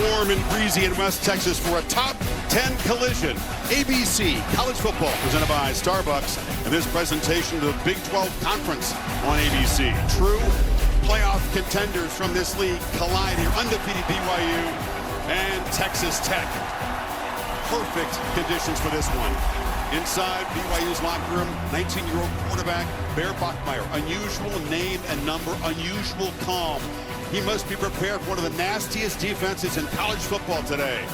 warm and breezy in West Texas for a top 10 collision. ABC College Football presented by Starbucks, and this presentation to the Big 12 Conference on ABC. True playoff contenders from this league collide here. Undefeated BYU and Texas Tech. Perfect conditions for this one. Inside BYU's locker room, 19-year-old quarterback Bear Bachmeier. Unusual name and number, unusual calm. He must be prepared for one of the nastiest defenses in college football today.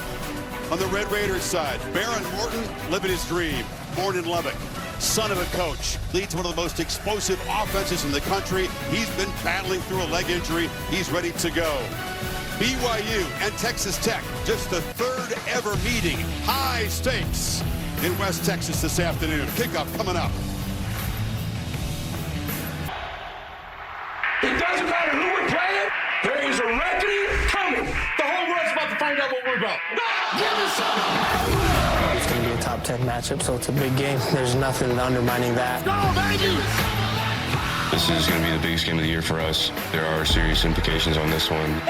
On the Red Raiders side, Baron Morton living his dream. Born in Lubbock, son of a coach, leads one of the most explosive offenses in the country. He's been battling through a leg injury. He's ready to go. BYU and Texas Tech, just the third ever meeting. High stakes in West Texas this afternoon. Kickoff coming up. It doesn't matter who we're playing. There is a reckoning coming. The whole world's about to find out what we're about. It's going to be a top 10 matchup, so it's a big game. There's nothing undermining that. Go, baby! This is going to be the biggest game of the year for us. There are serious implications on this one.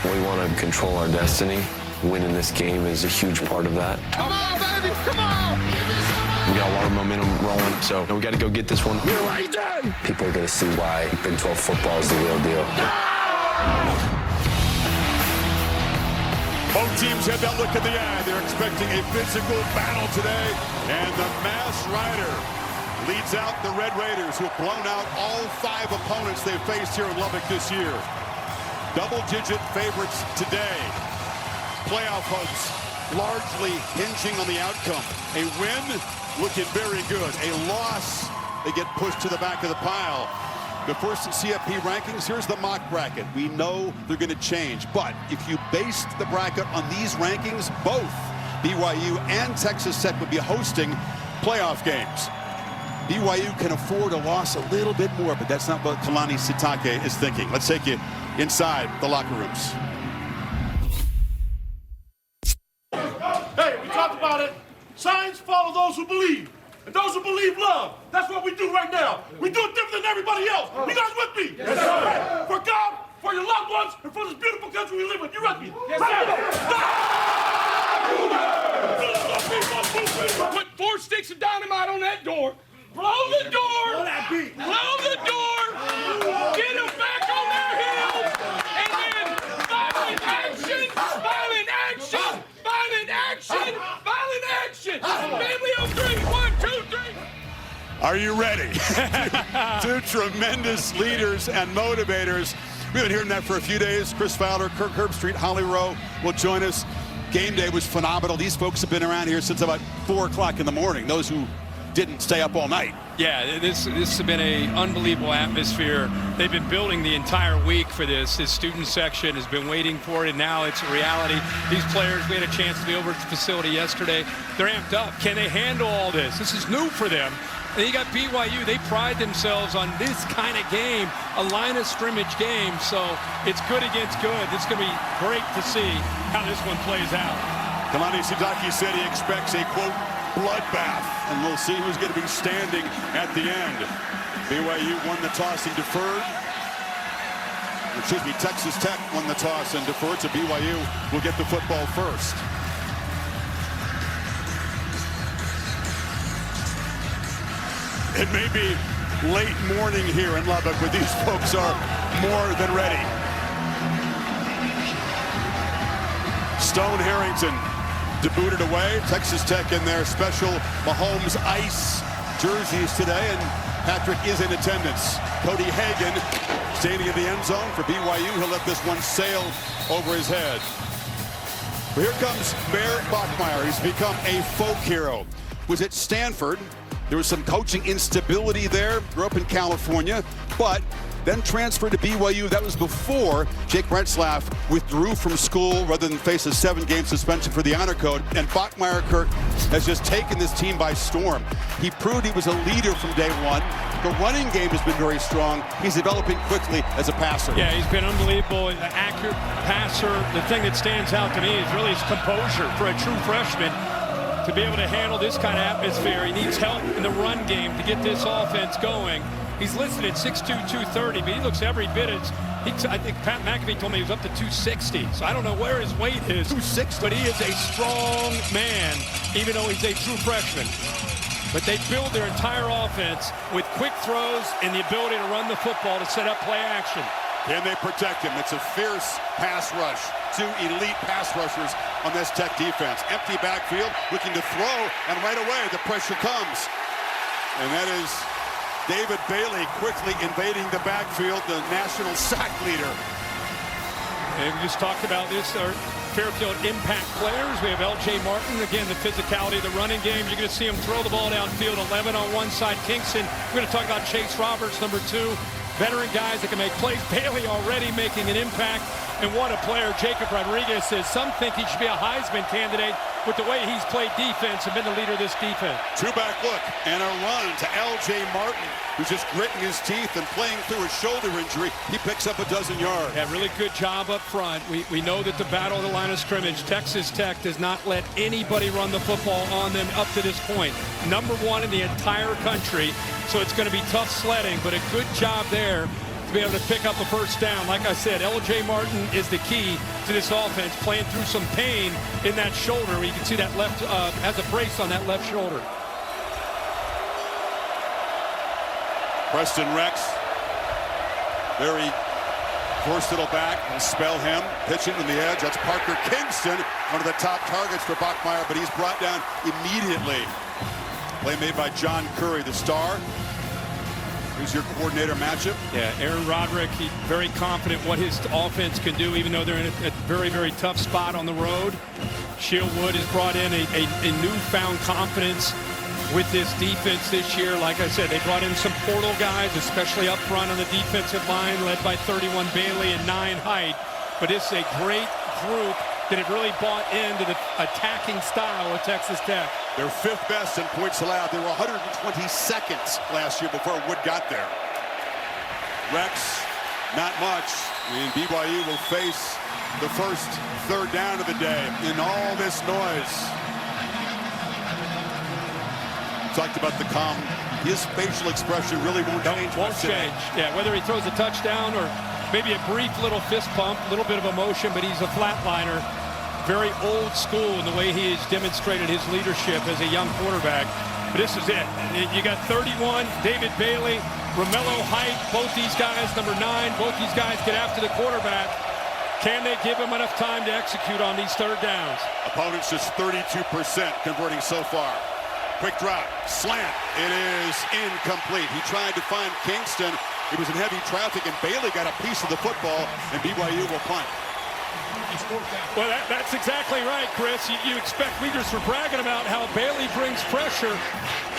We want to control our destiny. Winning this game is a huge part of that. Come on, baby! Come on! We got a lot of momentum rolling, so we got to go get this one. You're right there! People are going to see why Big 12 football is the real deal. Both teams have that look in the eye. They're expecting a physical battle today. And the Mass Rider leads out the Red Raiders, who have blown out all 5 opponents they've faced here in Lubbock this year. Double-digit favorites today. Playoff hopes largely hinging on the outcome. A win looking very good. A loss, they get pushed to the back of the pile. The first CFP rankings, here's the mock bracket. We know they're going to change, but if you based the bracket on these rankings, both BYU and Texas Tech would be hosting playoff games. BYU can afford a loss a little bit more, but that's not what Kalani Sitake is thinking. Let's take you inside the locker rooms. Hey, we talked about it. Signs follow those who believe. And those who believe love. That's what we do right now. We do it different than everybody else. You guys with me? Yes, sir. For God, for your loved ones, and for this beautiful country we live in. You with me? Yes, sir. Put 4 sticks of dynamite on that door. Blow the door. Blow the door. Get them back on their heels. And then violent action. Violent action. Violent action. Violent action. Family on 3. 1, 2, 3. Are you ready? Two tremendous leaders and motivators. We've been hearing that for a few days. Chris Fowler, Kirk Herbstreit, Holly Rowe will join us. Game day was phenomenal. These folks have been around here since about 4 o'clock in the morning. Those who didn't stay up all night. Yeah, this has been an unbelievable atmosphere. They've been building the entire week for this. His student section has been waiting for it, and now it's a reality. These players, we had a chance to be over at the facility yesterday. They're amped up. Can they handle all this? This is new for them. And you got BYU. They pride themselves on this kind of game, a line of scrimmage game. So it's good against good. It's going to be great to see how this one plays out. Kalani Sitake said he expects a, quote, bloodbath, and we'll see who's going to be standing at the end. BYU won the toss and deferred. Excuse me, Texas Tech won the toss and deferred, so BYU will get the football first. It may be late morning here in Lubbock, but these folks are more than ready. Stone Harrington debooted away. Texas Tech in their special Mahomes Ice jerseys today, and Patrick is in attendance. Cody Hagan standing in the end zone for BYU. He'll let this one sail over his head. But here comes Bear Bachmeier. He's become a folk hero. Was at Stanford. There was some coaching instability there. Grew up in California, but then transferred to BYU. That was before Jake Retzlaff withdrew from school rather than face a 7-game suspension for the honor code. And Bachmeier, Kirk, has just taken this team by storm. He proved he was a leader from day one. The running game has been very strong. He's developing quickly as a passer. Yeah, he's been unbelievable, an accurate passer. The thing that stands out to me is really his composure for a true freshman. To be able to handle this kind of atmosphere, he needs help in the run game to get this offense going. He's listed at 6'2", 230, but he looks every bit as I think Pat McAfee told me he was up to 260. So I don't know where his weight is. 260. But he is a strong man, even though he's a true freshman. But they build their entire offense with quick throws and the ability to run the football to set up play action. Can they protect him? It's a fierce pass rush. 2 elite pass rushers on this Tech defense. Empty backfield, looking to throw, and right away the pressure comes. And that is David Bailey quickly invading the backfield, the national sack leader. And we just talked about this, our Fairfield impact players. We have L.J. Martin. Again, the physicality of the running game. You're going to see him throw the ball downfield. 11 on one side. Kingston. We're going to talk about Chase Roberts, number 2. Veteran guys that can make plays. Bailey already making an impact. And what a player. Jacob Rodriguez says some think he should be a Heisman candidate with the way he's played defense and been the leader of this defense. 2-back look and a run to L.J. Martin, who's just gritting his teeth and playing through a shoulder injury. He picks up a dozen yards. Yeah, really good job up front. We know that the battle of the line of scrimmage, Texas Tech does not let anybody run the football on them up to this point. Number 1 in the entire country, so it's going to be tough sledding, but a good job there to be able to pick up a first down. Like I said, L.J. Martin is the key to this offense, playing through some pain in that shoulder. You can see that left, has a brace on that left shoulder. Preston Rex, very versatile back, will spell him, pitching from the edge. That's Parker Kingston, one of the top targets for Bachmeier, but he's brought down immediately. Play made by John Curry, the star. Here's your coordinator matchup. Yeah, Aaron Roderick, he's very confident what his offense can do, even though they're in a very, very tough spot on the road. Shieldwood has brought in a newfound confidence with this defense this year. Like I said, they brought in some portal guys, especially up front on the defensive line, led by 31 Bailey and 9 Height. But it's a great group that have really bought into the attacking style of Texas Tech. They're 5th best in points allowed. They were 122nd last year before Wood got there. Rex, not much. And BYU will face the first 3rd down of the day in all this noise. Talked about the calm. His facial expression really won't change. Won't change. Yeah, whether he throws a touchdown or maybe a brief little fist pump, a little bit of emotion, but he's a flatliner. Very old school in the way he has demonstrated his leadership as a young quarterback. But this is it. You got 31, David Bailey, Romello Height, both these guys, number 9, both these guys get after the quarterback. Can they give him enough time to execute on these 3rd downs? Opponents just 32% converting so far. Quick drop, slant. It is incomplete. He tried to find Kingston. He was in heavy traffic, and Bailey got a piece of the football, and BYU will punt. Well, that's exactly right, Chris. You expect leaders for bragging about how Bailey brings pressure,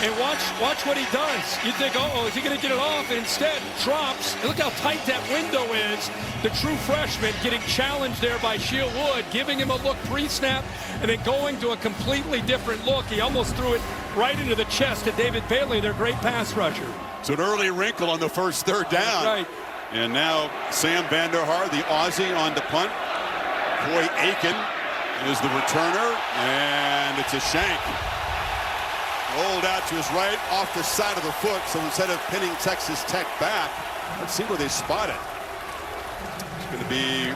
and watch what he does. You think, oh, is he going to get it off? And instead, drops. And look how tight that window is. The true freshman getting challenged there by Shieldwood, giving him a look pre-snap, and then going to a completely different look. He almost threw it right into the chest of David Bailey, their great pass rusher. So an early wrinkle on the first 3rd down. Right. And now Sam Vanderhaar, the Aussie, on the punt. Coy Aiken is the returner, and it's a shank. Rolled out to his right, off the side of the foot, so instead of pinning Texas Tech back, let's see where they spot it. It's going to be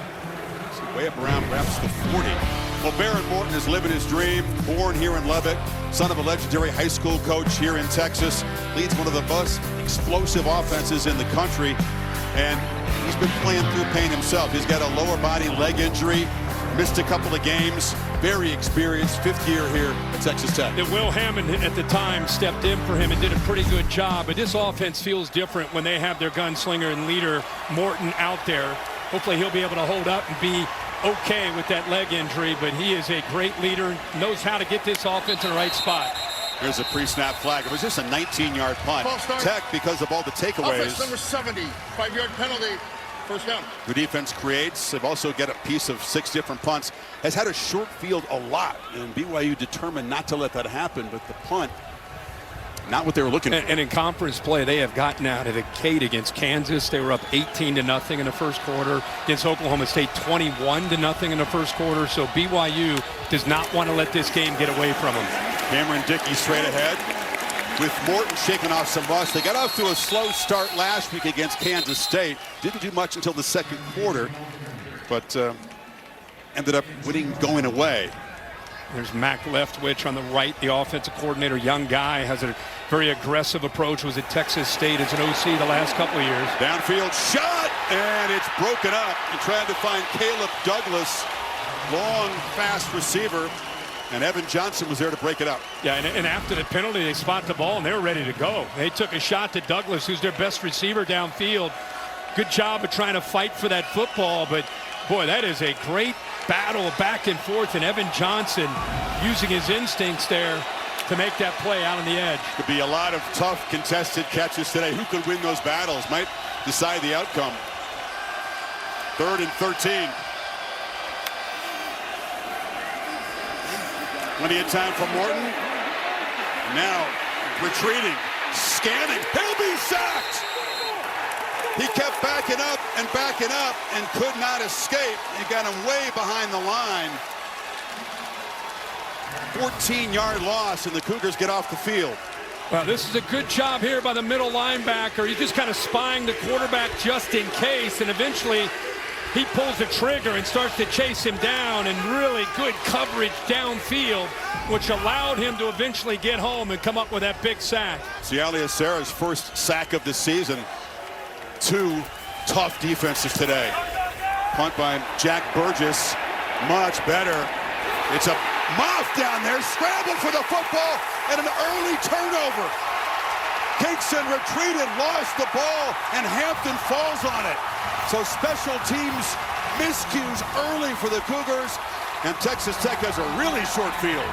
way up around perhaps the 40. Well, Baron Morton is living his dream, born here in Lubbock, son of a legendary high school coach here in Texas, leads one of the most explosive offenses in the country, and he's been playing through pain himself. He's got a lower body leg injury, missed a couple of games, very experienced, 5th year here at Texas Tech. And Will Hammond at the time stepped in for him and did a pretty good job, but this offense feels different when they have their gunslinger and leader Morton out there. Hopefully he'll be able to hold up and be okay with that leg injury, but he is a great leader, knows how to get this offense in the right spot. Here's a pre-snap flag. It was just a 19-yard punt. Tech, because of all the takeaways. Offense number 70, 5-yard penalty, first down. The defense creates. They've also got a piece of 6 different punts. Has had a short field a lot, and BYU determined not to let that happen, but the punt, not what they were looking for. And in conference play, they have gotten out of the gate against Kansas. They were up 18-0 in the first quarter. Against Oklahoma State, 21-0 in the first quarter. So BYU does not want to let this game get away from them. Cameron Dickey straight ahead. with Morton shaking off some rust. They got off to a slow start last week against Kansas State. Didn't do much until the second quarter, but ended up winning going away. There's Mac Leftwich on the right, the offensive coordinator, young guy, has a very aggressive approach, was at Texas State as an OC the last couple of years. Downfield shot, and it's broken up. And trying to find Caleb Douglas, long, fast receiver, and Evan Johnson was there to break it up. Yeah, and after the penalty, they spot the ball, and they were ready to go. They took a shot to Douglas, who's their best receiver downfield. Good job of trying to fight for that football, but boy, that is a great battle back and forth, and Evan Johnson using his instincts there to make that play out on the edge. Could be a lot of tough contested catches today. Who could win those battles might decide the outcome. 3rd and 13. Plenty of time for Morton. Now retreating, scanning. He'll be sacked. He kept backing up and could not escape. He got him way behind the line. 14-yard loss, and the Cougars get off the field. Well, this is a good job here by the middle linebacker. He's just kind of spying the quarterback just in case, and eventually he pulls the trigger and starts to chase him down, and really good coverage downfield, which allowed him to eventually get home and come up with that big sack. Cialia Serra's first sack of the season. 2 tough defenses today. Punt by Jack Burgess, much better. It's a Moff down there, scrambled for the football, and an early turnover. Kingston retreated, lost the ball, and Hampton falls on it. So special teams miscues early for the Cougars, and Texas Tech has a really short field.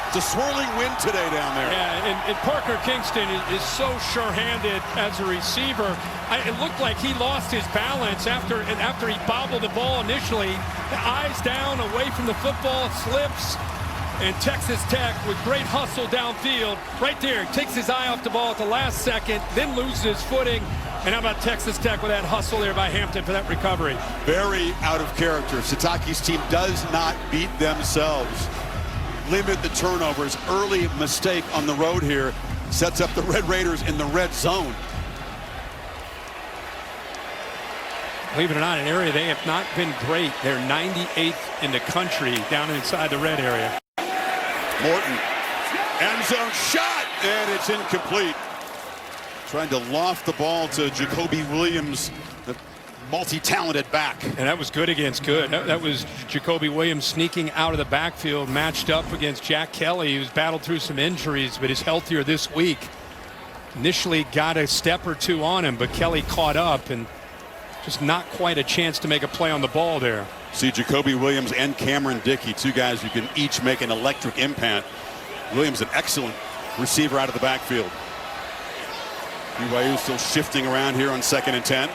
It's a swirling wind today down there. Yeah, and Parker Kingston is so sure-handed as a receiver. It looked like he lost his balance after he bobbled the ball initially. The eyes down, away from the football, slips. And Texas Tech, with great hustle downfield, right there, takes his eye off the ball at the last second, then loses his footing. And how about Texas Tech with that hustle there by Hampton for that recovery? Very out of character. Sitake's team does not beat themselves. Limit the turnovers. Early mistake on the road here sets up the Red Raiders in the red zone. Believe it or not, an area they have not been great. They're 98th in the country down inside the red area. Morton, end zone shot, and it's incomplete. Trying to loft the ball to Jacoby Williams, the multi-talented back. And that was good against good. That was Jacoby Williams sneaking out of the backfield, matched up against Jack Kelly, who's battled through some injuries, but is healthier this week. Initially got a step or two on him, but Kelly caught up, and just not quite a chance to make a play on the ball there. See Jacoby Williams and Cameron Dickey, 2 guys who can each make an electric impact. Williams, an excellent receiver out of the backfield. BYU still shifting around here on 2nd and 10.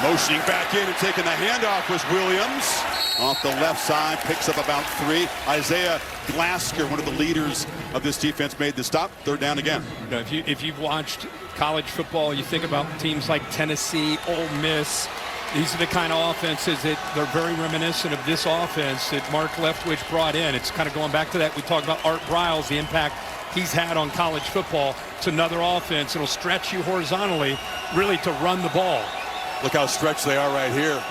Motioning back in and taking the handoff was Williams. Off the left side, picks up about 3. Isaiah Glasker, one of the leaders of this defense, made the stop. 3rd down again. You know, if you've watched college football, you think about teams like Tennessee, Ole Miss. These are the kind of offenses that they're very reminiscent of this offense that Mark Leftwich brought in. It's kind of going back to that. We talked about Art Briles, the impact he's had on college football. It's another offense. It'll stretch you horizontally, really, to run the ball. Look how stretched they are right here.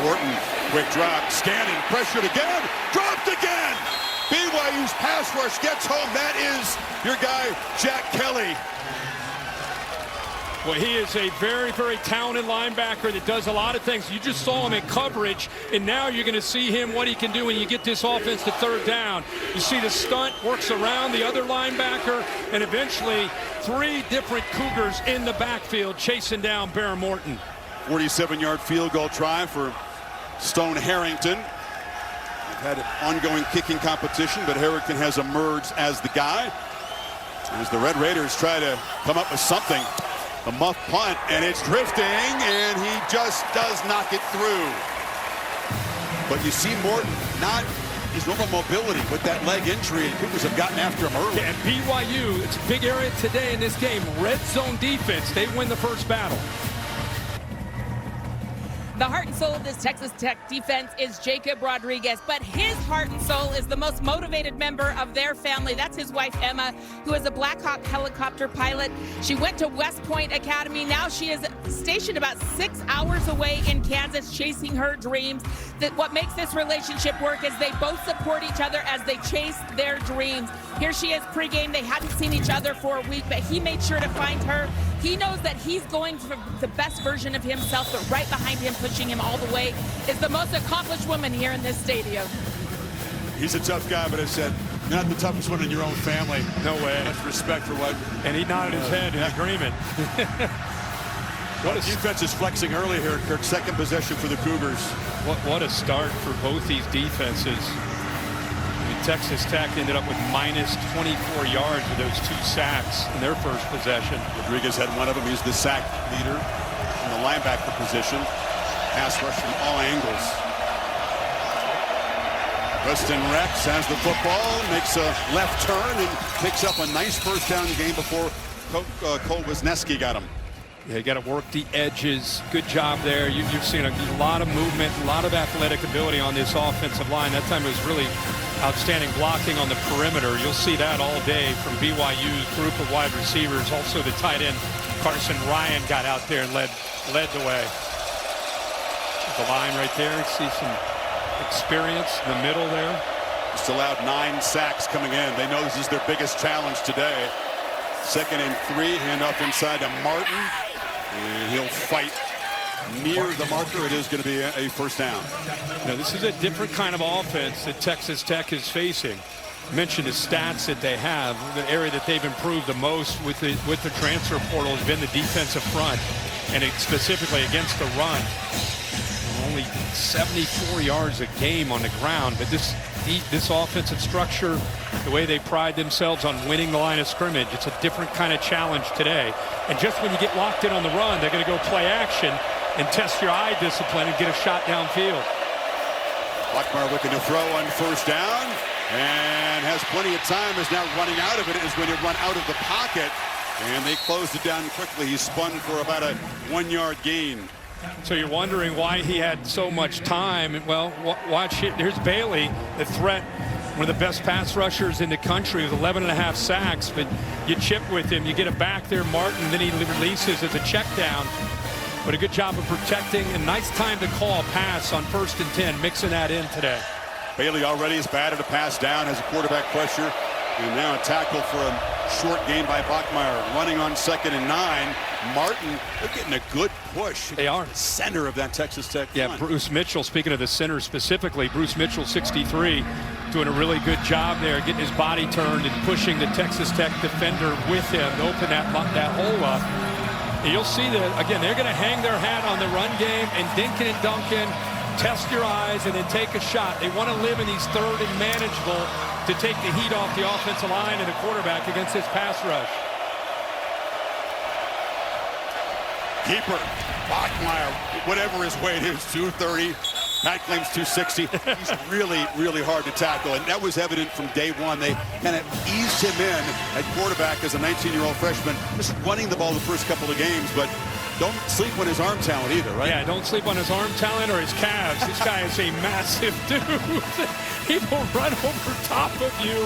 Morton, quick drop, scanning, pressured again, dropped again. BYU's pass rush gets home. That is your guy, Jack Kelly. Well, he is a very, very talented linebacker that does a lot of things. You just saw him in coverage, and now you're going to see him, what he can do when you get this offense to 3rd down. You see the stunt, works around the other linebacker, and eventually 3 different Cougars in the backfield chasing down Bear Morton. 47-yard field goal try for Stone Harrington. They've had ongoing kicking competition, but Harrington has emerged as the guy. As the Red Raiders try to come up with something. A muff punt, and it's drifting, and he just does not get through. But you see Morton, not his normal mobility with that leg injury, and Cougars have gotten after him early. Yeah, and BYU, it's a big area today in this game. Red zone defense, they win the first battle. The heart and soul of this Texas Tech defense is Jacob Rodriguez, but his heart and soul is the most motivated member of their family. That's his wife, Emma, who is a Black Hawk helicopter pilot. She went to West Point Academy. Now she is stationed about 6 hours away in Kansas, chasing her dreams. That what makes this relationship work is they both support each other as they chase their dreams. Here she is pregame. They hadn't seen each other for a week, but he made sure to find her. He knows that he's going for the best version of himself, but right behind him, pushing him all the way, is the most accomplished woman here in this stadium. He's a tough guy, but I said, you're not the toughest one in your own family. No way. Much respect for what. And he nodded his head in agreement. What a defense is flexing early here, Kirk. Second possession for the Cougars. What a start for both these defenses. Texas Tech ended up with minus 24 yards with those 2 sacks in their first possession. Rodriguez had one of them. He's the sack leader in the linebacker position. Pass rush from all angles. Preston Rex has the football, makes a left turn, and picks up a nice first down game before Cole Wisniewski got him. Yeah, you got to work the edges. Good job there. You've seen a lot of movement, a lot of athletic ability on this offensive line. That time it was really outstanding blocking on the perimeter. You'll see that all day from BYU's group of wide receivers. Also the tight end Carson Ryan got out there and led the way. The line right there. You see some experience in the middle there. Just allowed 9 sacks coming in. They know this is their biggest challenge today. 2nd and 3, handoff inside to Martin. And he'll fight near the marker. It is going to be a first down. Now, this is a different kind of offense that Texas Tech is facing. I mentioned the stats that they have. The area that they've improved the most with the transfer portal has been the defensive front, and specifically against the run. Only 74 yards a game on the ground, but this offensive structure, the way they pride themselves on winning the line of scrimmage, it's a different kind of challenge today. And just when you get locked in on the run, they're going to go play action and test your eye discipline and get a shot downfield. Lockmar looking to throw on first down and has plenty of time, is now running out of it, is going to run out of the pocket, and they closed it down quickly. He spun for about a 1-yard gain. So you're wondering why he had so much time. Well, watch it. Here's Bailey, the threat, one of the best pass rushers in the country with 11.5 sacks. But you chip with him, you get it back there, Martin, then he releases as a check down. But a good job of protecting, and nice time to call a pass on 1st and 10, mixing that in today. Bailey already has batted a pass down, has a quarterback pressure, and now a tackle for a short gain by Bachmeier. Running on 2nd and 9. Martin, they're getting a good push. They are. The center of that Texas Tech Yeah, front. Bruce Mitchell, speaking of the center specifically, Bruce Mitchell, 63, doing a really good job there, getting his body turned and pushing the Texas Tech defender with him to open that hole up. And you'll see that, again, they're going to hang their hat on the run game, and Dinkin and Duncan, test your eyes and then take a shot. They want to live in these 3rd and manageable to take the heat off the offensive line and the quarterback against this pass rush. Keeper, Bachmeier, whatever his weight is, 230. Pat claims 260. He's really, really hard to tackle, and that was evident from day one. They kind of eased him in at quarterback as a 19-year-old freshman, just running the ball the first couple of games, but don't sleep on his arm talent either, right? Yeah, don't sleep on his arm talent or his calves. This guy is a massive dude. He will run over top of you.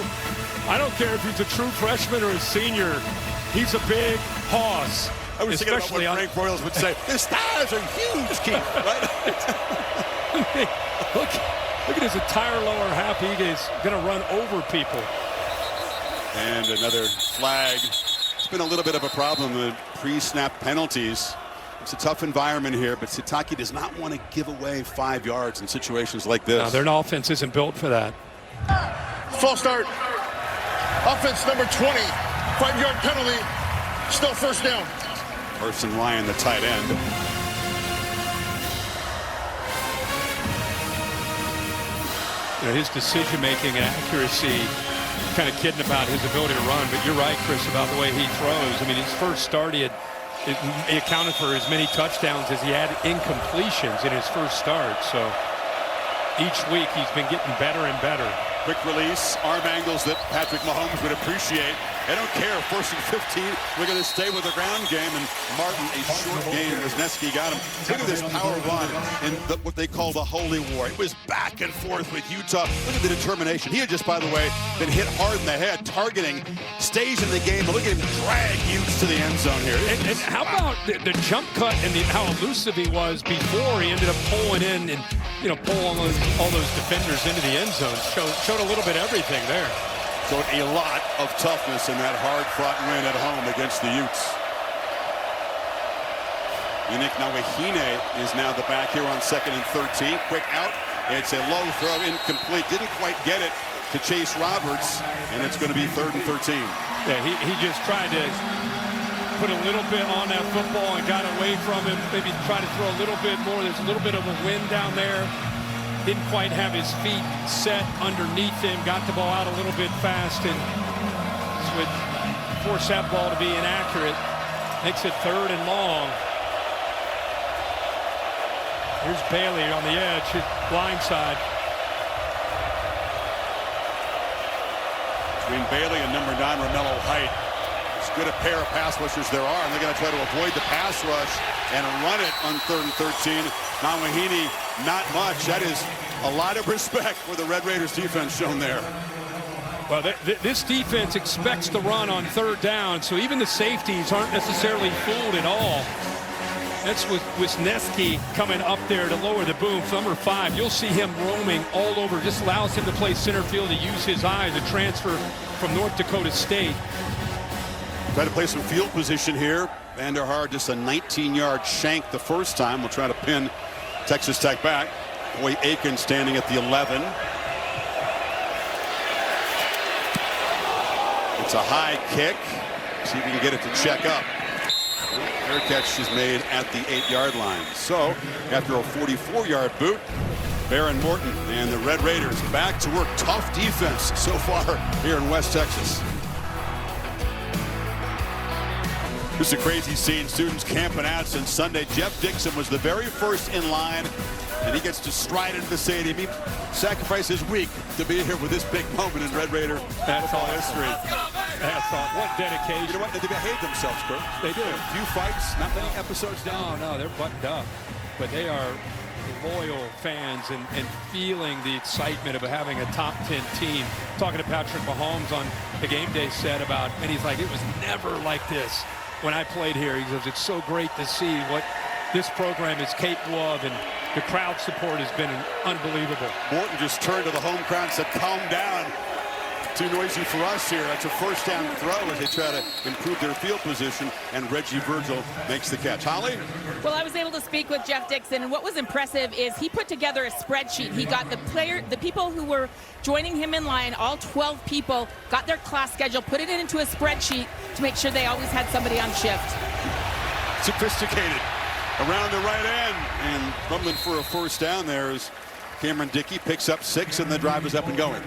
I don't care if he's a true freshman or a senior. He's a big hoss. I was thinking about what Frank Broyles would say. His thighs are huge, Keith, right? look at his entire lower half. He is going to run over people. And another flag. It's been a little bit of a problem with pre-snap penalties. It's a tough environment here, but Sitake does not want to give away 5 yards in situations like this. No, their offense isn't built for that. False start. Offense number 20. 5-yard penalty. Still first down. Carson Ryan, the tight end. You know, his decision-making and accuracy, kind of kidding about his ability to run, but you're right, Chris, about the way he throws. I mean, his first start, he accounted for as many touchdowns as he had incompletions in his first start. So each week he's been getting better and better. Quick release, arm angles that Patrick Mahomes would appreciate. They don't care. 1st and 15. We're going to stay with the ground game. And Martin, a short game. Wisniewski got him. Look at this power run in what they call the Holy War. It was back and forth with Utah. Look at the determination. He had just, by the way, been hit hard in the head, targeting, stays in the game. But look at him drag Utes to the end zone here. And how about the jump cut and how elusive he was before he ended up pulling in and, you know, pull all those defenders into the end zone. Showed a little bit of everything there. Showed a lot of toughness in that hard-fought win at home against the Utes. Yannick Nawahine is now the back here on 2nd and 13. Quick out. It's a low throw, incomplete. Didn't quite get it to Chase Roberts, and it's going to be 3rd and 13. Yeah, he just tried to put a little bit on that football and got away from him. Maybe try to throw a little bit more. There's a little bit of a wind down there. Didn't quite have his feet set underneath him. Got the ball out a little bit fast and would force that ball to be inaccurate. Makes it 3rd and long. Here's Bailey on the edge, blind side. Between Bailey and number 9, Romello Height. As good a pair of pass rushers there are, and they're going to try to avoid the pass rush and run it on 3rd and 13. Nawahine, not much. That is a lot of respect for the Red Raiders defense shown there. Well, this defense expects to run on 3rd down, so even the safeties aren't necessarily fooled at all. That's with Wisniewski coming up there to lower the boom. Number 5, you'll see him roaming all over. Just allows him to play center field, to use his eyes, a transfer from North Dakota State. Try to play some field position here. Vanderhaar just a 19-yard shank the first time. We'll try to pin Texas Tech back. Boy Aiken standing at the 11. It's a high kick. See if we can get it to check up. Fair catch is made at the 8-yard line. So after a 44-yard boot, Baron Morton and the Red Raiders back to work. Tough defense so far here in West Texas. This is a crazy scene. Students camping out since Sunday. Jeff Dixon was the very first in line, and he gets to stride into the stadium. He sacrificed his week to be here with this big moment in Red Raider football history. That's all. What dedication. You know what? They behave themselves, Kurt. They do. A few fights, not many episodes down. No, they're buttoned up. But they are loyal fans and feeling the excitement of having a top 10 team. Talking to Patrick Mahomes on the game day set about, and he's like, it was never like this when I played here. He says, it's so great to see what this program is capable of, and the crowd support has been unbelievable. Morton just turned to the home crowd and said, calm down. Too noisy for us here. That's a 1st down throw as they try to improve their field position, and Reggie Virgil makes the catch. Holly? Well, I was able to speak with Jeff Dixon, and what was impressive is he put together a spreadsheet. He got the people who were joining him in line, all 12 people, got their class schedule, put it into a spreadsheet to make sure they always had somebody on shift. Sophisticated around the right end, and rumbling for a 1st down there is Cameron Dickey. Picks up 6, and the drive is up and going.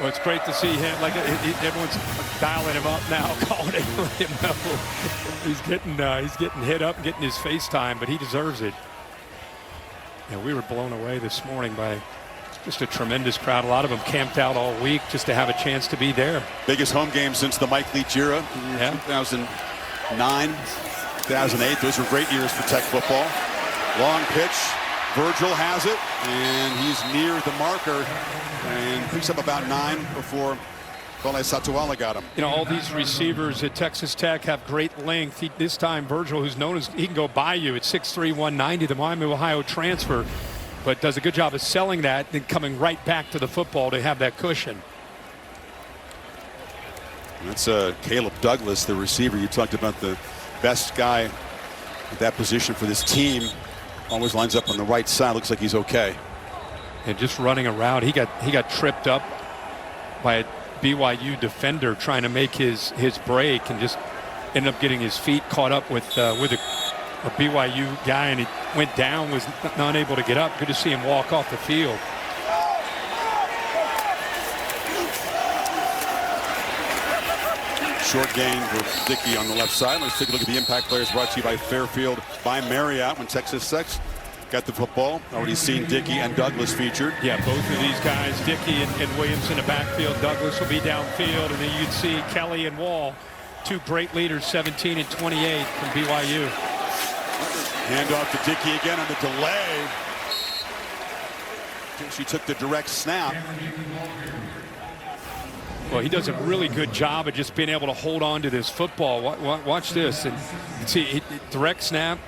Well, it's great to see him. Like everyone's dialing him up now, calling him, letting him know he's getting hit up and getting his face time, but he deserves it. And we were blown away this morning by just a tremendous crowd. A lot of them camped out all week just to have a chance to be there. Biggest home game since the Mike Leach era, yeah. 2009, 2008. Those were great years for Tech football. Long pitch. Virgil has it, and he's near the marker and picks up about 9 before Kole Satuala got him. You know, all these receivers at Texas Tech have great length. This time, Virgil, who's known as, he can go by you at 6'3", 190, the Miami, Ohio transfer, but does a good job of selling that and coming right back to the football to have that cushion. That's Caleb Douglas, the receiver. You talked about the best guy at that position for this team. Always lines up on the right side. Looks like he's okay. And just running around, he got tripped up by a BYU defender trying to make his break, and just ended up getting his feet caught up with a BYU guy, and he went down, was not able to get up. Good to see him walk off the field. Short gain for Dickey on the left side. Let's take a look at the impact players brought to you by Fairfield by Marriott. When Texas Tech got the football. Already seen Dickey and Douglas featured. Yeah, both of these guys, Dickey and Williams in the backfield. Douglas will be downfield, and then you'd see Kelly and Wall, two great leaders, 17 and 28 from BYU. Hand off to Dickey again on the delay. She took the direct snap. Well, he does a really good job of just being able to hold on to this football. Watch this. And see, direct snap.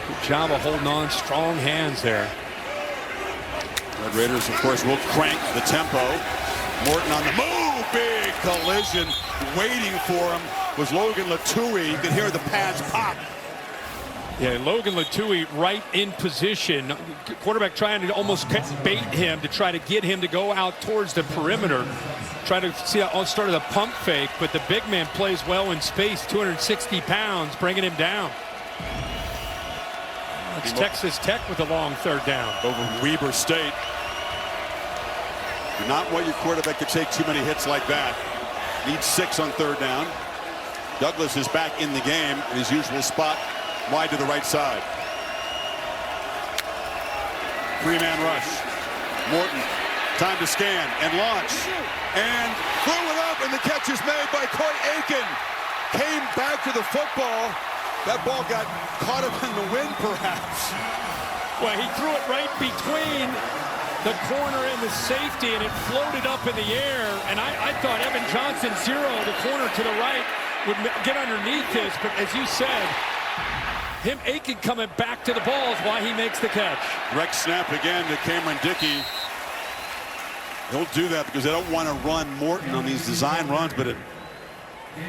Good job of holding on. Strong hands there. Red Raiders, of course, will crank the tempo. Morton on the move. Big collision. Waiting for him was Logan Latui. You can hear the pads pop. Yeah, Logan Latui right in position. Quarterback trying to almost bait him to try to get him to go out towards the perimeter. Try to see how it started a pump fake, but the big man plays well in space, 260 pounds, bringing him down. That's Texas Tech with a long third down. Over Weber State. Not what your quarterback could take too many hits like that. Needs 6 on third down. Douglas is back in the game in his usual spot. Wide to the right side. 3-man rush. Morton, time to scan and launch. And threw it up, and the catch is made by Coy Aiken. Came back to the football. That ball got caught up in the wind, perhaps. Well, he threw it right between the corner and the safety, and it floated up in the air. And I thought Evan Johnson, the corner to the right, would get underneath this. But as you said, him Aiken coming back to the ball is why he makes the catch. Direct snap again to Cameron Dickey. He'll do that because they don't want to run Morton on these design runs, but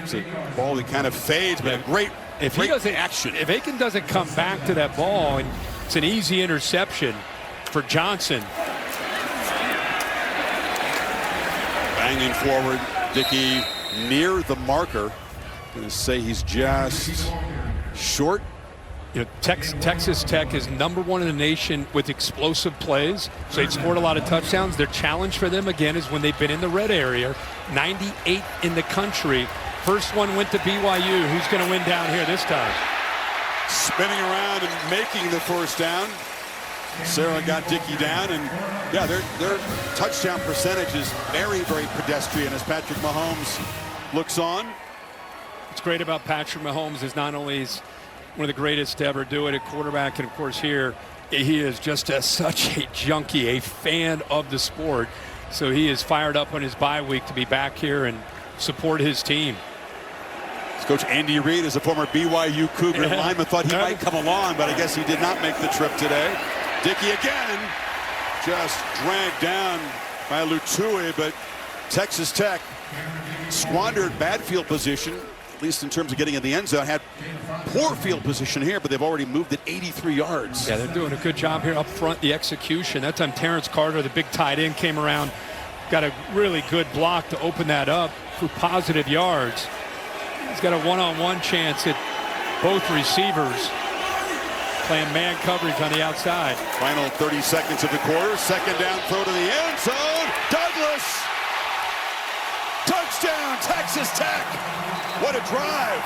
it's a ball that kind of fades, but a great action. If Aiken doesn't come back to that ball, and it's an easy interception for Johnson. Banging forward, Dickey near the marker. Going to say he's just short. You know, Texas Tech is #1 in the nation with explosive plays, so they've scored a lot of touchdowns. Their challenge for them, again, is when they've been in the red area, 98 in the country. First one went to BYU. Who's going to win down here this time? Spinning around and making the first down. Sarah got Dickey down, and yeah, their touchdown percentage is very, very pedestrian as Patrick Mahomes looks on. What's great about Patrick Mahomes is not only is one of the greatest to ever do it at quarterback, and of course here he is just such a junkie, a fan of the sport. So he is fired up on his bye week to be back here and support his team. Coach Andy Reid is a former BYU Cougar lineman. Thought he might come along, but I guess he did not make the trip today. Dickey again, just dragged down by Lutui, but Texas Tech squandered bad field position, at least in terms of getting in the end zone. Had poor field position here, but they've already moved it 83 yards. Yeah, they're doing a good job here up front, the execution. That time Terrence Carter, the big tight end, came around, got a really good block to open that up for positive yards. He's got a one-on-one chance at both receivers, playing man coverage on the outside. Final 30 seconds of the quarter. Second down throw to the end zone. Douglas. Touchdown, Texas Tech. What a drive.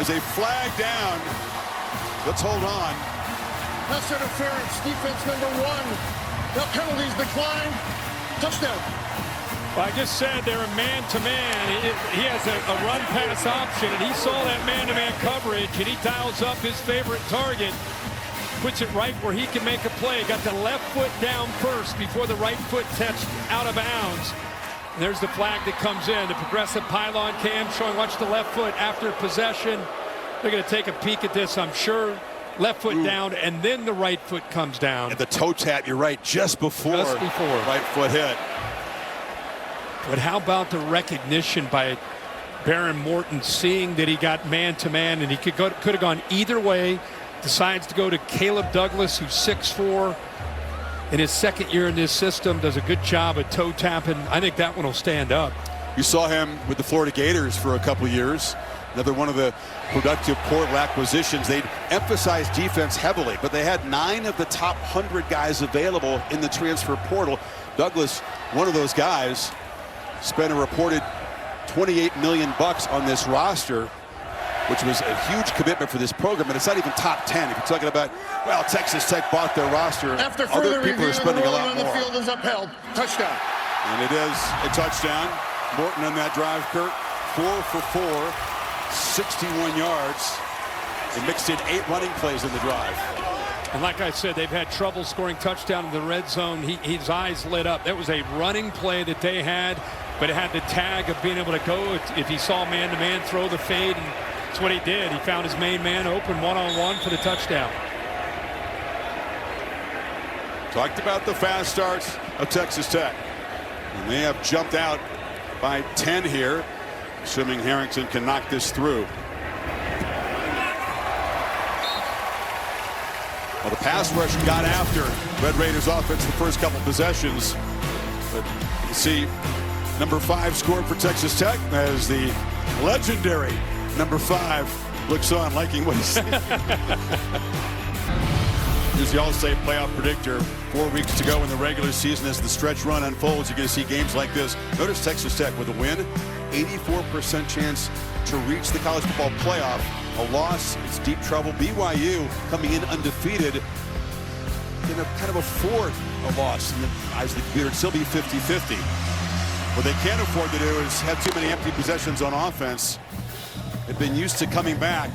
There's a flag down. Let's hold on. Pass interference, defense #1. Now penalties decline. Touchdown. Well, I just said they're a man-to-man. He has a run-pass option, and he saw that man-to-man coverage, and he dials up his favorite target, puts it right where he can make a play. Got the left foot down first before the right foot touched out of bounds. And there's the flag that comes in. The progressive pylon cam showing watch the left foot after possession. They're going to take a peek at this, I'm sure. Left foot down, and then the right foot comes down. And the toe tap, you're right, just before right foot hit. But how about the recognition by Baron Morton, seeing that he got man-to-man, and he could have gone either way. Decides to go to Caleb Douglas, who's 6'4", in his second year in this system. Does a good job at toe tapping. I think that one will stand up. You saw him with the Florida Gators for a couple years. Another one of the productive portal acquisitions. They'd emphasized defense heavily, but they had 9 of the top 100 guys available in the transfer portal. Douglas, one of those guys, spent a reported $28 million on this roster. which was a huge commitment for this program, and it's not even top 10. If you're talking about, well, Texas Tech bought their roster, After further other people review, are spending a the lot ruling on more. the field is upheld. Touchdown. And it is a touchdown. Morton on that drive, Kurt, 4 for 4, 61 yards. They mixed in 8 running plays in the drive. And like I said, they've had trouble scoring touchdown in the red zone. His eyes lit up. That was a running play that they had, but it had the tag of being able to go. If he saw man-to-man, throw the fade, and that's what he did. He found his main man open one-on-one for the touchdown. Talked about the fast starts of Texas Tech. And they have jumped out by 10 here, assuming Harrington can knock this through. Well, the pass rush got after Red Raiders offense the first couple possessions. But you see number 5 scored for Texas Tech as the legendary number 5 looks on, liking what he's seeing. As the All-State playoff predictor, 4 weeks to go in the regular season. As the stretch run unfolds, you're going to see games like this. Notice Texas Tech with a win, 84% chance to reach the college football playoff. A loss, it's deep trouble. BYU coming in undefeated. In a kind of afford a loss in the eyes of the computer. It'd still be 50-50. What they can't afford to do is have too many empty possessions on offense. They've been used to coming back.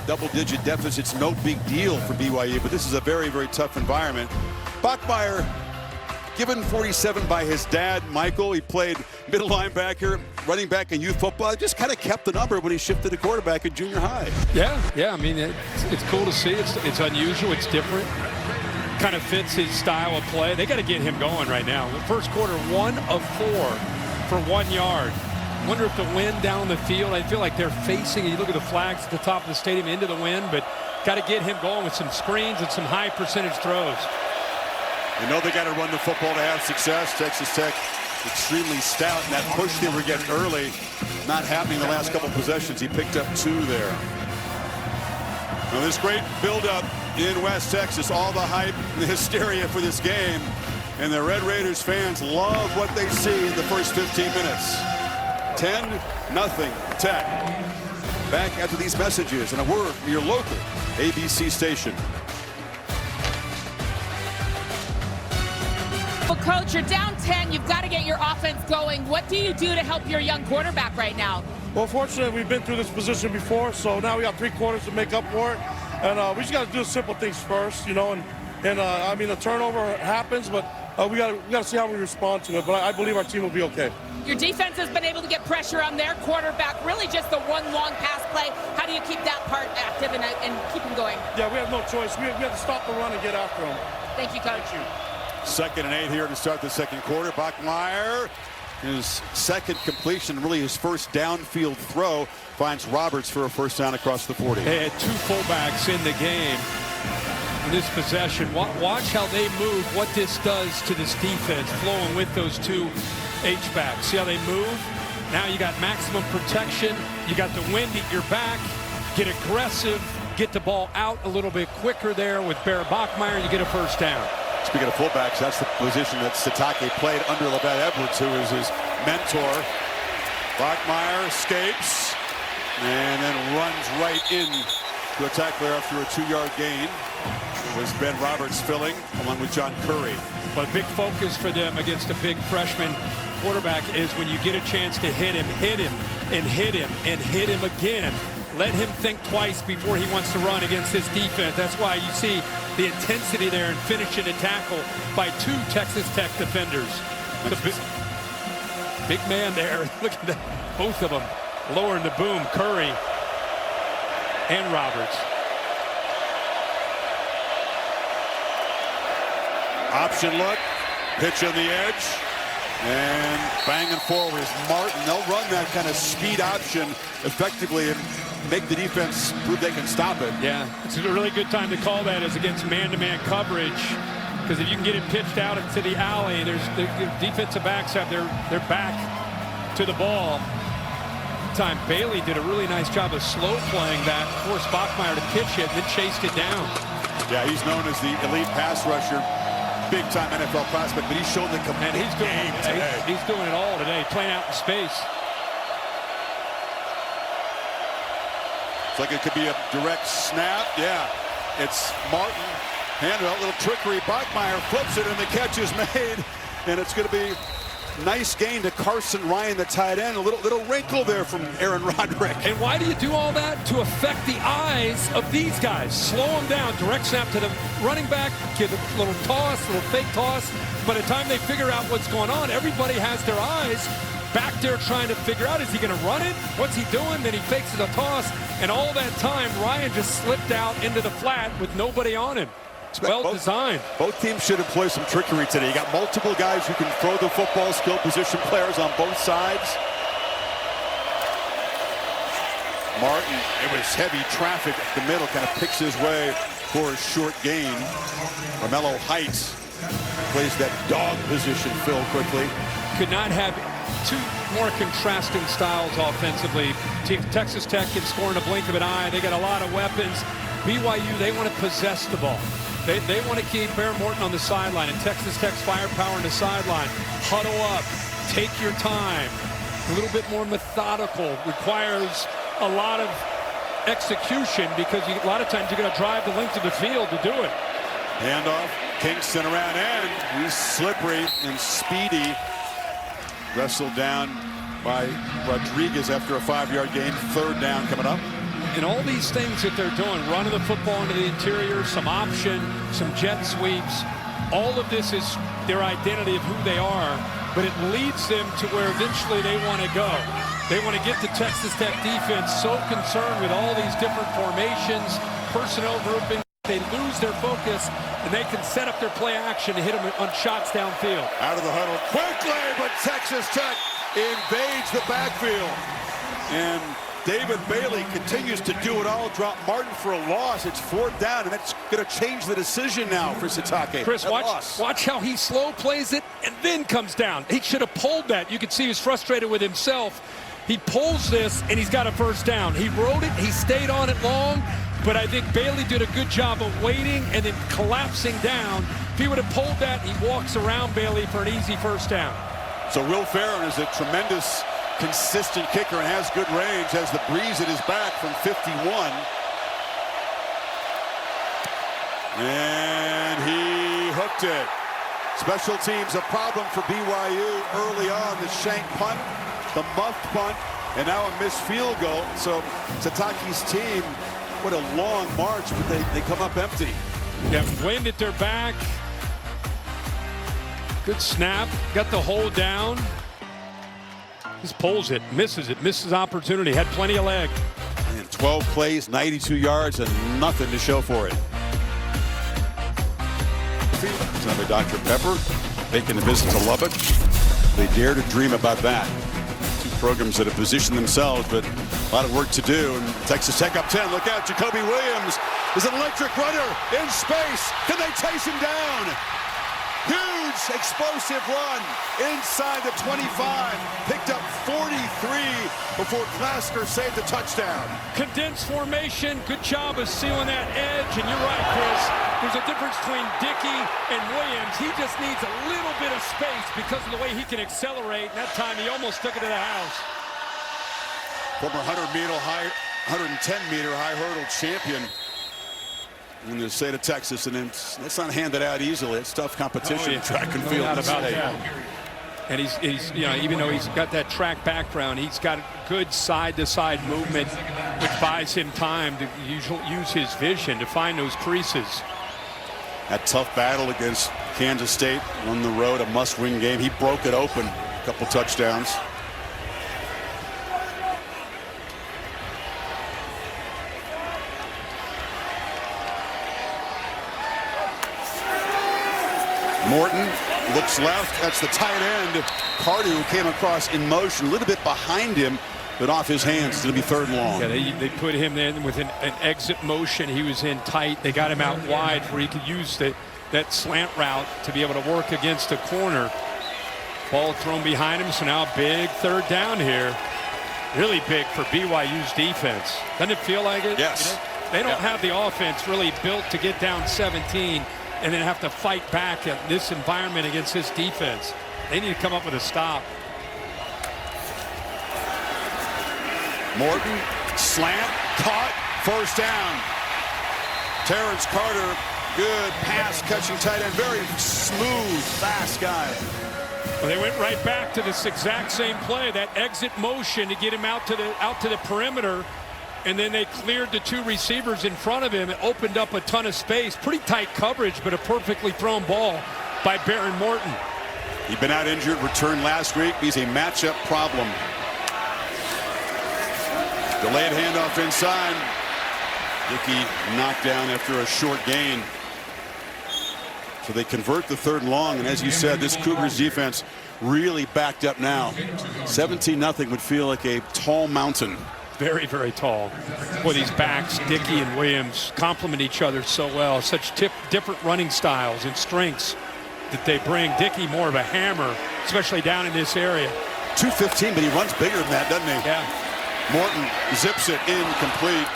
Double-digit deficits, no big deal for BYU, but this is a very, very tough environment. Bachmeier, given 47 by his dad, Michael. He played middle linebacker, running back in youth football. Just kind of kept the number when he shifted to quarterback in junior high. Yeah. I mean, it's cool to see. It's unusual. It's different. Kind of fits his style of play. They got to get him going right now. The first quarter, 1 of 4 for 1 yard. Wonder if the wind down the field, I feel like they're facing, you look at the flags at the top of the stadium into the wind, but got to get him going with some screens and some high percentage throws. You know they got to run the football to have success. Texas Tech extremely stout, and that push they were getting early, not happening the last couple possessions. He picked up 2 there. Now this great build-up in West Texas, all the hype and the hysteria for this game, and the Red Raiders fans love what they see in the first 15 minutes. 10-0 Tech. Back after these messages and a word from your local ABC station. Well, Coach, you're down 10. You've got to get your offense going. What do you do to help your young quarterback right now? Well, fortunately, we've been through this position before, so now we got 3 quarters to make up for it. And we just got to do the simple things first, you know. And I mean, the turnover happens, but we got to see how we respond to it. But I believe our team will be okay. Your defense has been able to get pressure on their quarterback, really just the one long pass play. How do you keep that part active and keep him going? Yeah, we have no choice. We have to stop the run and get after him. Thank you, Coach. Thank you. 2nd and 8 here to start the second quarter. Bachmeier, his second completion, really his first downfield throw, finds Roberts for a first down across the 40. They had 2 fullbacks in the game in this possession. Watch how they move, what this does to this defense, flowing with those 2 H-backs. See how they move? Now you got maximum protection. You got the wind at your back. Get aggressive. Get the ball out a little bit quicker there with Bear Bachmeier. You get a first down. Speaking of fullbacks, that's the position that Satake played under Levette Edwards, who is his mentor. Bachmeier escapes and then runs right in to a tackler after a 2-yard gain. It was Ben Roberts filling along with John Curry. But a big focus for them against a big freshman quarterback is when you get a chance to hit him, and hit him again. Let him think twice before he wants to run against this defense. That's why you see the intensity there and finishing a tackle by 2 Texas Tech defenders. The big man there. Look at that. Both of them lowering the boom. Curry and Roberts. Option look, pitch on the edge, and banging forward is Martin. They'll run that kind of speed option effectively and make the defense prove they can stop it. Yeah, it's a really good time to call that as against man-to-man coverage, because if you can get it pitched out into the alley, the defensive backs have their back to the ball. Time Bailey did a really nice job of slow playing that, forced Bachmeier to pitch it, and then chased it down. Yeah, he's known as the elite pass rusher, big-time NFL prospect, but he's shown the complete game today. He's doing it all today, playing out in space. It's like it could be a direct snap. Yeah, it's Martin. Handed out, little trickery. Bachmeier flips it, and the catch is made. And it's going to be nice gain to Carson Ryan, the tight end. A little wrinkle there from Aaron Roderick. And why do you do all that? To affect the eyes of these guys. Slow them down. Direct snap to the running back. Give a little toss, a little fake toss. By the time they figure out what's going on, everybody has their eyes back there trying to figure out, is he going to run it? What's he doing? Then he fakes it a toss. And all that time, Ryan just slipped out into the flat with nobody on him. Well designed. Both teams should employ some trickery today. You got multiple guys who can throw the football, skill position players on both sides. Martin, it was heavy traffic at the middle, kind of picks his way for a short gain. Romello Heights plays that dog position, Phil, quickly. Could not have two more contrasting styles offensively. Texas Tech can score in a blink of an eye. They got a lot of weapons. BYU, they want to possess the ball. They want to keep Bear Morton on the sideline, and Texas Tech's firepower on the sideline. Huddle up, take your time. A little bit more methodical, requires a lot of execution because a lot of times you're going to drive the length of the field to do it. Handoff, Kingston around end. He's slippery and speedy. Wrestled down by Rodriguez after a 5-yard gain. 3rd down coming up. And all these things that they're doing, running the football into the interior, some option, some jet sweeps, all of this is their identity of who they are, but it leads them to where eventually they want to go. They want to get the Texas Tech defense so concerned with all these different formations, personnel grouping, they lose their focus, and they can set up their play action to hit them on shots downfield. Out of the huddle quickly, but Texas Tech invades the backfield. And David Bailey continues to do it all. Drop Martin for a loss. It's 4th down, and that's going to change the decision now for Sitake. Chris, watch how he slow plays it and then comes down. He should have pulled that. You could see he was frustrated with himself. He pulls this, and he's got a 1st down. He rode it. He stayed on it long, but I think Bailey did a good job of waiting and then collapsing down. If he would have pulled that, he walks around Bailey for an easy 1st down. So Will Farron is a tremendous consistent kicker and has good range, has the breeze at his back from 51. And he hooked it. Special teams a problem for BYU early on. The shank punt, the muffed punt, and now a missed field goal. So Sitake's team, what a long march, but they come up empty. Yeah, wind at their back. Good snap, got the hold down. Just pulls it, misses opportunity, had plenty of leg. And 12 plays, 92 yards, and nothing to show for it. It's by Dr. Pepper, making a visit to Lubbock. They dare to dream about that. 2 programs that have positioned themselves, but a lot of work to do. And Texas Tech up 10. Look out, Jacoby Williams is an electric runner in space. Can they chase him down? Huge explosive run inside the 25. Picked up 43 before Klasker saved the touchdown. Condensed formation. Good job of sealing that edge. And you're right, Chris. There's a difference between Dickey and Williams. He just needs a little bit of space because of the way he can accelerate. And that time he almost took it to the house. Former 110-meter high hurdle champion in the state of Texas, and let's not hand it out easily. It's tough competition. Track and field. And he's you know, even though he's got that track background, he's got good side-to-side movement, which buys him time to use his vision to find those creases. That tough battle against Kansas State on the road, a must-win game. He broke it open, a couple touchdowns. Morton looks left. That's the tight end, Carty, who came across in motion, a little bit behind him, but off his hands. It's going to be 3rd and long. Yeah, they put him in with an exit motion. He was in tight. They got him out wide where he could use that slant route to be able to work against a corner. Ball thrown behind him, so now a big 3rd down here. Really big for BYU's defense. Doesn't it feel like it? Yes. You know, they don't have the offense really built to get down 17 and then have to fight back at this environment against this defense. They need to come up with a stop. Morton, slant, caught, First down. Terrence Carter, good pass catching tight end, very smooth, fast guy. Well, they went right back to this exact same play, that exit motion to get him out to the perimeter, and then they cleared the two receivers in front of him. It opened up a ton of space. Pretty tight coverage, but a perfectly thrown ball by Baron Morton. He'd been out injured, returned last week. He's a matchup problem. Delayed handoff inside. Dickey knocked down after a short gain. So they convert the 3rd and long, and as you said, this Cougars defense really backed up now. 17-0 would feel like a tall mountain. Very, very tall. Boy, these backs, Dickey and Williams, complement each other so well. Such different running styles and strengths that they bring. Dickey more of a hammer, especially down in this area. 215, but he runs bigger than that, doesn't he? Yeah. Morton zips it incomplete.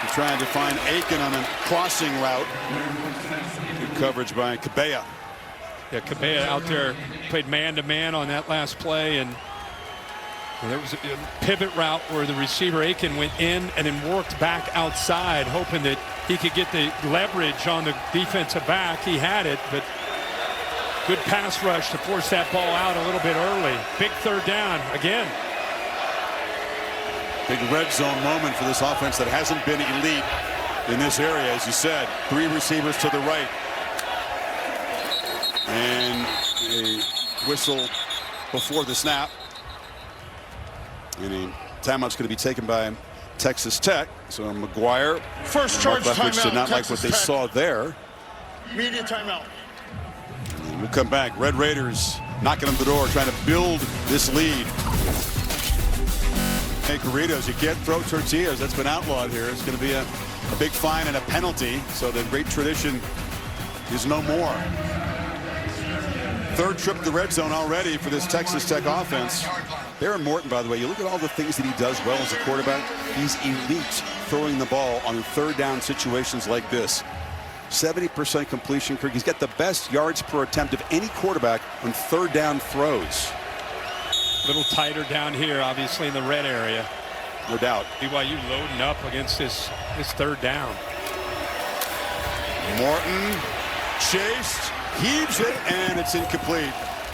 He's trying to find Aiken on a crossing route. Good coverage by Cabella. Yeah, Cabella out there played man-to-man on that last play, and there was a pivot route where the receiver Aiken went in and then worked back outside, hoping that he could get the leverage on the defensive back. He had it, but good pass rush to force that ball out a little bit early. Big 3rd down again. Big red zone moment for this offense that hasn't been elite in this area, as you said. 3 receivers to the right. And a whistle before the snap. And a timeout's going to be taken by Texas Tech. So McGuire, First charge timeout. did not like what they saw there. Immediate timeout. And we'll come back. Red Raiders knocking on the door, trying to build this lead. Hey, Corritos, you can't throw tortillas. That's been outlawed here. It's going to be a big fine and a penalty. So the great tradition is no more. 3rd trip to the red zone already for this Texas Tech offense. Baron Morton, by the way, you look at all the things that he does well as a quarterback. He's elite throwing the ball on 3rd down situations like this. 70% completion. He's got the best yards per attempt of any quarterback on 3rd down throws. A little tighter down here, obviously, in the red area. No doubt. BYU loading up against this 3rd down. Morton chased, heaves it, and it's incomplete.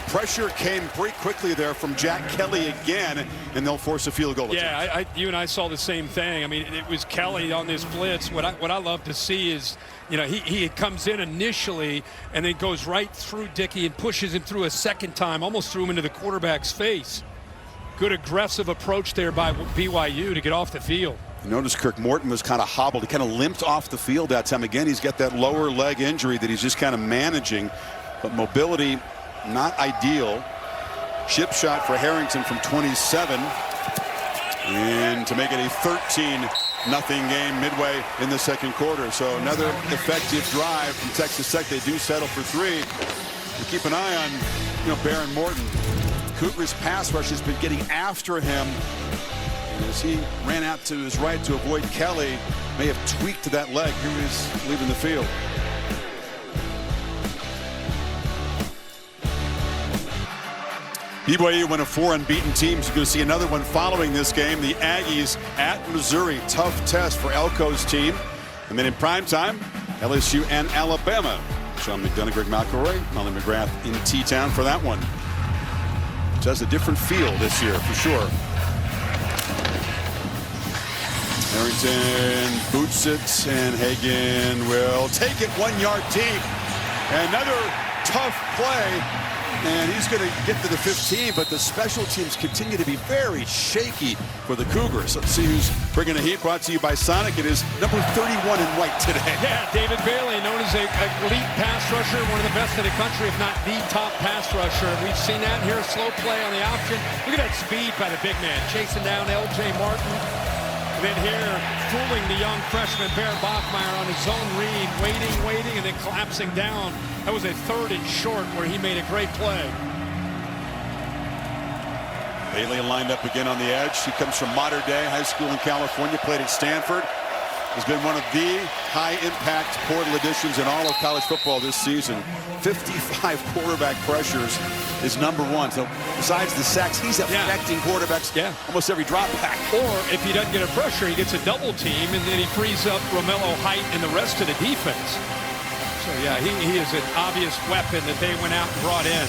Pressure came pretty quickly there from Jack Kelly again, and they'll force a field goal. Yeah, you and I saw the same thing. I mean, it was Kelly on this blitz. What I love to see is, you know, he comes in initially and then goes right through Dickey and pushes him through a second time, almost threw him into the quarterback's face. Good aggressive approach there by BYU to get off the field. You notice Kirk Morton was kind of hobbled. He kind of limped off the field that time. Again, he's got that lower leg injury that he's just kind of managing, but mobility not ideal. Chip shot for Harrington from 27, and to make it a 13-0 game midway in the 2nd quarter. So another effective drive from Texas Tech. They do settle for 3. We keep an eye on, Baron Morton. Cougars pass rush has been getting after him, and as he ran out to his right to avoid Kelly, may have tweaked that leg. Here he is leaving the field. BYU won a 4 unbeaten teams. You're going to see another one following this game. The Aggies at Missouri. Tough test for Elko's team. And then in prime time, LSU and Alabama. Sean McDonough, Greg McElroy, Molly McGrath in T-Town for that one. Which has a different feel this year, for sure. Harrington boots it, and Hagan will take it 1 yard deep. Another tough play. And he's going to get to the 15, but the special teams continue to be very shaky for the Cougars. Let's see who's bringing the heat. Brought to you by Sonic. It is number 31 in white today. Yeah, David Bailey, known as a elite pass rusher, one of the best in the country, if not the top pass rusher. We've seen that here, a slow play on the option. Look at that speed by the big man, chasing down L.J. Martin. And then here, fooling the young freshman Bear Bachmeier on his zone read, waiting, and then collapsing down. That was a 3rd and short where he made a great play. Bailey lined up again on the edge. He comes from modern day high school in California, played at Stanford. has been one of the high-impact portal additions in all of college football this season. 55 quarterback pressures is #1. So besides the sacks, he's affecting quarterbacks almost every drop back. Or if he doesn't get a pressure, he gets a double team, and then he frees up Romello Height and the rest of the defense. So, yeah, he is an obvious weapon that they went out and brought in.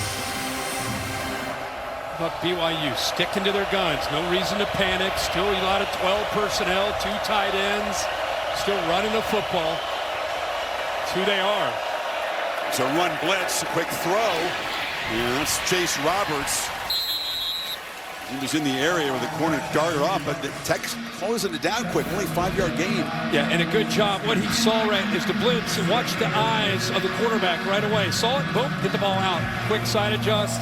But BYU sticking to their guns. No reason to panic. Still a lot of 12 personnel, 2 tight ends. Still running the football. That's who they are. It's a run blitz, a quick throw. And that's Chase Roberts. He was in the area where the corner darted off, but the Tech's closing it down quick. Only 5-yard gain. Yeah, and a good job. What he saw right is the blitz and watch the eyes of the quarterback right away. Saw it, boom, hit the ball out. Quick side adjust.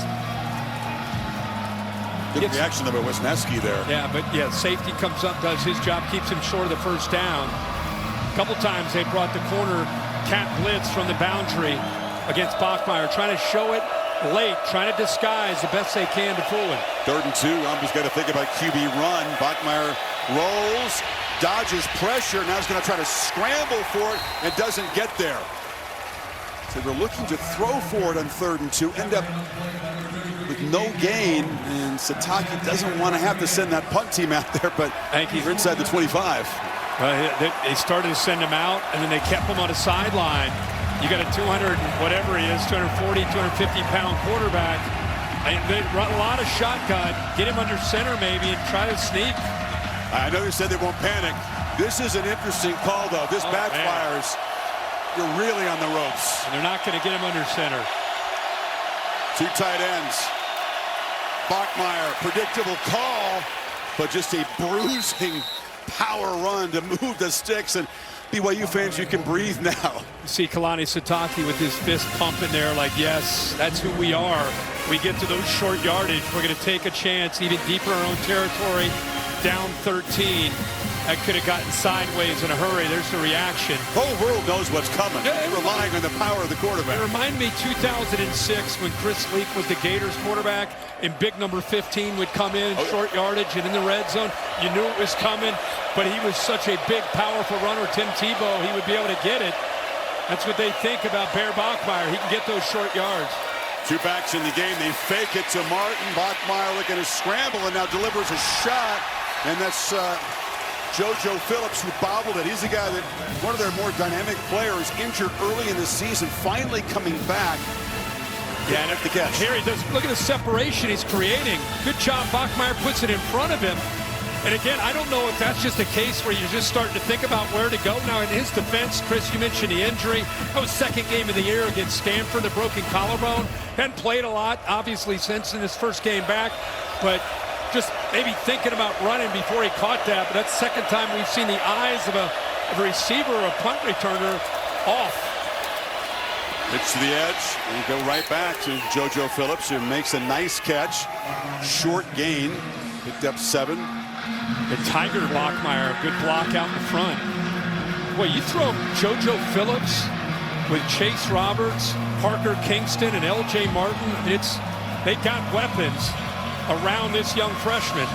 Good reaction by Wisniewski there. Yeah, but safety comes up, does his job, keeps him short of the first down. A couple times they brought the corner cat blitz from the boundary against Bachmeier, trying to show it late, trying to disguise the best they can to fool him. 3rd and 2. Rumby's got to think about QB run. Bachmeier rolls, dodges pressure. Now he's going to try to scramble for it and doesn't get there. So they're looking to throw for it on 3rd and 2. End up with no gain, and Sataki doesn't want to have to send that punt team out there, but they're inside the 25. They started to send him out, and then they kept him on a sideline. You got a 200, whatever he is, 240, 250-pound quarterback. And they run a lot of shotgun, get him under center maybe, and try to sneak. I know you said they won't panic. This is an interesting call, though. This backfires. Man. You're really on the ropes. And they're not going to get him under center. 2 tight ends. Bachmeier, predictable call, but just a bruising power run to move the sticks. And BYU fans, you can breathe now. You see Kalani Sitake with his fist pumping there like, yes, that's who we are. We get to those short yardage. We're going to take a chance even deeper in our own territory, down 13. That could have gotten sideways in a hurry. There's the reaction. The whole world knows what's coming. Relying on the power of the quarterback. It reminded me 2006 when Chris Leak was the Gators quarterback and big number 15 would come in short yardage and in the red zone. You knew it was coming, but he was such a big, powerful runner. Tim Tebow, he would be able to get it. That's what they think about Bear Bachmeier. He can get those short yards. 2 backs in the game. They fake it to Martin. Bachmeier looking to scramble and now delivers a shot. And that's JoJo Phillips, who bobbled it. He's the guy that, one of their more dynamic players, injured early in the season, finally coming back. Yeah, and at the catch. Here he does. Look at the separation he's creating. Good job. Bachmeier puts it in front of him. And again, I don't know if that's just a case where you're just starting to think about where to go. Now, in his defense, Chris, you mentioned the injury. That was 2nd game of the year against Stanford, the broken collarbone. Hadn't played a lot, obviously, since in his first game back. But just maybe thinking about running before he caught that. But that's the 2nd time we've seen the eyes of a receiver or a punt returner off. It's to the edge, and you go right back to JoJo Phillips, who makes a nice catch. Short gain, picked up 7. The Tiger Bachmeier, a good block out in front. Boy, you throw JoJo Phillips with Chase Roberts, Parker Kingston, and L.J. Martin. They got weapons around this young freshman.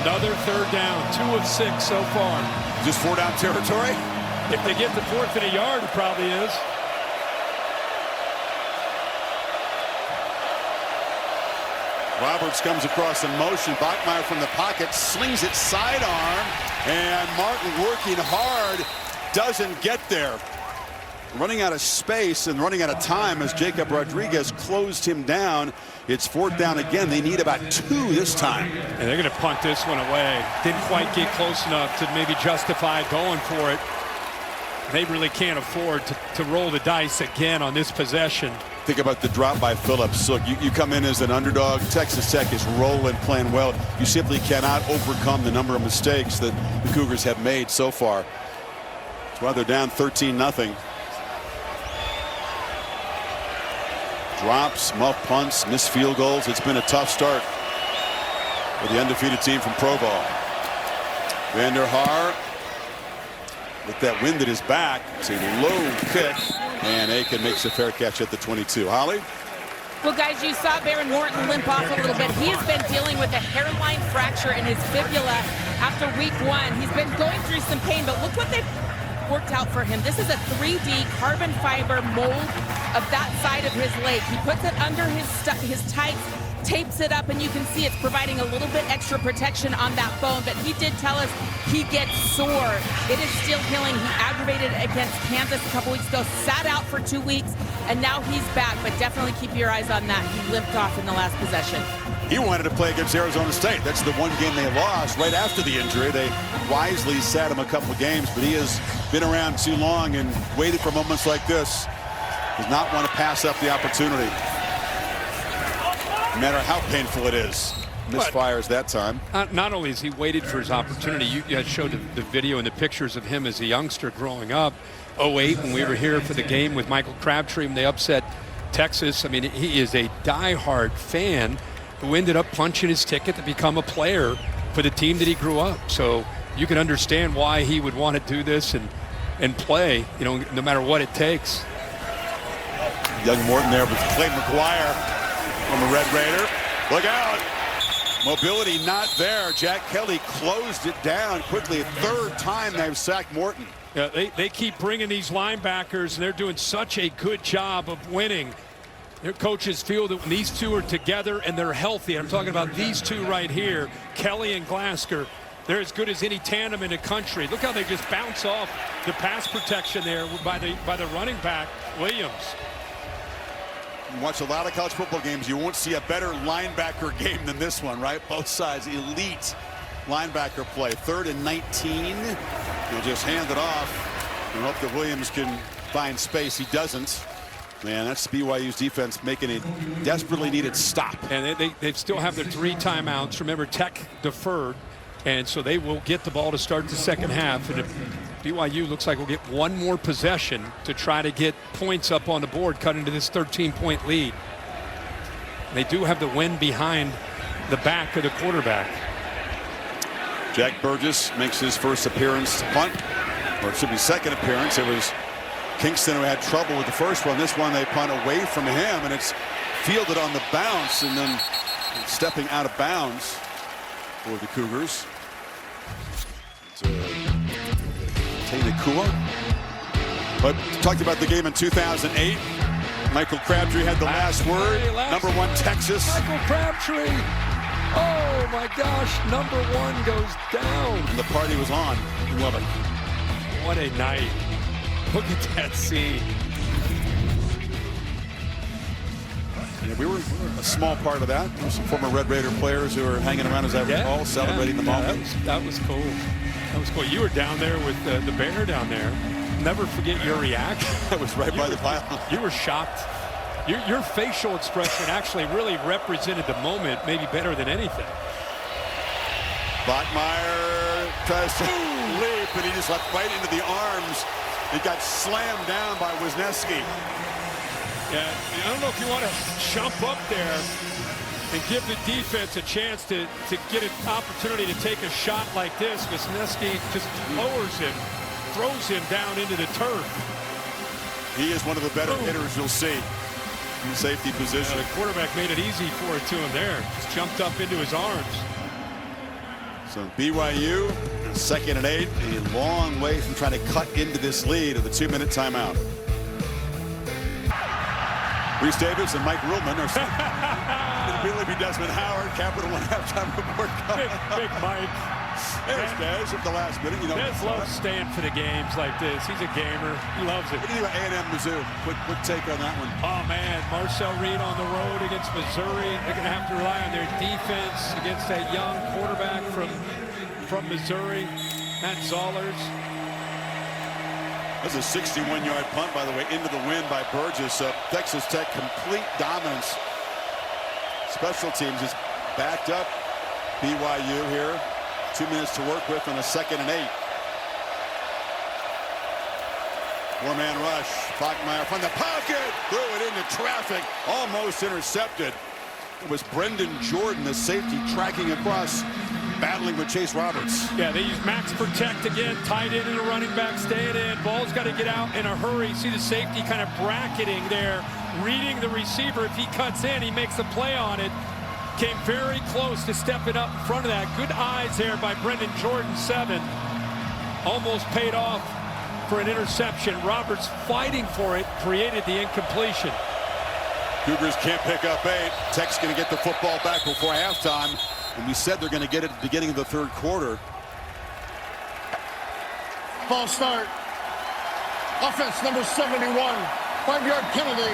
Another 3rd down, 2 of 6 so far. Just 4-down territory? If they get the 4th and a yard, it probably is. Roberts comes across in motion. Bachmeier from the pocket slings it sidearm, and Martin working hard doesn't get there. Running out of space and running out of time as Jacob Rodriguez closed him down. It's 4th down again. They need about 2 this time. And they're going to punt this one away. Didn't quite get close enough to maybe justify going for it. They really can't afford to roll the dice again on this possession. Think about the drop by Phillips. Look, you come in as an underdog. Texas Tech is rolling, playing well. You simply cannot overcome the number of mistakes that the Cougars have made so far. That's why they're down 13-0. Drops, muff punts, missed field goals. It's been a tough start for the undefeated team from Provo. Vander Haar with that wind at his back. It's a low kick, and Aiken makes a fair catch at the 22. Holly? Well, guys, you saw Baron Morton limp off a little bit. He has been dealing with a hairline fracture in his fibula after week 1. He's been going through some pain, but look what they've worked out for him. This is a 3D carbon fiber mold of that side of his leg. He puts it under his tights, tapes it up, and you can see it's providing a little bit extra protection on that bone. But he did tell us he gets sore. It is still healing. He aggravated it against Kansas a couple weeks ago, sat out for 2 weeks, and now he's back. But definitely keep your eyes on that. He limped off in the last possession. He wanted to play against Arizona State. That's the one game they lost right after the injury. They wisely sat him a couple of games, but he has been around too long and waited for moments like this. Does not want to pass up the opportunity, no matter how painful it is. Misfires that time. Not only has he waited for his opportunity, you guys showed the video and the pictures of him as a youngster growing up. 2008, when we were here for the game with Michael Crabtree, when they upset Texas. I mean, he is a diehard fan who ended up punching his ticket to become a player for the team that he grew up. So you can understand why he would want to do this and play, you know, no matter what it takes. Young Morton there with Clay McGuire on the Red Raider. Look out. Mobility not there. Jack Kelly closed it down quickly. Third time they've sacked Morton. Yeah, they keep bringing these linebackers, and they're doing such a good job of winning. Their coaches feel that when these two are together and they're healthy, I'm talking about these two right here, Kelly and Glasgow, they're as good as any tandem in the country. Look how they just bounce off the pass protection there by the running back, Williams. You watch a lot of college football games, you won't see a better linebacker game than this one, right? Both sides, elite linebacker play. 3rd and 19. He'll just hand it off and hope that Williams can find space. He doesn't. Man, that's BYU's defense making a desperately needed stop. And they still have their 3 timeouts. Remember, Tech deferred, and so they will get the ball to start the second half. And if BYU looks like we'll get one more possession to try to get points up on the board, cut into this 13-point lead. They do have the wind behind the back of the quarterback. Jack Burgess makes his first appearance to punt, or it should be second appearance. It was Kingston who had trouble with the first one. This one they punt away from him, and it's fielded on the bounce and then stepping out of bounds for the Cougars. Nakua. But talked about the game in 2008. Michael Crabtree had the last word. Number 1 Texas. Michael Crabtree. Oh my gosh, number 1 goes down. And the party was on in Lubbock. What a night. Look at that scene. Yeah, we were a small part of that. There were some former Red Raider players who were hanging around, as I recall, celebrating the moment. That was cool. That was cool. You were down there with the bear down there. Never forget your reaction. I was right by the pylon. You were shocked. Your facial expression actually really represented the moment, maybe better than anything. Bachmeier tries to leap, and he just left right into the arms. He got slammed down by Wisniewski. Yeah, I don't know if you want to jump up there and give the defense a chance to get an opportunity to take a shot like this. Wisniewski just lowers him, throws him down into the turf. He is one of the better hitters you'll see in the safety position. The quarterback made it easy for it to him there. Just jumped up into his arms. So BYU, 2nd and 8, a long way from trying to cut into this lead of the 2-minute timeout. Reese Davis and Mike Ruhlman are it'll really be Desmond Howard, Capital One halftime report. Big Mike. There's Des at the last minute. You know, Des loves staying for the games like this. He's a gamer. He loves it. What do you think about A&M Mizzou? Quick take on that one. Oh, man. Marcel Reed on the road against Missouri. They're going to have to rely on their defense against that young quarterback from Missouri, Matt Zollers. That's a 61-yard punt, by the way, into the wind by Burgess. Texas Tech, complete dominance. Special teams is backed up. BYU here. 2 minutes to work with on a 2nd and 8. 4-man rush. Bachmeier from the pocket. Threw it into traffic. Almost intercepted. It was Brendan Jordan, the safety, tracking across, battling with Chase Roberts. Yeah, they use max protect again. Tight end and a running back staying in. Ball's got to get out in a hurry. See the safety kind of bracketing there reading the receiver. If he cuts in, he makes a play on it. Came very close to stepping up in front of that. Good eyes there by Brendan Jordan, 7. Almost paid off for an interception. Roberts fighting for it, created the incompletion. Cougars can't pick up 8. Tech's going to get the football back before halftime. And we said they're going to get it at the beginning of the third quarter. False start. Offense number 71. 5-yard penalty.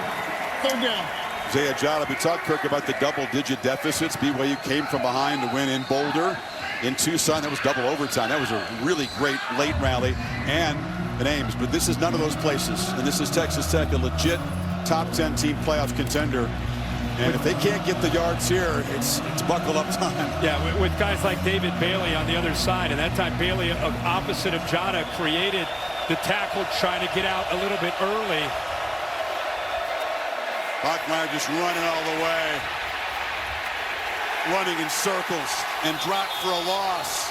3rd down. Isaiah Jada, we talked, Kirk, about the double-digit deficits. BYU came from behind to win in Boulder. In Tucson, that was double overtime. That was a really great late rally. And in Ames. But this is none of those places. And this is Texas Tech, a legit top 10 team playoff contender. And if they can't get the yards here, it's buckle up time. Yeah, with guys like David Bailey on the other side. And that time Bailey, opposite of Jada, created the tackle, trying to get out a little bit early. Bachmeier just running all the way. Running in circles and dropped for a loss.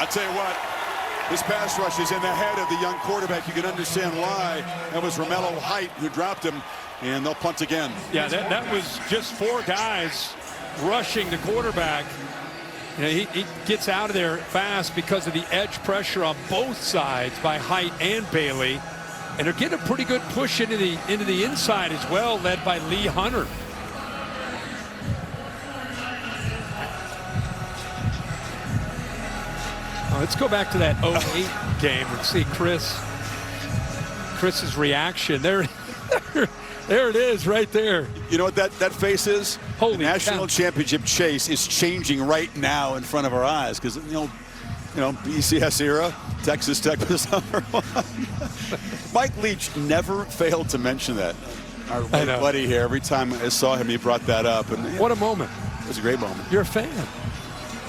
I tell you what, this pass rush is in the head of the young quarterback. You can understand why. That was Romello Height who dropped him, and they'll punt again. Yeah, that was just 4 guys rushing the quarterback. You know, he gets out of there fast because of the edge pressure on both sides by Height and Bailey. And they're getting a pretty good push into the inside as well, led by Lee Hunter. Let's go back to that 08 game and see Chris's reaction. There it is right there. You know what that face is? Holy the national cow. championship chase is changing right now in front of our eyes, because you know BCS era, Texas Tech was #1. Mike Leach never failed to mention that. Our late buddy here, every time I saw him, he brought that up. And what a moment! It was a great moment. You're a fan.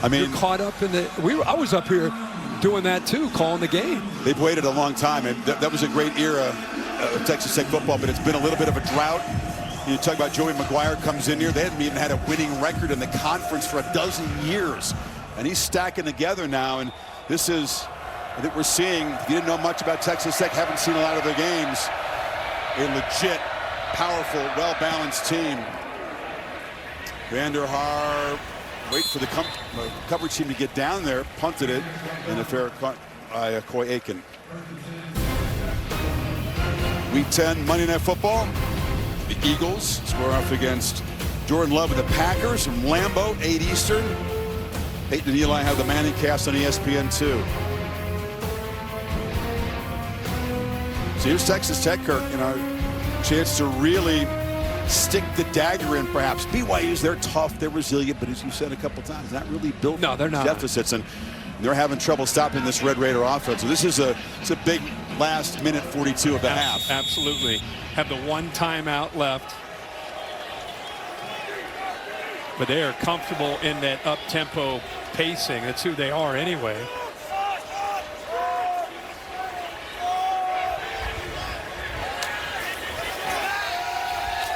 I mean, you're caught up in the. I was up here doing that too, calling the game. They've waited a long time, and that was a great era of Texas Tech football. But it's been a little bit of a drought. You talk about Joey McGuire comes in here. They hadn't even had a winning record in the conference for a dozen years, and he's stacking together now. And this is, I think we're seeing. If you didn't know much about Texas Tech, haven't seen a lot of their games, a legit, powerful, well-balanced team. Vander Haar. Wait for the coverage team to get down there, punted it, and a fair cut by Coy Aiken. Week 10 Monday Night Football. The Eagles square off against Jordan Love and the Packers from Lambeau, 8 Eastern. Peyton and Eli have the Manning cast on ESPN2. So here's Texas Tech, Kirk, chance to really stick the dagger in, perhaps. BYU's, they're tough, they're resilient, but as you said a couple times, not really built no, they're not. Deficits, and they're having trouble stopping this Red Raider offense. So this is a big last minute 42 of the half. Absolutely. Have the one timeout left. But they are comfortable in that up-tempo pacing. That's who they are anyway.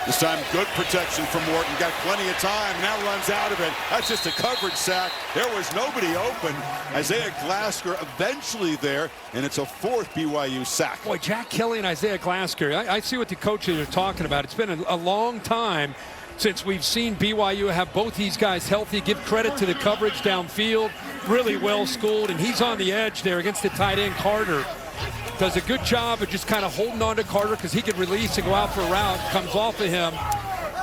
This time, good protection from Morton. Got plenty of time. Now runs out of it. That's just a coverage sack. There was nobody open. Isaiah Glasker eventually there, and it's a 4th BYU sack. Boy, Jack Kelly and Isaiah Glasker. I see what the coaches are talking about. It's been a long time since we've seen BYU have both these guys healthy. Give credit to the coverage downfield. Really well schooled, and he's on the edge there against the tight end Carter. Does a good job of just kind of holding on to Carter because he could release and go out for a route. Comes off of him.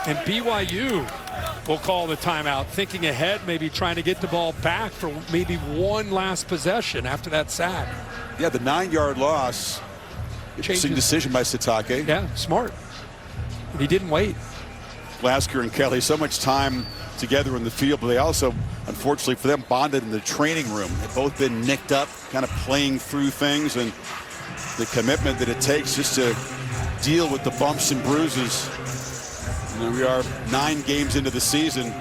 And BYU will call the timeout, thinking ahead, maybe trying to get the ball back for maybe one last possession after that sack. Yeah, the 9-yard loss. Interesting decision by Sitake. Yeah, smart. And he didn't wait. Glasker and Kelly, so much time together in the field, but they also, unfortunately for them, bonded in the training room. They've both been nicked up, kind of playing through things, and the commitment that it takes just to deal with the bumps and bruises. And we are 9 games into the season. You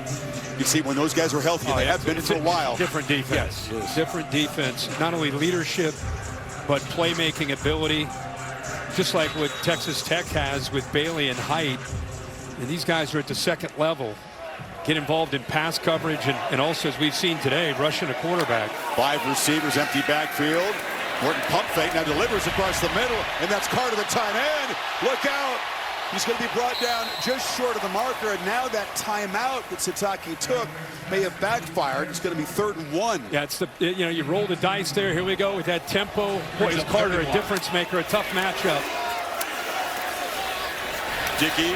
can see when those guys are healthy, they have been for a while. Different defense. Yes. Different defense. Not only leadership, but playmaking ability. Just like what Texas Tech has with Bailey and Height. And these guys are at the second level. Get involved in pass coverage and also, as we've seen today, rushing a quarterback. 5 receivers, empty backfield. Morton pump fake, now delivers across the middle, and that's Carter, the tight end. Look out. He's going to be brought down just short of the marker, and now that timeout that Sitake took may have backfired. It's going to be 3rd and 1. Yeah, it's the, you know, you roll the dice there. Here we go with that tempo. Boy, is Carter a difference maker, a tough matchup. Dickey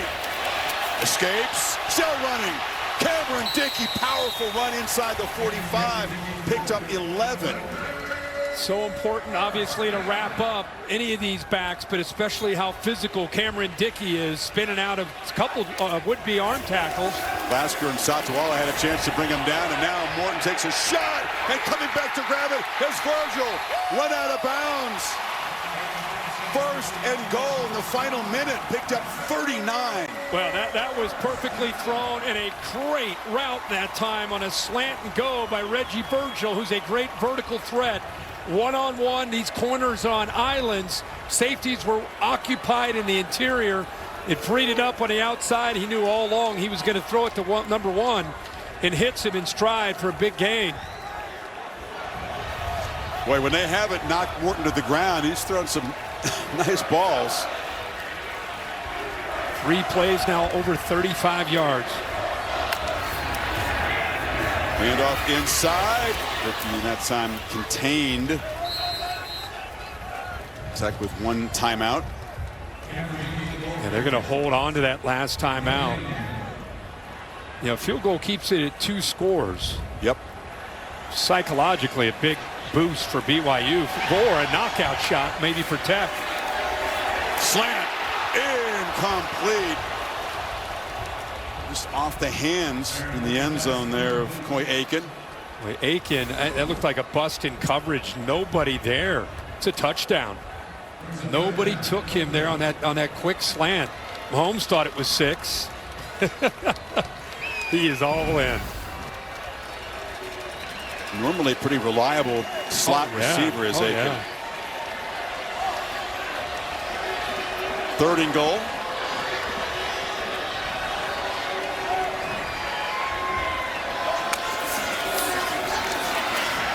escapes, still running. Cameron Dickey, powerful run inside the 45, picked up 11. So important, obviously, to wrap up any of these backs, but especially how physical Cameron Dickey is, spinning out of a couple would-be arm tackles. Lasker and Satawala had a chance to bring him down, and now Morton takes a shot, and coming back to grab it is Virgil. Run out of bounds. 1st and goal in the final minute, picked up 39. Well, that was perfectly thrown, and a great route that time on a slant and go by Reggie Virgil, who's a great vertical threat. One-on-one, these corners on islands. Safeties were occupied in the interior. It freed it up on the outside. He knew all along he was going to throw it to number 1 and hits him in stride for a big gain. Boy, when they have it knocked Morton to the ground, he's thrown some nice balls. 3 plays now over 35 yards. Handoff inside. Ricky that time contained. Tech with 1 timeout. Yeah, they're going to hold on to that last timeout. You know, field goal keeps it at 2 scores. Yep. Psychologically, a big boost for BYU. Or a knockout shot, maybe for Tech. Slant. Incomplete. Just off the hands in the end zone there of Coy Aiken. Aiken, that looked like a bust in coverage. Nobody there. It's a touchdown. Nobody took him there on that quick slant. Mahomes thought it was 6. He is all in. Normally pretty reliable slot receiver is Aiken. Yeah. 3rd and goal.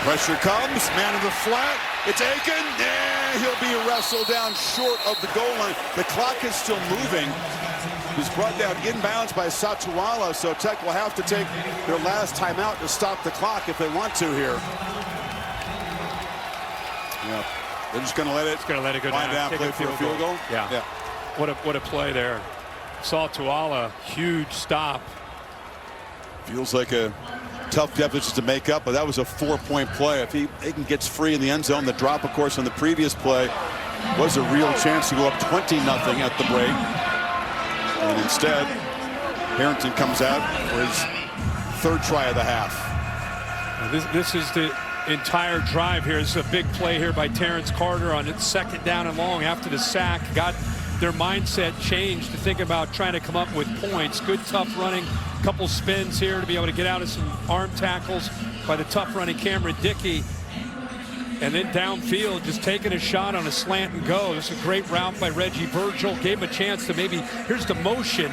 Pressure comes, man in the flat. It's Aiken. Yeah, he'll be wrestled down short of the goal line. The clock is still moving. He's brought down inbounds by Satawala, so Tech will have to take their last timeout to stop the clock if they want to here. Yeah, they're just going to let it go down, play for a field goal. Yeah. What a play there. Satawala, huge stop. Feels like a tough deficit to make up, but that was a 4-point play. If Aiken gets free in the end zone, the drop, of course, on the previous play was a real chance to go up 20-0 at the break. And instead, Harrington comes out for his 3rd try of the half. This is the entire drive here. This is a big play here by Terrence Carter on its 2nd down and long after the sack. Got their mindset changed to think about trying to come up with points. Good tough running. Couple spins here to be able to get out of some arm tackles by the tough running Cameron Dickey. And then downfield, just taking a shot on a slant and go. This is a great route by Reggie Virgil. Gave him a chance to maybe, here's the motion.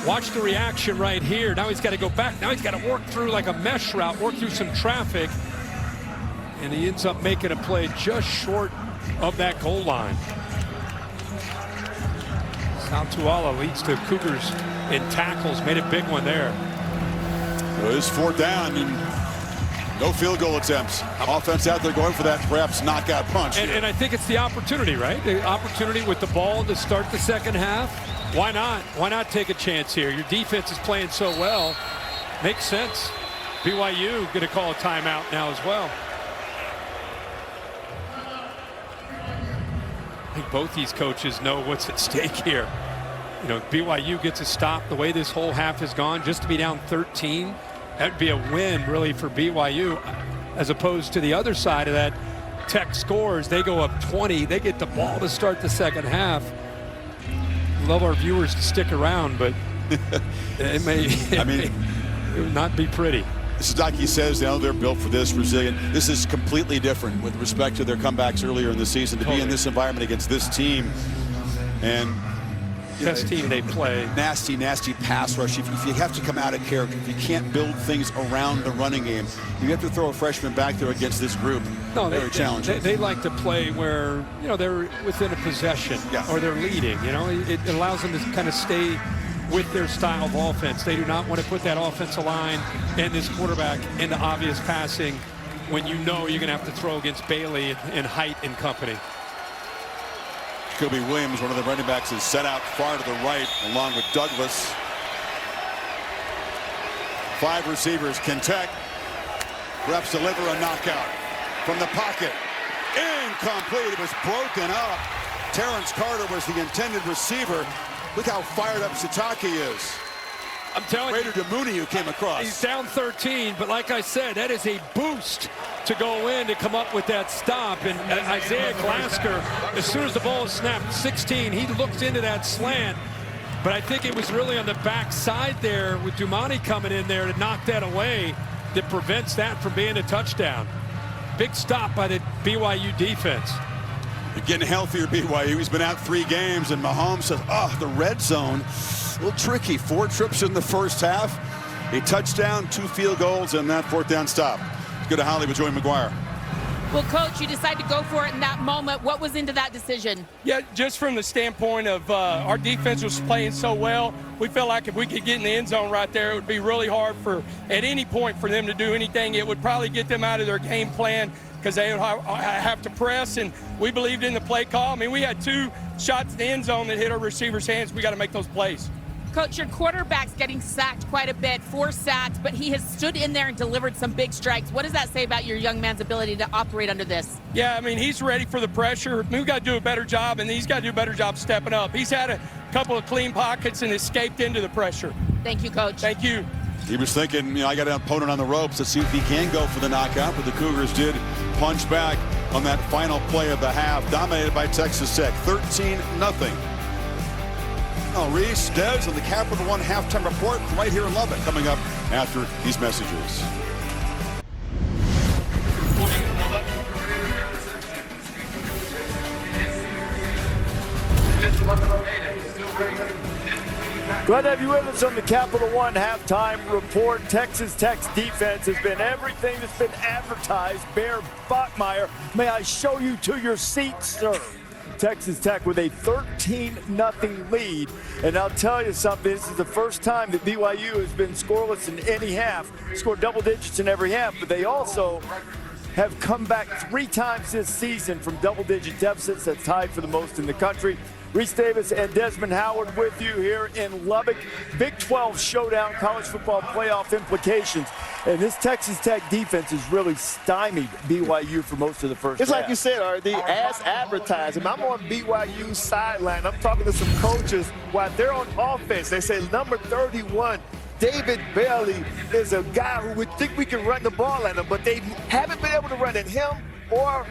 Watch the reaction right here. Now he's got to go back. Now he's got to work through like a mesh route, work through some traffic. And he ends up making a play just short of that goal line. Satawala leads to Cougars in tackles. Made a big one there. Well, it's 4th down and no field goal attempts. Offense out there going for that perhaps knockout punch. And I think it's the opportunity, right? The opportunity with the ball to start the 2nd half. Why not? Why not take a chance here? Your defense is playing so well. Makes sense. BYU going to call a timeout now as well. I think both these coaches know what's at stake here. You know, BYU gets a stop the way this whole half has gone, just to be down 13. That would be a win, really, for BYU, as opposed to the other side of that. Tech scores, they go up 20. They get the ball to start the 2nd half. Love our viewers to stick around, but it may not be pretty. Sitake says they're built for this, resilient. This is completely different with respect to their comebacks earlier in the season. To be in this environment against this team, and best team they play. Nasty pass rush. If you have to come out of character, if you can't build things around the running game, you have to throw a freshman back there against this group. No, very challenging. They like to play where, you know, they're within a possession or they're leading. You know, it allows them to kind of stay with their style of offense. They do not want to put that offensive line and this quarterback into obvious passing when you know you're going to have to throw against Bailey and Height and company. Jacoby Williams, one of the running backs, is set out far to the right along with Douglas. 5 receivers. Kentuck reps deliver a knockout from the pocket. Incomplete. It was broken up. Terrence Carter was the intended receiver. Look how fired up Sitake is. I'm telling you, Mooney who came across. He's down 13, but like I said, that is a boost to go in to come up with that stop. And Isaiah Glasker, as soon as the ball is snapped, 16, he looks into that slant. But I think it was really on the back side there with Dumani coming in there to knock that away that prevents that from being a touchdown. Big stop by the BYU defense. They're getting healthier, BYU. He's been out 3 games, and Mahomes says, the red zone, a little tricky. 4 trips in the first half, a touchdown, 2 field goals, and that 4th down stop. Let's go to Holly with Joey McGuire. Well, Coach, you decided to go for it in that moment. What was into that decision? Yeah, just from the standpoint of our defense was playing so well, we felt like if we could get in the end zone right there, it would be really hard at any point for them to do anything. It would probably get them out of their game plan because they would have to press, and we believed in the play call. I mean, we had 2 shots in the end zone that hit our receivers' hands. We got to make those plays. Coach, your quarterback's getting sacked quite a bit, 4 sacks, but he has stood in there and delivered some big strikes. What does that say about your young man's ability to operate under this? Yeah, I mean, he's ready for the pressure. We've got to do a better job, and he's got to do a better job stepping up. He's had a couple of clean pockets and escaped into the pressure. Thank you, Coach. Thank you. He was thinking, I got an opponent on the ropes to see if he can go for the knockout, but the Cougars did punch back on that final play of the half, dominated by Texas Tech, 13-0. Reese, Des, on the Capital One halftime report right here in Lubbock, coming up after these messages. Glad to have you with us on the Capital One halftime report. Texas Tech's defense has been everything that's been advertised. Bear Bachmeier, may I show you to your seat, sir? Texas Tech with a 13-0 lead. And I'll tell you something, this is the first time that BYU has been scoreless in any half. Scored double digits in every half, but they also have come back 3 times this season from double-digit deficits. That's tied for the most in the country. Reese Davis and Desmond Howard with you here in Lubbock. Big 12 showdown, college football playoff implications. And this Texas Tech defense has really stymied BYU for most of the first half. It's like you said, RD, as advertising. I'm on BYU's sideline. I'm talking to some coaches while they're on offense. They say number 31, David Bailey, is a guy who would think we can run the ball at him, but they haven't been able to run at him or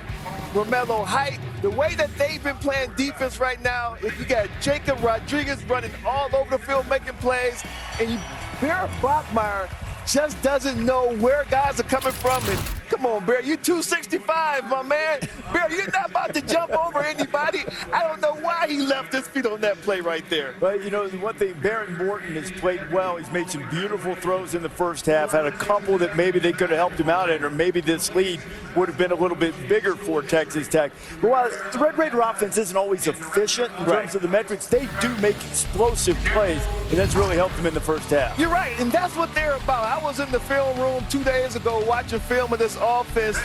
Romello Height. The way that they've been playing defense right now, if you got Jacob Rodriguez running all over the field making plays, and Bear Bachmeier just doesn't know where guys are coming from. And come on, Bear, you're 265, my man. Bear, you're not about to jump over anybody. I don't know why he left his feet on that play right there. But, you know, one thing, Baron Morton has played well. He's made some beautiful throws in the first half, had a couple that maybe they could have helped him out in, or maybe this lead would have been a little bit bigger for Texas Tech. But while the Red Raider offense isn't always efficient in terms of the metrics, they do make explosive plays, and that's really helped them in the first half. You're right, and that's what they're about. I was in the film room 2 days ago watching film of this offense,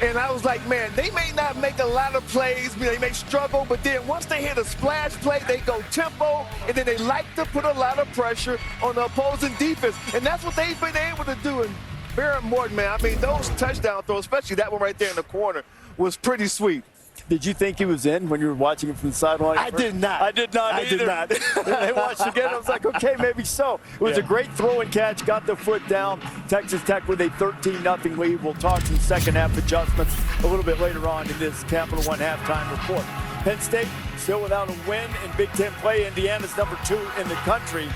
and I was like, man, they may not make a lot of plays, they may struggle, but then once they hit a splash play, they go tempo, and then they like to put a lot of pressure on the opposing defense, and that's what they've been able to do. And Baron Morton, man, I mean, those touchdown throws, especially that one right there in the corner, was pretty sweet. Did you think he was in when you were watching him from the sideline? I did not. I did not either. I did not. I watched again. I was like, okay, maybe so. It was a great throw and catch. Got the foot down. Texas Tech with a 13-0 lead. We'll talk some second half adjustments a little bit later on in this Capital One halftime report. Penn State still without a win in Big Ten play. Indiana's number 2 in the country.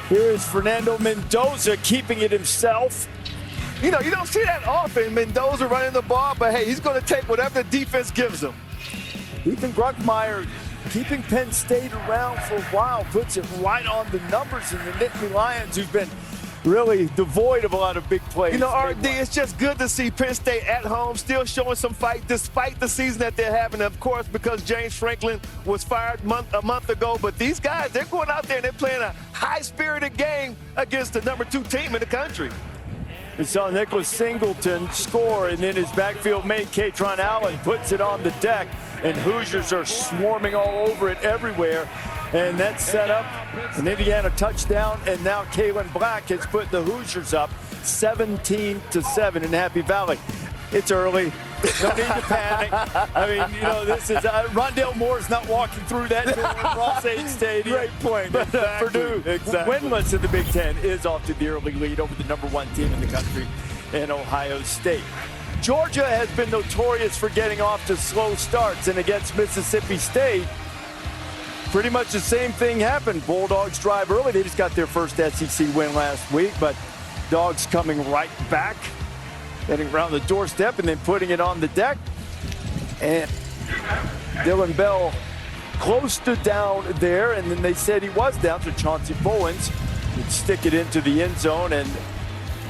Here is Fernando Mendoza keeping it himself. You know, you don't see that often, Mendoza running the ball, but hey, he's going to take whatever the defense gives him. Ethan Bruckmeyer keeping Penn State around for a while puts it right on the numbers, and the Nittany Lions, who've been really devoid of a lot of big plays. You know, RD, it's just good to see Penn State at home still showing some fight despite the season that they're having. Of course, because James Franklin was fired a month ago. But these guys, they're going out there and they're playing a high-spirited game against the #2 team in the country. We saw Nicholas Singleton score, and then his backfield mate, Katron Allen, puts it on the deck, and Hoosiers are swarming all over it everywhere. And that set up an Indiana touchdown, and now Kalen Black has put the Hoosiers up 17-7 in Happy Valley. It's early. No need to panic. I mean, you know, this is Rondell Moore's not walking through that door at Ross-Ade Stadium. Great point. But Purdue, winless in the Big Ten, is off to the early lead over the #1 team in the country in Ohio State. Georgia has been notorious for getting off to slow starts, and against Mississippi State, pretty much the same thing happened. Bulldogs drive early. They just got their first SEC win last week, but Dogs coming right back, getting around the doorstep and then putting it on the deck. And Dylan Bell close to down there, and then they said he was down, so Chauncey Bowens would stick it into the end zone, and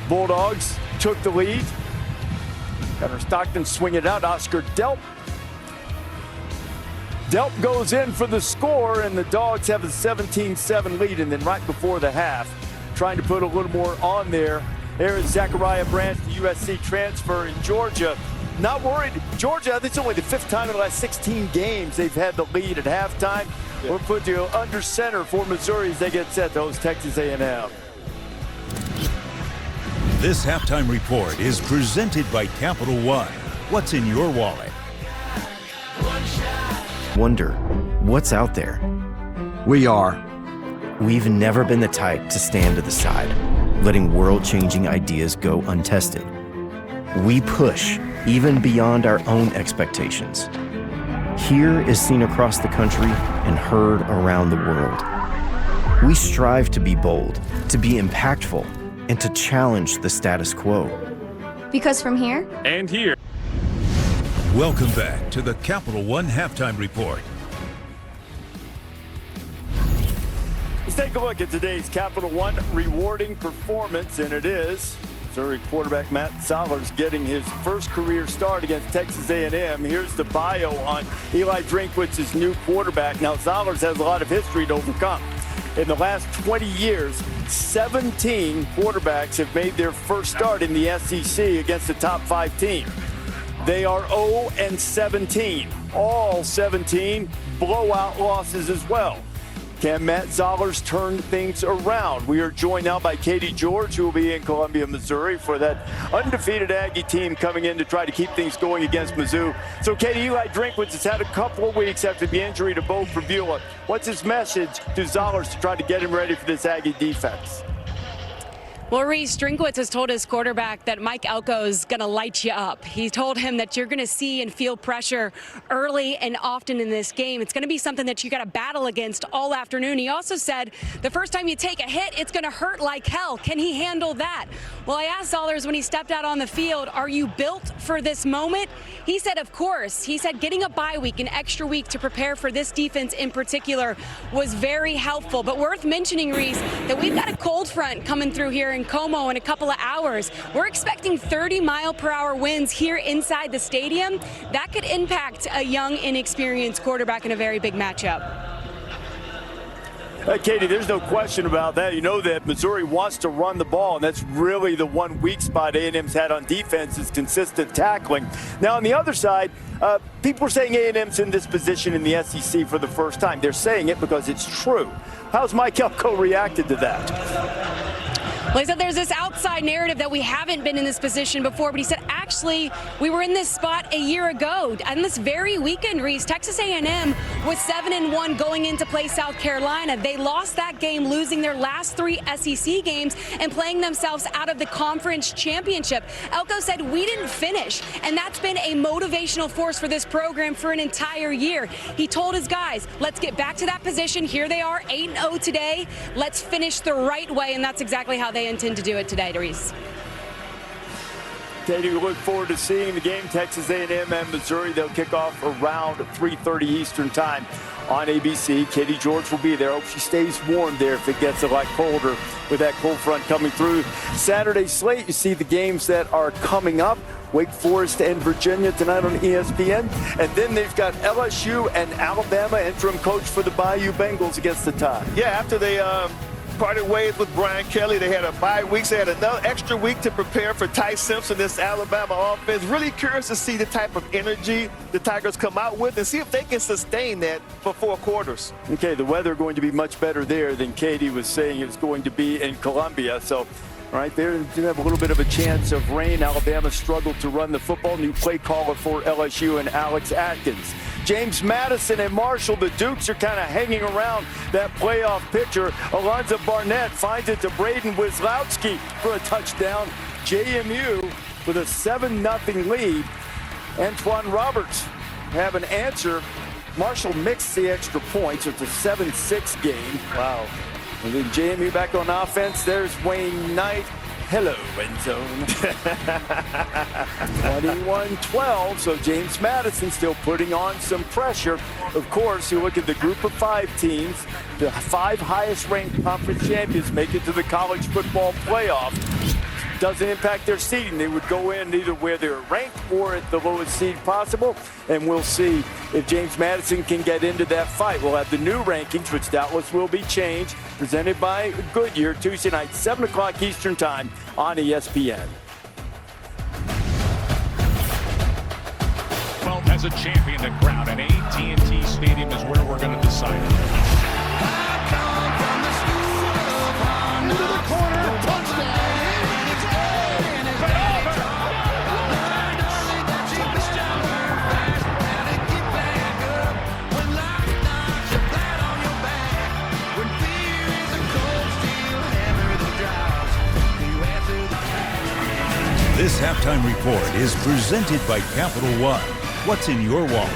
Bulldogs took the lead. Gunnar Stockton swing it out. Oscar Delp goes in for the score, and the Dogs have a 17-7 lead. And then right before the half, trying to put a little more on there, there's Zachariah Branch, the USC transfer in Georgia. Not worried. Georgia, I think it's only the 5th time in the last 16 games they've had the lead at halftime. Yeah. We'll put you under center for Missouri as they get set to host Texas A&M. This halftime report is presented by Capital One. What's in your wallet? Wonder, what's out there? We are. We've never been the type to stand to the side, letting world-changing ideas go untested. We push even beyond our own expectations. Here is seen across the country and heard around the world. We strive to be bold, to be impactful, and to challenge the status quo. Because from here and here. Welcome back to the Capital One Halftime Report. Let's take a look at today's Capital One rewarding performance, and it is Missouri quarterback Matt Zollers getting his first career start against Texas A&M. Here's the bio on Eli Drinkwitz's new quarterback. Now, Zollers has a lot of history to overcome. In the last 20 years, 17 quarterbacks have made their first start in the SEC against the top 5 team. They are 0-17. All 17 blowout losses as well. Can Matt Zollers turn things around? We are joined now by Katie George, who will be in Columbia, Missouri for that undefeated Aggie team coming in to try to keep things going against Mizzou. So, Katie, Eli Drinkwitz has had a couple of weeks after the injury to Bo Prabula. What's his message to Zollers to try to get him ready for this Aggie defense? Well, Reese, Drinkwitz has told his quarterback that Mike Elko is going to light you up. He told him that you're going to see and feel pressure early and often in this game. It's going to be something that you got to battle against all afternoon. He also said the first time you take a hit, it's going to hurt like hell. Can he handle that? Well, I asked Zollers when he stepped out on the field, are you built for this moment? He said, of course. He said getting a bye week, an extra week to prepare for this defense in particular was very helpful. But worth mentioning, Reese, that we've got a cold front coming through here in Como in a couple of hours. We're expecting 30-mile-per-hour winds here inside the stadium. That could impact a young, inexperienced quarterback in a very big matchup. Katie, there's no question about that. You know that Missouri wants to run the ball, and that's really the one weak spot A&M's had on defense is consistent tackling. Now, on the other side, people are saying A&M's in this position in the SEC for the first time. They're saying it because it's true. How's Mike Elko reacted to that? Well, he said there's this outside narrative that we haven't been in this position before, but he said actually we were in this spot a year ago. On this very weekend, Reese, Texas A&M was 7-1 going into play South Carolina. They lost that game, losing their last 3 SEC games and playing themselves out of the conference championship. Elko said we didn't finish, and that's been a motivational force for this program for an entire year. He told his guys, let's get back to that position. Here they are, 8-0 today. Let's finish the right way, and that's exactly how they intend to do it today, Reese. Katie, we look forward to seeing the game. Texas A&M and Missouri, they'll kick off around 3:30 Eastern time on ABC. Katie George will be there. Hope she stays warm there if it gets a lot colder with that cold front coming through. Saturday slate, you see the games that are coming up. Wake Forest and Virginia tonight on ESPN. And then they've got LSU and Alabama, interim coach for the BYU Bengals against the Tide. Yeah, after they parted ways with Brian Kelly, they had a bye week. They had another extra week to prepare for Ty Simpson, this Alabama offense. Really curious to see the type of energy the Tigers come out with and see if they can sustain that for 4 quarters. Okay, the weather going to be much better there than Katie was saying it's going to be in Columbia. So right there, do have a little bit of a chance of rain. Alabama struggled to run the football. New play caller for LSU and Alex Atkins. James Madison and Marshall, the Dukes are kind of hanging around that playoff picture. Alonzo Barnett finds it to Braden Wisłowski for a touchdown. JMU with a 7-0 lead. Antoine Roberts have an answer. Marshall mixed the extra points. It's a 7-6 game. Wow. And then JMU back on offense. There's Wayne Knight. Hello, end zone. 21-12, so James Madison still putting on some pressure. Of course, you look at the group of 5 teams, the 5 highest-ranked conference champions make it to the college football playoff. Doesn't impact their seeding. They would go in either where they're ranked or at the lowest seed possible, and we'll see if James Madison can get into that fight. We'll have the new rankings, which doubtless will be changed, presented by Goodyear, Tuesday night, 7 o'clock Eastern time on ESPN. Well, as a champion to crown, and AT&T Stadium is where we're going to decide it. Into the corner, touchdown. This halftime report is presented by Capital One. What's in your wallet?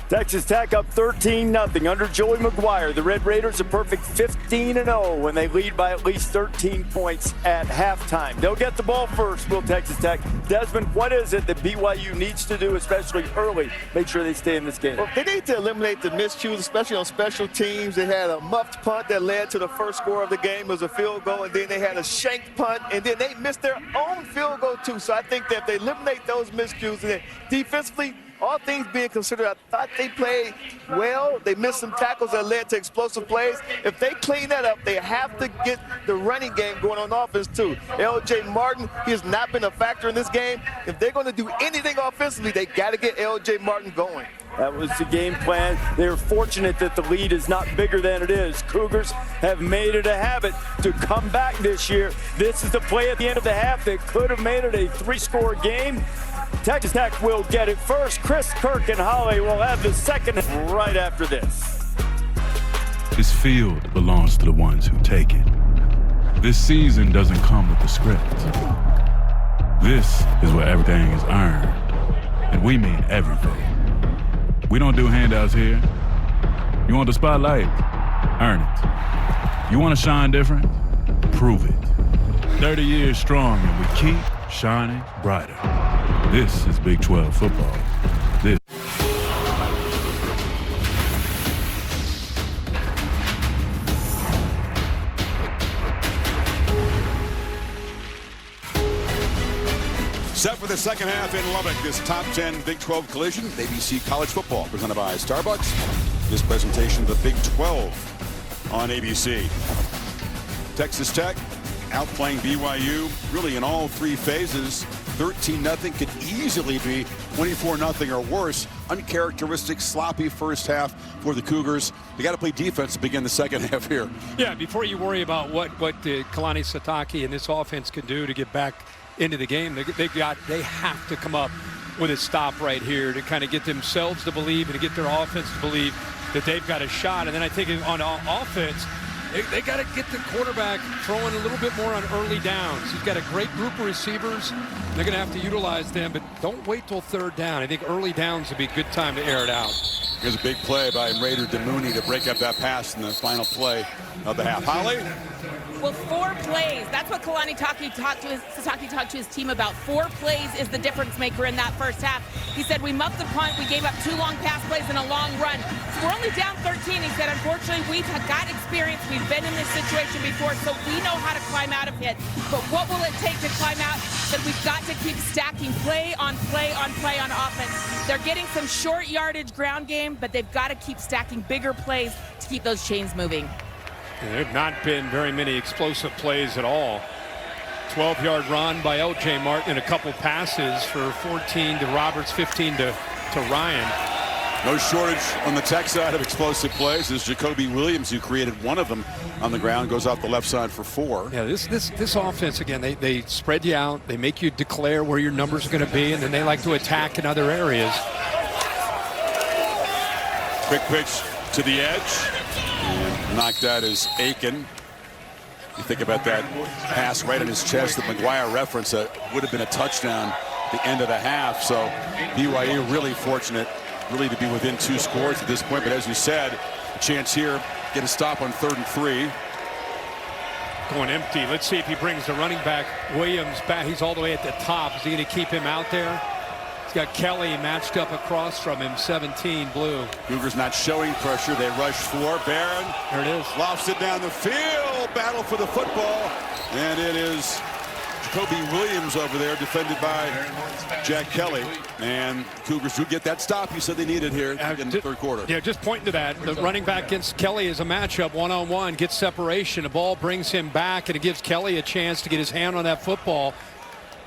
Texas Tech up 13-0 under Joey McGuire. The Red Raiders a perfect 15-0 when they lead by at least 13 points at halftime. They'll get the ball first, will Texas Tech. Desmond, what is it that BYU needs to do, especially early, make sure they stay in this game? Well, they need to eliminate the miscues, especially on special teams. They had a muffed punt that led to the first score of the game. It was a field goal, and then they had a shanked punt, and then they missed their own field goal, too. So I think that if they eliminate those miscues, and then defensively, all things being considered, I thought they played well. They missed some tackles that led to explosive plays. If they clean that up, they have to get the running game going on offense, too. L.J. Martin, he has not been a factor in this game. If they're going to do anything offensively, they got to get L.J. Martin going. That was the game plan. They're fortunate that the lead is not bigger than it is. Cougars have made it a habit to come back this year. This is the play at the end of the half that could have made it a 3-score game. Texas Tech will get it first. Chris Kirk and Holly will have the second right after this. This field belongs to the ones who take it. This season doesn't come with the script. This is where everything is earned, and we mean everything. We don't do handouts here. You want the spotlight? Earn it. You want to shine different? Prove it. 30 years strong, and we keep shining brighter. This is Big 12 football. This. Set for the second half in Lubbock, this top 10 Big 12 collision, ABC College Football, presented by Starbucks. This presentation of the Big 12 on ABC. Texas Tech outplaying BYU really in all 3 phases. 13-0 could easily be 24-0 or worse. Uncharacteristic, sloppy first half for the Cougars. They got to play defense to begin the second half here. Yeah, before you worry about what Kalani Sitake and this offense can do to get back into the game, they have to come up with a stop right here to kind of get themselves to believe and to get their offense to believe that they've got a shot. And then I think on offense, they got to get the quarterback throwing a little bit more on early downs. He's got a great group of receivers. They're going to have to utilize them, but don't wait till third down. I think early downs would be a good time to air it out. Here's a big play by Raider DeMooney to break up that pass in the final play of the half. Holly? Well, 4 plays. That's what Sasaki talked to his team about. 4 plays is the difference maker in that first half. He said, we muffed the punt, we gave up 2 long pass plays and a long run. So we're only down 13. He said, unfortunately, we've got experience. We've been in this situation before, so we know how to climb out of it. But what will it take to climb out? That we've got to keep stacking play on play on play on offense. They're getting some short yardage ground game, but they've got to keep stacking bigger plays to keep those chains moving. There have not been very many explosive plays at all. 12-yard run by L.J. Martin and a couple passes for 14 to Roberts, 15 to Ryan. No shortage on the Tech side of explosive plays. Is Jacoby Williams, who created one of them on the ground, goes off the left side for 4. Yeah, this offense, again, they spread you out. They make you declare where your numbers are going to be, and then they like to attack in other areas. Quick pitch to the edge. And knocked out is Aiken. You think about that pass right in his chest that McGuire referenced, that would have been a touchdown at the end of the half. So BYU really fortunate really to be within 2 scores at this point. But as you said, a chance here, get a stop on 3rd and 3. Going empty. Let's see if he brings the running back Williams back. He's all the way at the top. Is he going to keep him out there? He's got Kelly matched up across from him, 17 blue. Cougars not showing pressure. They rush 4. Barron. There it is. Lofts it down the field. Battle for the football. And it is Jacoby Williams over there, defended by Jack Kelly. And Cougars do get that stop you said they needed here in the 3rd quarter. Yeah, just pointing to that. The running back against Kelly is a matchup, one-on-one, gets separation. The ball brings him back, and it gives Kelly a chance to get his hand on that football.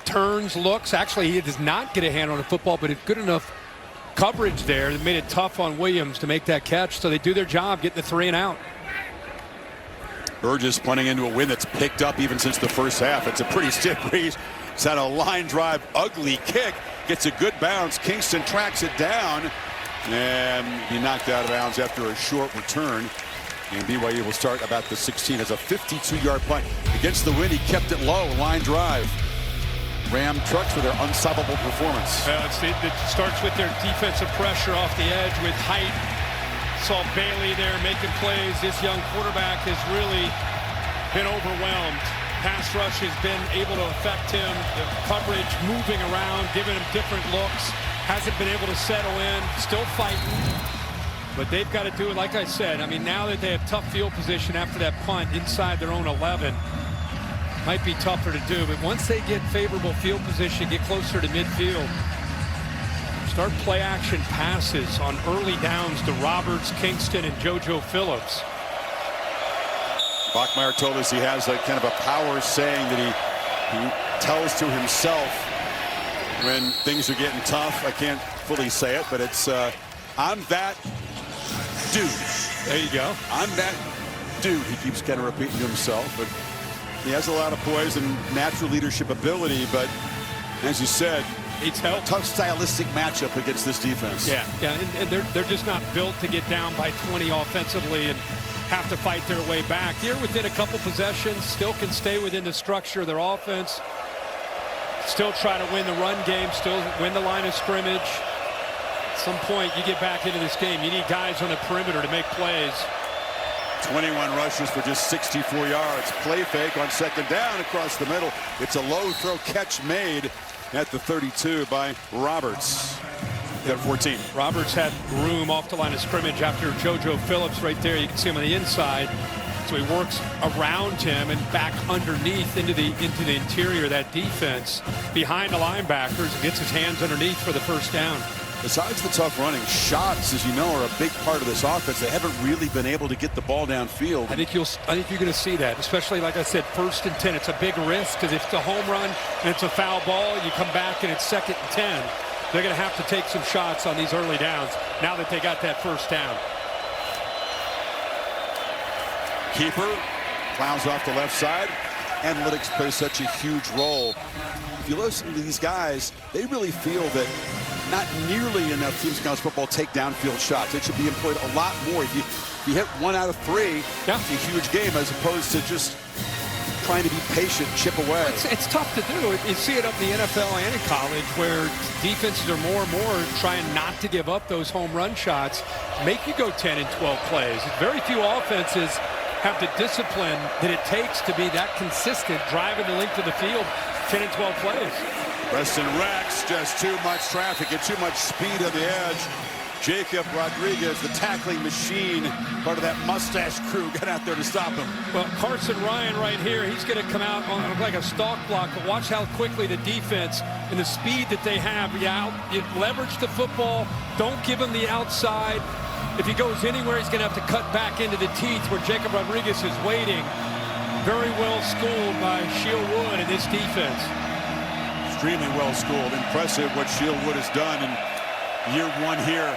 Turns, looks. Actually, he does not get a hand on the football, but it's good enough coverage there that made it tough on Williams to make that catch. So they do their job, getting the 3 and out. Burgess punting into a win that's picked up even since the first half. It's a pretty stiff breeze. It's had a line drive, ugly kick. Gets a good bounce. Kingston tracks it down. And he knocked out of bounds after a short return. And BYU will start about the 16 as a 52-yard punt. Against the wind, he kept it low. Line drive. Ram trucks for their unstoppable performance. Well, it starts with their defensive pressure off the edge with height. Saw Bailey there making plays. This young quarterback has really been overwhelmed. Pass rush has been able to affect him. The coverage moving around, giving him different looks. Hasn't been able to settle in. Still fighting. But they've got to do it, like I said. I mean, now that they have tough field position after that punt inside their own 11, might be tougher to do. But once they get favorable field position, get closer to midfield, start play action passes on early downs to Roberts, Kingston, and JoJo Phillips. Bachmeier told us he has a kind of a power saying that he tells to himself when things are getting tough. I can't fully say it, but it's I'm that dude. There you go. I'm that dude. He keeps kind of repeating to himself, but he has a lot of poise and natural leadership ability. But as you said, it's a tough stylistic matchup against this defense. Yeah, and they're just not built to get down by 20 offensively and have to fight their way back. Here within a couple possessions, still can stay within the structure of their offense. Still try to win the run game, still win the line of scrimmage. At some point, you get back into this game, you need guys on the perimeter to make plays. 21 rushes for just 64 yards. Play fake on 2nd down across the middle. It's a low throw catch made at the 32 by Roberts. At 14. Roberts had room off the line of scrimmage after JoJo Phillips right there. You can see him on the inside. So he works around him and back underneath into the interior of that defense behind the linebackers and gets his hands underneath for the 1st down. Besides the tough running, shots, as you know, are a big part of this offense. They haven't really been able to get the ball downfield. I think you're going to see that, especially like I said, 1st and 10. It's a big risk because if it's a home run and it's a foul ball, you come back and it's 2nd and 10. They're going to have to take some shots on these early downs now that they got that 1st down. Keeper plows off the left side. Analytics plays such a huge role. If you listen to these guys, they really feel that not nearly enough teams in college football take downfield shots. It should be employed a lot more. If you hit 1 out of 3, it's a huge game, as opposed to just trying to be patient, chip away. It's tough to do. You see it up in the NFL and in college where defenses are more and more trying not to give up those home run shots, make you go 10 and 12 plays. Very few offenses have the discipline that it takes to be that consistent, driving the length of the field, 10 and 12 plays. Preston Rex, just too much traffic and too much speed on the edge. Jacob Rodriguez, the tackling machine, part of that mustache crew, got out there to stop him. Well, Carson Ryan right here, he's going to come out on like a stalk block, but watch how quickly the defense and the speed that they have. You leverage the football, don't give him the outside. If he goes anywhere, he's going to have to cut back into the teeth where Jacob Rodriguez is waiting. Very well schooled by Shield Wood in this defense. Extremely well schooled. Impressive what Shield Wood has done in year one here.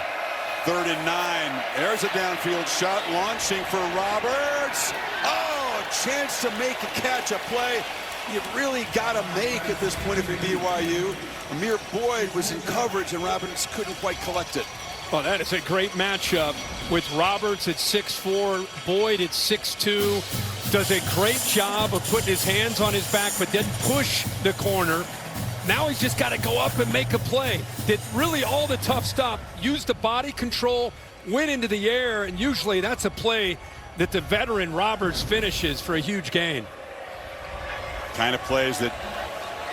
3rd and 9. There's a downfield shot launching for Roberts. Oh, a chance to make a catch, a play you've really got to make at this point if you're BYU. Amir Boyd was in coverage and Roberts couldn't quite collect it. Well, that is a great matchup with Roberts at 6'4", Boyd at 6'2". Does a great job of putting his hands on his back, but then push the corner. Now he's just got to go up and make a play. Did really all the tough stuff. Use the body control, went into the air, and usually that's a play that the veteran Roberts finishes for a huge gain. Kind of plays that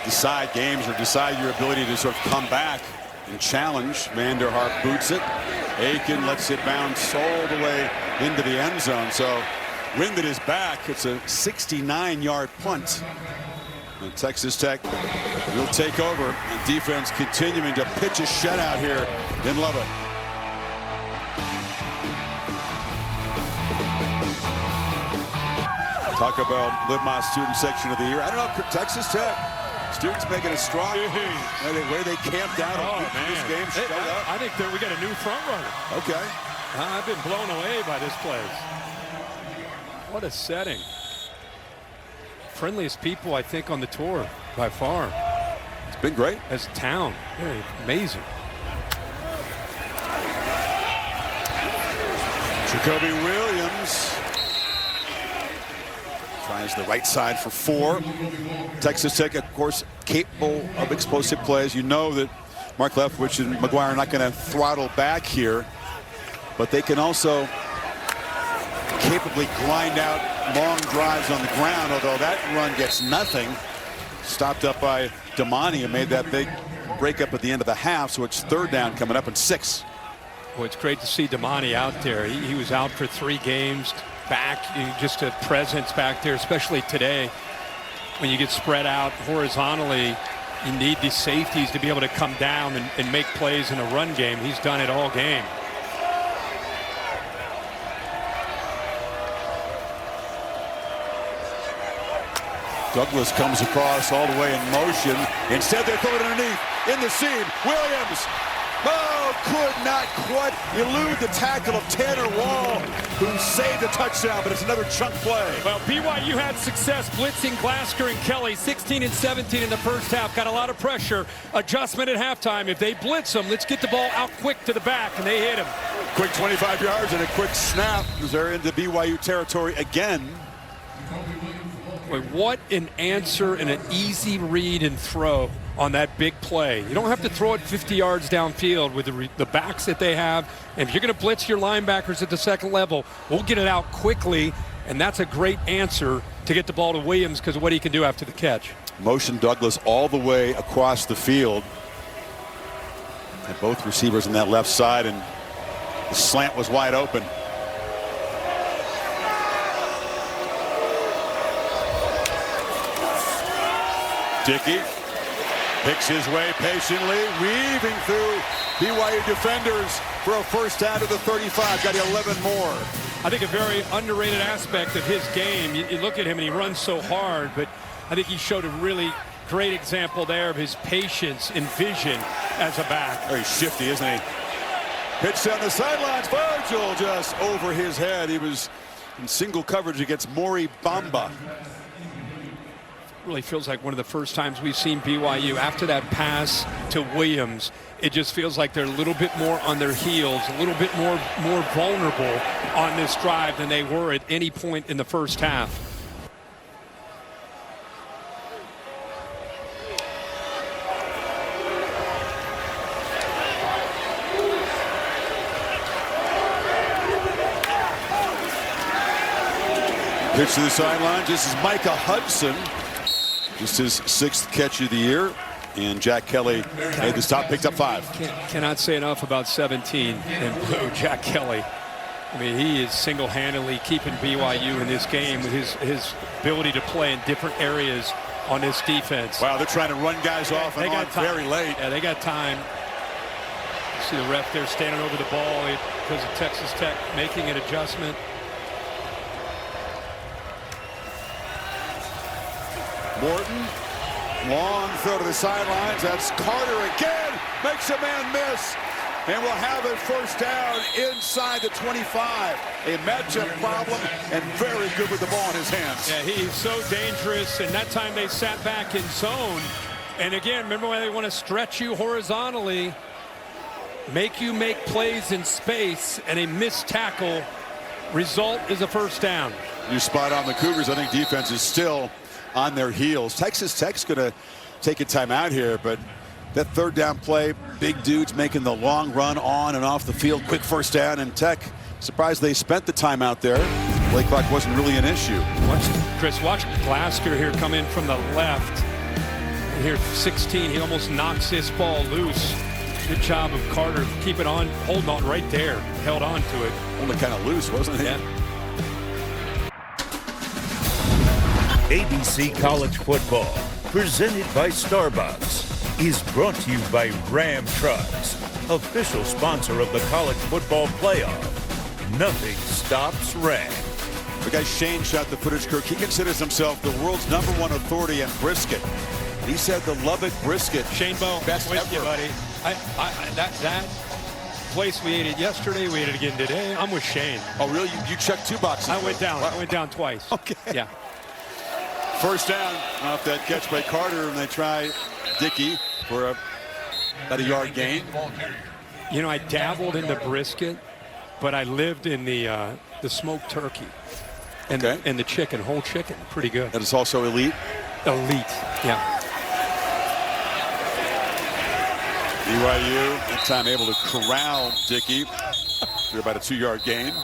decide games or decide your ability to sort of come back and challenge. Vanderhart boots it. Aiken lets it bounce all the way into the end zone. So wind at his back. It's a 69-yard punt. And Texas Tech will take over. And defense continuing to pitch a shutout here in Lubbock. Talk about Libmont Student Section of the Year. I don't know, Texas Tech. Students making a strong where they camped out this game. I think we got a new front runner. Okay. I've been blown away by this place. What a setting. Friendliest people, I think, on the tour by far. It's been great. As a town. Very amazing. Jacoby Williams tries the right side for 4. Texas Tech, of course, capable of explosive plays. You know that Mark Leftwich and McGuire are not going to throttle back here, but they can also capably grind out long drives on the ground, although that run gets nothing. Stopped up by Damani, who made that big breakup at the end of the half, so it's 3rd down coming up in 6. Well, it's great to see Damani out there. He was out for 3 games. Back, just a presence back there, especially today. When you get spread out horizontally, you need these safeties to be able to come down and make plays in a run game. He's done it all game. Douglas comes across all the way in motion. Instead, they throw it underneath in the seam. Williams. Oh, could not quite elude the tackle of Tanner Wall, who saved a touchdown, but it's another chunk play. Well, BYU had success blitzing Glasgow and Kelly, 16 and 17 in the first half. Got a lot of pressure. Adjustment at halftime. If they blitz them, let's get the ball out quick to the back, and they hit him. Quick 25 yards and a quick snap as they're into BYU territory again. Boy, what an answer and an easy read and throw on that big play. You don't have to throw it 50 yards downfield with the backs that they have. And if you're going to blitz your linebackers at the second level, we'll get it out quickly. And that's a great answer to get the ball to Williams because of what he can do after the catch. Motion Douglas all the way across the field. And both receivers on that left side, and the slant was wide open. Dickey picks his way patiently, weaving through BYU defenders for a first down to the 35. Got 11 more. I think a very underrated aspect of his game. You look at him and he runs so hard, but I think he showed a really great example there of his patience and vision as a back. Very shifty, isn't he? Pitch down the sidelines. Virgil just over his head. He was in single coverage against Maury Bamba. Really feels like one of the first times we've seen BYU after that pass to Williams. It just feels like they're a little bit more on their heels, a little bit more vulnerable on this drive than they were at any point in the first half. Pitch to the sidelines. This is Micah Hudson. Just his 6th catch of the year. And Jack Kelly made the stop, picked up 5. Cannot say enough about 17 and blue, Jack Kelly. I mean, he is single-handedly keeping BYU in this game with his ability to play in different areas on this defense. Wow, they're trying to run guys off and on very late. Yeah, they got time. See the ref there standing over the ball because of Texas Tech making an adjustment. Morton, long throw to the sidelines. That's Carter again. Makes a man miss. And we'll have it first down inside the 25. A matchup problem and very good with the ball in his hands. Yeah, he's so dangerous. And that time they sat back in zone. And again, remember when they want to stretch you horizontally, make you make plays in space, and a missed tackle. Result is a first down. You're spot on. The Cougars, I think defense is still on their heels. Texas Tech's going to take a timeout here, but that third down play, big dudes making the long run on and off the field, quick first down, and Tech, surprised they spent the timeout there. Play clock wasn't really an issue. Watch Glasgow here come in from the left. Here, 16, he almost knocks this ball loose. Good job of Carter. Keep it on, holding on right there. Held on to it. Only kind of loose, wasn't it? Yeah. ABC College Football, presented by Starbucks, is brought to you by Ram Trucks, official sponsor of the College Football Playoff. Nothing stops Ram. The guy Shane shot the footage, Kirk. He considers himself the world's #1 authority on brisket. He said the Lubbock brisket, Shane Bow, best with ever. you, buddy. That place, we ate it yesterday. We ate it again today. I'm with Shane. Oh, really? You checked 2 boxes? I went down twice. Okay. Yeah. First down off that catch by Carter, and they try Dickey for about a yard gain. You know, I dabbled in the brisket, but I lived in the smoked turkey and the chicken, whole chicken. Pretty good. That is also elite. Elite, yeah. BYU that time able to corral Dickey for about a 2-yard gain.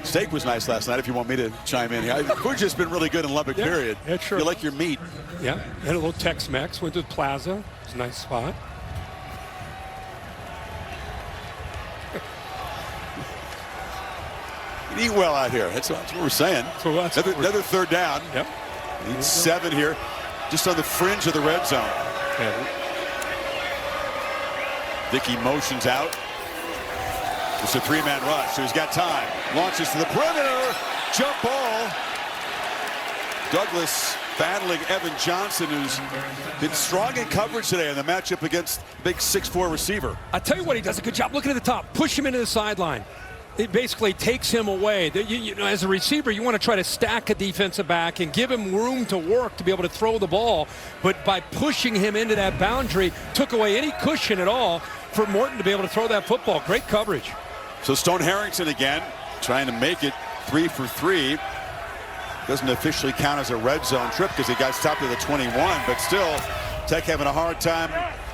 Steak was nice last night, if you want me to chime in here. We've just been really good in Lubbock, period. Yeah, sure. You like your meat. Yeah, had a little Tex-Mex, went to the Plaza. It was a nice spot. You eat well out here. That's what we're saying. Another third down. Yep. Need 7 here, just on the fringe of the red zone. Yeah. Dickey motions out. It's a 3-man rush, so he's got time. Launches to the perimeter. Jump ball. Douglas battling Evan Johnson, who's been strong in coverage today in the matchup against big 6'4" receiver. I tell you what, he does a good job. Looking at the top, push him into the sideline. It basically takes him away. You know, as a receiver, you want to try to stack a defensive back and give him room to work to be able to throw the ball. But by pushing him into that boundary, took away any cushion at all for Morton to be able to throw that football. Great coverage. So Stone Harrington again, trying to make it 3 for 3. Doesn't officially count as a red zone trip because he got stopped at the 21, but still, Tech having a hard time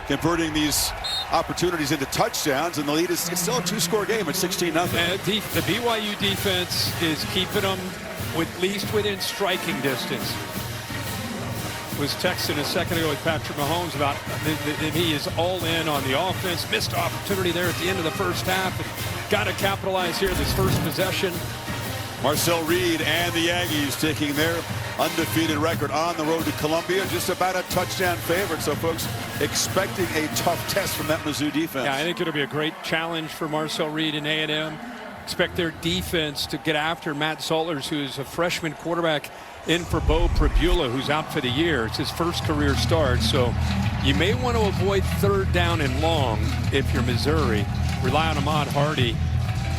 converting these opportunities into touchdowns, and the lead is still a 2-score game at 16-0. The BYU defense is keeping them at least within striking distance. Was texting a second ago with Patrick Mahomes about that he is all in on the offense. Missed opportunity there at the end of the first half. And got to capitalize here this first possession. Marcel Reed and the Aggies taking their undefeated record on the road to Columbia. Just about a touchdown favorite. So, folks, expecting a tough test from that Mizzou defense. Yeah, I think it'll be a great challenge for Marcel Reed and A&M. Expect their defense to get after Matt Salters, who's a freshman quarterback, in for Bo Pribula, who's out for the year. It's his first career start, so you may want to avoid third down and long if you're Missouri. Rely on Ahmad Hardy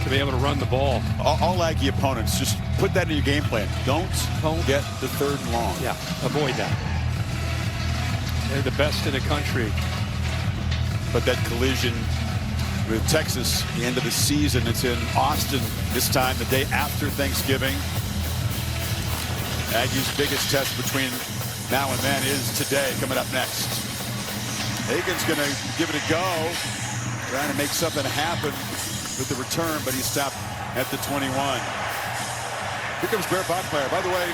to be able to run the ball. All Aggie opponents, just put that in your game plan. Don't get the third and long. Yeah, avoid that. They're the best in the country. But that collision with Texas, the end of the season, it's in Austin this time, the day after Thanksgiving. Aggie's biggest test between now and then is today, coming up next. Hagan's going to give it a go, trying to make something happen with the return, but he's stopped at the 21. Here comes Bear Bachmeier. By the way,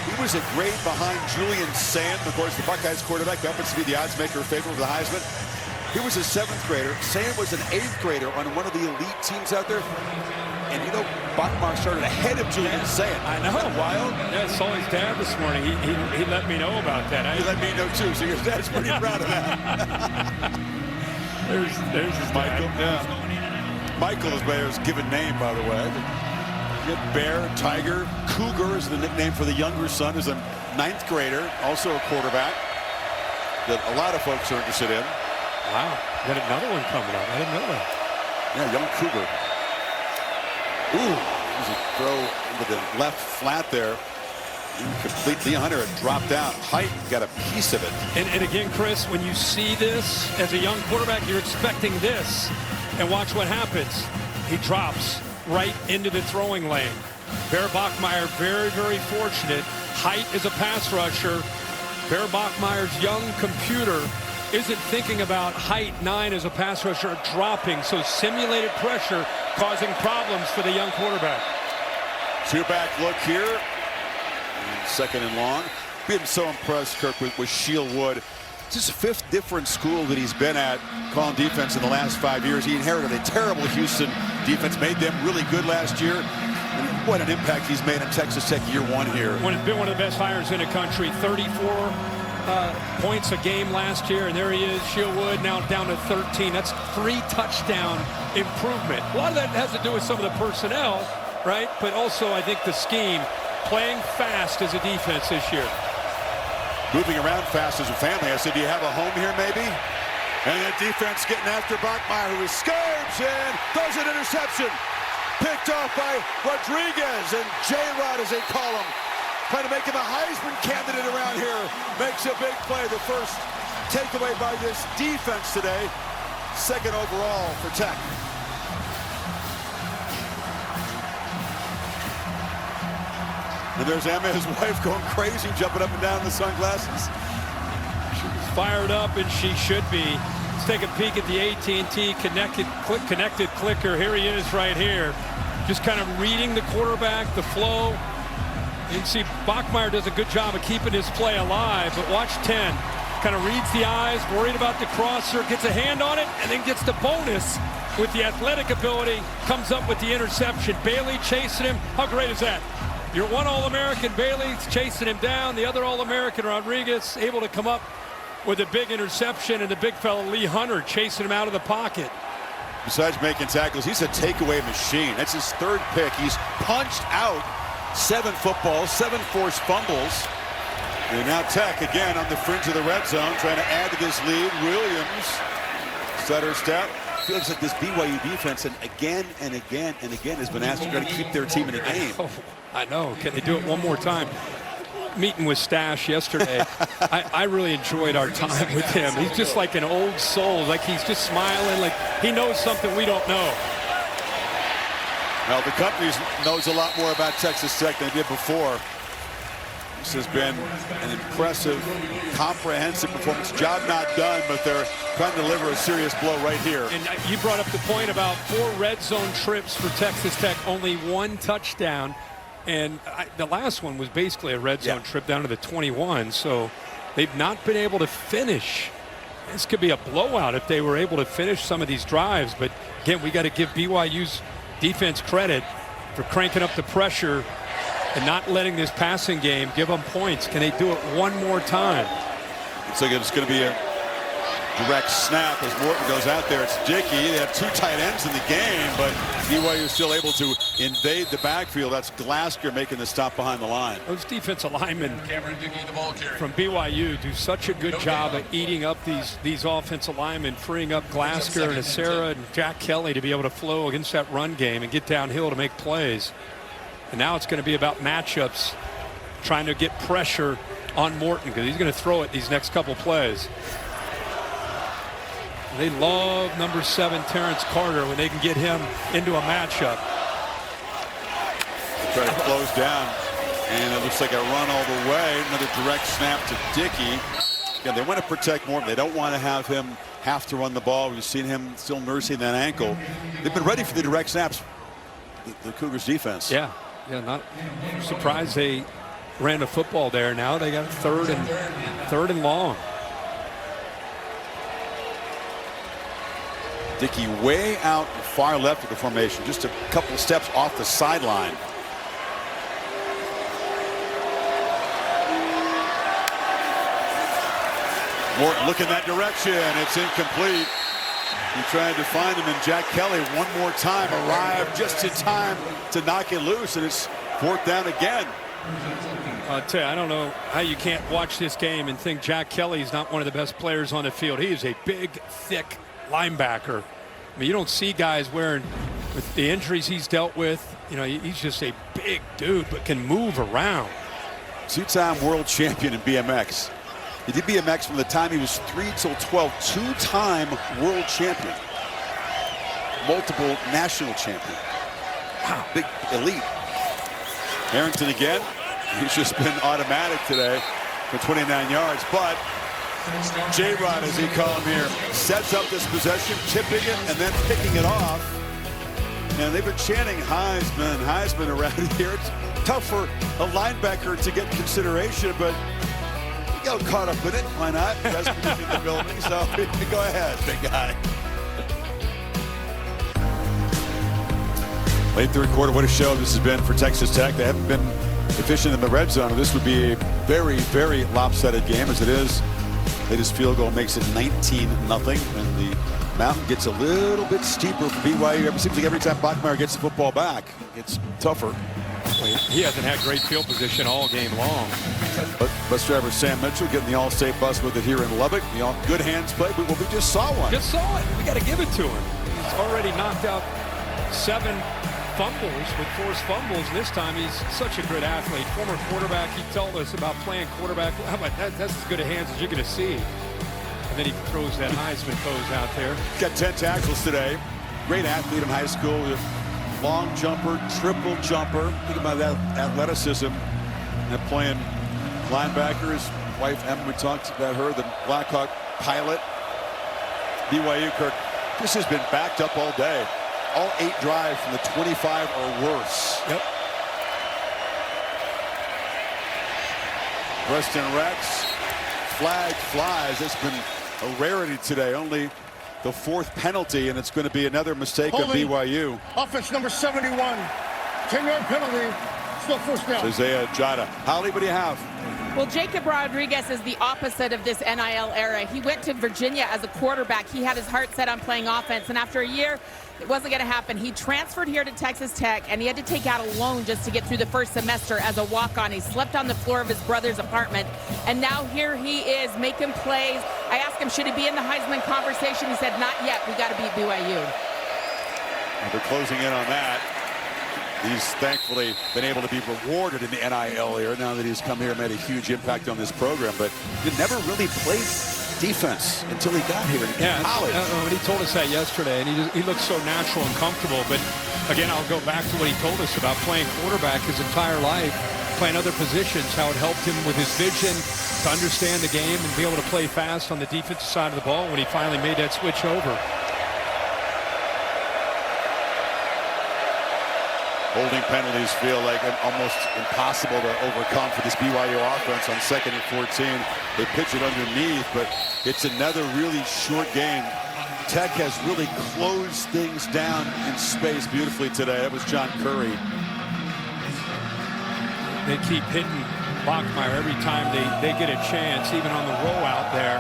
he was a grade behind Julian Sand. Of course, the Buckeyes quarterback happens to be the odds maker favorite for the Heisman. He was a 7th grader. Sand was an 8th grader on one of the elite teams out there. And you know, Bachmeier started ahead of Julian Sand. I know. Isn't that wild? Yeah, I saw his dad this morning. He let me know about that. He let me know too, so your dad's pretty proud of that. there's his Michael. dad. Yeah. Michael is Bear's given name, by the way. You get Bear, Tiger, Cougar is the nickname for the younger son, who's a 9th grader, also a quarterback that a lot of folks are interested in. Wow, got another one coming up. I didn't know that. Yeah, young Cougar. Ooh, there's a throw into the left flat there. Completely under it, dropped out. Height got a piece of it. And again, Chris, when you see this as a young quarterback, you're expecting this. And watch what happens. He drops right into the throwing lane. Bear Bachmeier, very, very fortunate. Height is a pass rusher. Bear Bachmeier's young computer isn't thinking about height 9 as a pass rusher dropping. So simulated pressure causing problems for the young quarterback. 2-back look here. 2nd and long. Been so impressed, Kirk, with Shield Wood. It's his 5th different school that he's been at calling defense in the last 5 years. He inherited a terrible Houston defense, made them really good last year. And what an impact he's made in Texas Tech year 1 here. He's been one of the best hires in the country. 34 points a game last year, and there he is, Shield Wood, now down to 13. That's 3 touchdown improvement. A lot of that has to do with some of the personnel, right? But also, I think the scheme, playing fast as a defense this year. Moving around fast as a family. I said, do you have a home here maybe? And that defense getting after Bachmeier, who escapes and throws an interception. Picked off by Rodriguez, and J-Rod, as they call him, trying to make him a Heisman candidate around here. Makes a big play. The first takeaway by this defense today. 2nd overall for Tech. And there's Emma, his wife, going crazy, jumping up and down in the sunglasses. She's fired up, and she should be. Let's take a peek at the AT&T connected clicker. Here he is right here. Just kind of reading the quarterback, the flow. You can see Bachmeier does a good job of keeping his play alive, but watch 10. Kind of reads the eyes, worried about the crosser, gets a hand on it, and then gets the bonus with the athletic ability, comes up with the interception. Bailey chasing him. How great is that? Your one All-American, Bailey's chasing him down. The other All-American, Rodriguez, able to come up with a big interception, and the big fella, Lee Hunter, chasing him out of the pocket. Besides making tackles, he's a takeaway machine. That's his 3rd pick. He's punched out 7 footballs, 7 forced fumbles. And now Tech again on the fringe of the red zone, trying to add to this lead. Williams, stutter step. Feels like this BYU defense, and again has been asked to try to keep their team in the game. I know. Can they do it one more time? Meeting with Stash yesterday, I really enjoyed our time with him. He's just like an old soul. Like he's just smiling, like he knows something we don't know. Well, the company knows a lot more about Texas Tech than they did before. This has been an impressive, comprehensive performance. Job not done, but they're trying to deliver a serious blow right here. And you brought up the point about 4 red zone trips for Texas Tech, only 1 touchdown. And the last one was basically a red zone trip down to the 21. So they've not been able to finish. This could be a blowout if they were able to finish some of these drives. But again, we got to give BYU's defense credit for cranking up the pressure and not letting this passing game give them points. Can they do it one more time? Looks like it's going to be a direct snap as Morton goes out there. It's Dickey. They have 2 tight ends in the game, but BYU is still able to invade the backfield. That's Glasgow making the stop behind the line. Those defensive linemen from BYU do such a good job of eating up these offensive linemen, freeing up Glasgow and Acera and Jack Kelly to be able to flow against that run game and get downhill to make plays. And now it's going to be about matchups, trying to get pressure on Morton because he's going to throw it these next couple plays. They love number 7, Terrence Carter, when they can get him into a matchup. Try to close down, and it looks like a run all the way. Another direct snap to Dickey. Again, they want to protect Morton. They don't want to have him have to run the ball. We've seen him still nursing that ankle. They've been ready for the direct snaps, the Cougars defense. Yeah, Yeah, not surprised they ran the football there. Now they got third and long. Dickey way out far left of the formation, just a couple steps off the sideline. Morton looking that direction. It's incomplete. He tried to find him, and Jack Kelly one more time arrived just in time to knock it loose, and it's fourth down again. I'll tell you, I don't know how you can't watch this game and think Jack Kelly's not one of the best players on the field. He is a big, thick linebacker. I mean, you don't see guys wearing, with the injuries he's dealt with, you know, he's just a big dude, but can move around. Two-time world champion in BMX. He did BMX from the time he was 3 till 12. Two-time world champion. Multiple national champion. Wow, big elite. Harrington again. He's just been automatic today for 29 yards. But J-Rod, as he call him here, sets up this possession, tipping it, and then picking it off. And they've been chanting Heisman, Heisman around here. It's tough for a linebacker to get consideration, but he got caught up in it. Why not? That's in the building, so go ahead, big guy. Late third quarter, what a show this has been for Texas Tech. They haven't been efficient in the red zone. This would be a very, very lopsided game as it is. Latest field goal makes it 19-0, and the mountain gets a little bit steeper for BYU. It seems like every time Bachmeier gets the football back, it's tougher. He hasn't had great field position all game long. But bus driver Sam Mitchell getting the All-State bus with it here in Lubbock. The good hands play. Well, we just saw one. Just saw it. We got to give it to him. He's already knocked out 7 fumbles with forced fumbles. This time he's such a good athlete. Former quarterback. He told us about playing quarterback. How about that? That's as good a hands as you're going to see. And then he throws that Heisman pose out there. Got 10 tackles today. Great athlete in high school. Long jumper, triple jumper. Think about that athleticism. And playing linebacker. His wife Emma, we talked about her, the Blackhawk pilot. BYU, Kirk, this has been backed up all day. All 8 drives from the 25 or worse. Yep. Preston Rex, flag flies. It's been a rarity today. Only the 4th penalty, and it's going to be another mistake on BYU. Offense number 71. 10-yard penalty. Still first down. Isaiah Jada. Holly, what do you have? Well, Jacob Rodriguez is the opposite of this NIL era. He went to Virginia as a quarterback. He had his heart set on playing offense, and after a year, it wasn't going to happen. He transferred here to Texas Tech, and he had to take out a loan just to get through the first semester as a walk-on. He slept on the floor of his brother's apartment, and now here he is making plays. I asked him, should he be in the Heisman conversation? He said, not yet. We got to beat BYU. And they're closing in on that. He's thankfully been able to be rewarded in the NIL era now that he's come here and made a huge impact on this program, but he never really played defense until he got here in college. He told us that yesterday, and he looks so natural and comfortable. But again, I'll go back to what he told us about playing quarterback his entire life, playing other positions, how it helped him with his vision to understand the game and be able to play fast on the defensive side of the ball when he finally made that switch over. Holding penalties feel like almost impossible to overcome for this BYU offense on 2nd and 14. They pitch it underneath, but it's another really short game. Tech has really closed things down in space beautifully today. That was John Curry. They keep hitting Bachmeier every time they get a chance, even on the rollout there.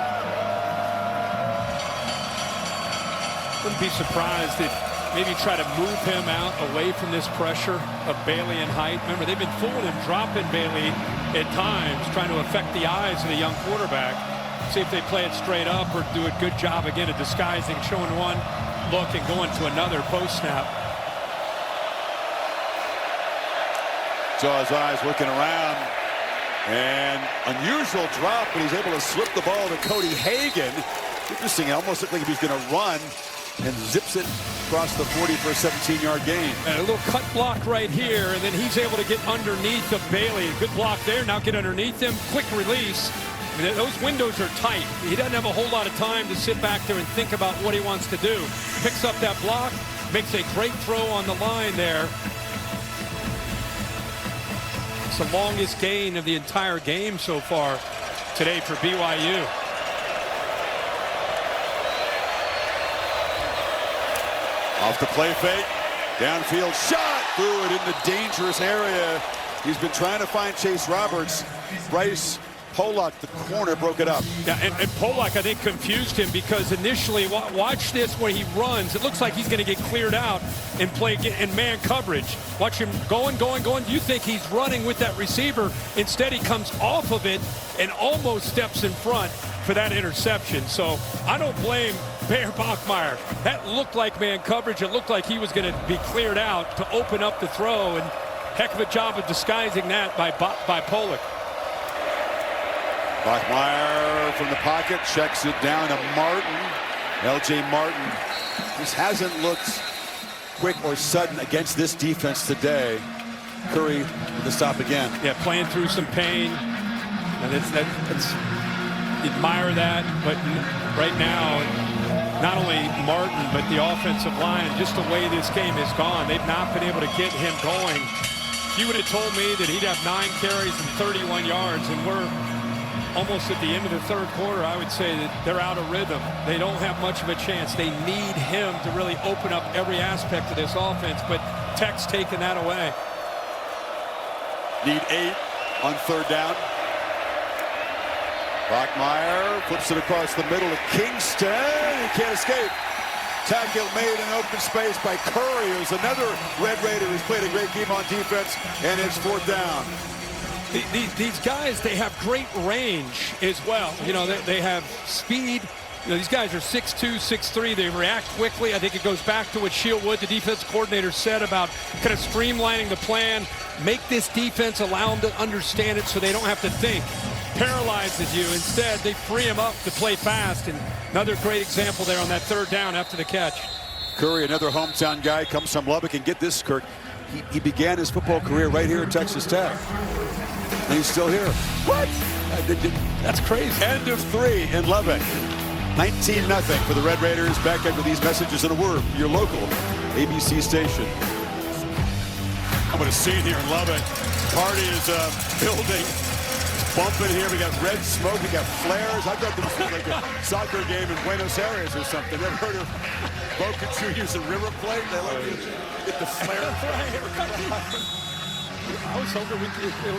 Wouldn't be surprised if maybe try to move him out away from this pressure of Bailey and height. Remember, they've been fooling him, dropping Bailey at times, trying to affect the eyes of the young quarterback. See if they play it straight up or do a good job again of disguising, showing one look and going to another post-snap. Saw his eyes looking around. And unusual drop, but he's able to slip the ball to Cody Hagan. Interesting, it almost looked like he was going to run, and zips it across the 40 for a 17-yard gain. And a little cut block right here, and then he's able to get underneath of Bailey. Good block there. Now get underneath him. Quick release. I mean, those windows are tight. He doesn't have a whole lot of time to sit back there and think about what he wants to do. Picks up that block, makes a great throw on the line there. the longest gain of the entire game so far today for BYU. Off the play fake, downfield shot, threw it in the dangerous area. He's been trying to find Chase Roberts. Bryce Pollock, the corner, broke it up. Yeah, and Pollock, I think, confused him because initially, watch this when he runs. It looks like he's going to get cleared out and play in man coverage. Watch him going. You think he's running with that receiver. Instead, he comes off of it and almost steps in front for that interception. So I don't blame Bear Bachmeier. That looked like man coverage. It looked like he was going to be cleared out to open up the throw, and heck of a job of disguising that by Pollock. Bachmeier from the pocket checks it down to Martin. L.J. Martin just hasn't looked quick or sudden against this defense today. Curry with the stop again. Yeah, playing through some pain. And it's admire that, but right now, not only Martin, but the offensive line, just the way this game has gone, they've not been able to get him going. If you would have told me that he'd have 9 carries and 31 yards, and we're almost at the end of the third quarter, I would say that they're out of rhythm. They don't have much of a chance. They need him to really open up every aspect of this offense, but Tech's taking that away. Need 8 on third down. Bachmeier flips it across the middle of Kingston. He can't escape. Tackle made in open space by Curry, who's another Red Raider who's played a great game on defense, and it's fourth down. These guys, they have great range as well. You know, they have speed. You know, these guys are 6'2", 6'3". They react quickly. I think it goes back to what Shieldwood, the defense coordinator, said about kind of streamlining the plan. Make this defense, allow them to understand it so they don't have to think. Paralyzes you. Instead, they free him up to play fast. And another great example there on that third down after the catch. Curry, another hometown guy, comes from Lubbock. And get this, Kirk, he began his football career right here at Texas Tech. And he's still here. What? That's crazy. End of 3 in Lubbock. 19-0 for the Red Raiders. Back after these messages in a word. Your local ABC station. I'm going to see it here in Lubbock. Party is building. Bumping here. We got red smoke. We got flares. I thought this was like a soccer game in Buenos Aires or something. Never heard of Boca Juniors and River Plate? They let you get the flare. I was hoping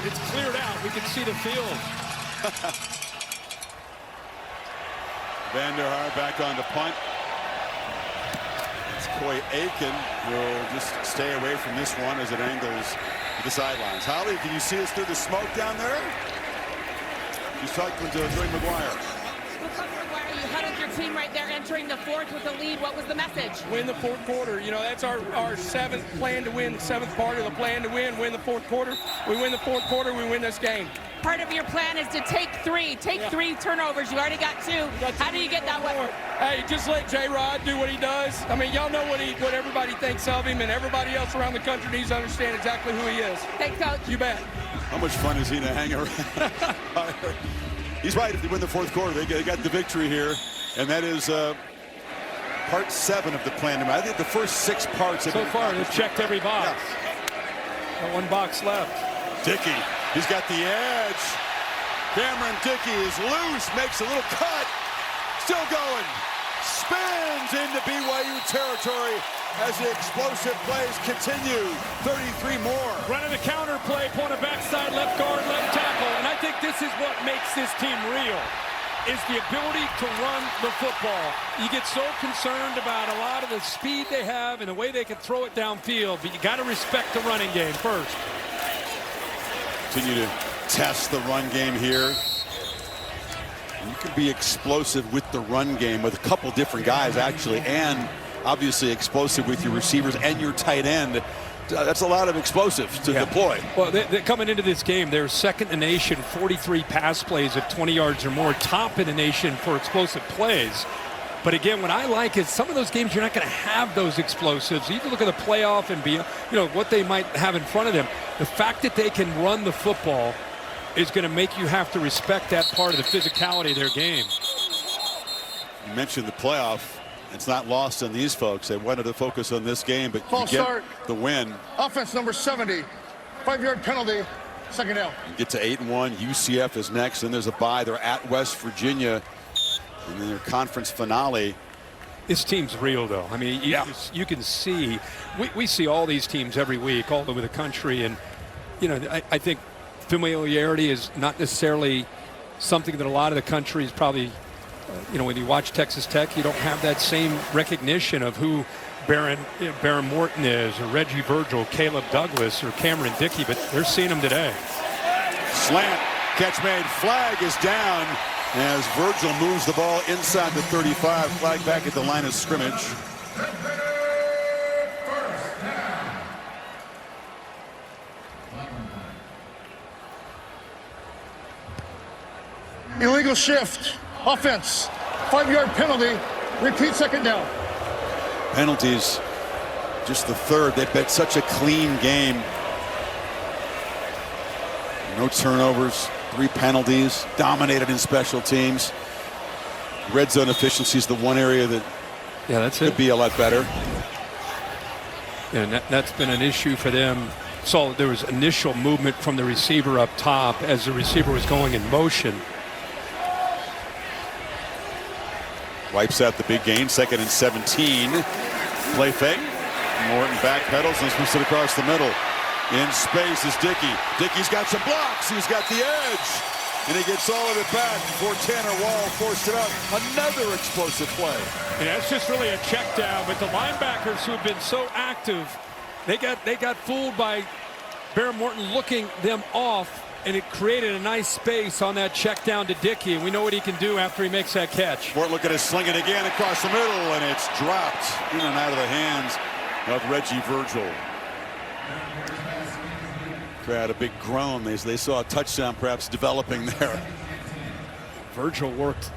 it's cleared out. We can see the field. Vanderhaar back on to punt. It's Coy Aiken will just stay away from this one as it angles to the sidelines. Holly, can you see us through the smoke down there? He's talking to Joey McGuire. You huddled your team right there entering the fourth with a lead. What was the message? Win the fourth quarter. You know, that's our seventh plan to win, seventh part of the plan to win the fourth quarter. We win the fourth quarter, we win this game. Part of your plan is to take 3 turnovers. You already got 2. How do you get that one? Hey, just let J-Rod do what he does. I mean, y'all know what everybody thinks of him, and everybody else around the country needs to understand exactly who he is. Thanks, Coach. You bet. How much fun is he to hang around? He's right. If they win the fourth quarter, they got the victory here. And that is part 7 of the plan. I think the first 6 parts. So far, they've checked every box. Yeah. Got 1 box left. Dickey, he's got the edge. Cameron Dickey is loose, makes a little cut. Still going. Spins into BYU territory as the explosive plays continue. 33 more. Running the counter play, point of backside, left guard, left tackle. And I think this is what makes this team real, is the ability to run the football. You get so concerned about a lot of the speed they have and the way they can throw it downfield, but you got to respect the running game first. Continue to test the run game here. You can be explosive with the run game with a couple different guys, actually, and obviously explosive with your receivers and your tight end. That's a lot of explosives to deploy. Well, they're coming into this game, they're second in the nation, 43 pass plays of 20 yards or more, top in the nation for explosive plays. But again, what I like is some of those games you're not going to have those explosives. You can look at the playoff and be, what they might have in front of them. The fact that they can run the football is going to make you have to respect that part of the physicality of their game. You mentioned the playoff. It's not lost on these folks. They wanted to focus on this game, but you get the win. Offense number 70, 5-yard penalty, Second down. Get to 8-1. UCF is next. Then there's a bye. They're at West Virginia. And then their conference finale. This team's real, though. I mean, you can see, we see all these teams every week all over the country. And, you know, I think familiarity is not necessarily something that a lot of the country is probably, you know, when you watch Texas Tech, you don't have that same recognition of who Baron Morton is, or Reggie Virgil, Caleb Douglas, or Cameron Dickey, but they're seeing them today. Slant, catch made, flag is down as Virgil moves the ball inside the 35, flag back at the line of scrimmage. Illegal shift. Offense. 5-yard penalty. Repeat second down. Penalties, just the third. They've been such a clean game. No turnovers, 3 penalties, dominated in special teams. Red zone efficiency is the one area that could be a lot better. And that's been an issue for them. So there was initial movement from the receiver up top as the receiver was going in motion. Wipes out the big gain, 2nd and 17. Play fake. Morton backpedals and swings it across the middle. In space is Dickey. Dickey's got some blocks. He's got the edge. And he gets all of it back before Tanner Wall forced it out. Another explosive play. Yeah, it's just really a check down, but the linebackers who have been so active, they got fooled by Bear Morton looking them off, and it created a nice space on that check down to Dickey, and we know what he can do after he makes that catch. Morton looking to sling it again across the middle, and it's dropped in and out of the hands of Reggie Virgil. Crowd a big groan. They saw a touchdown perhaps developing there. Virgil worked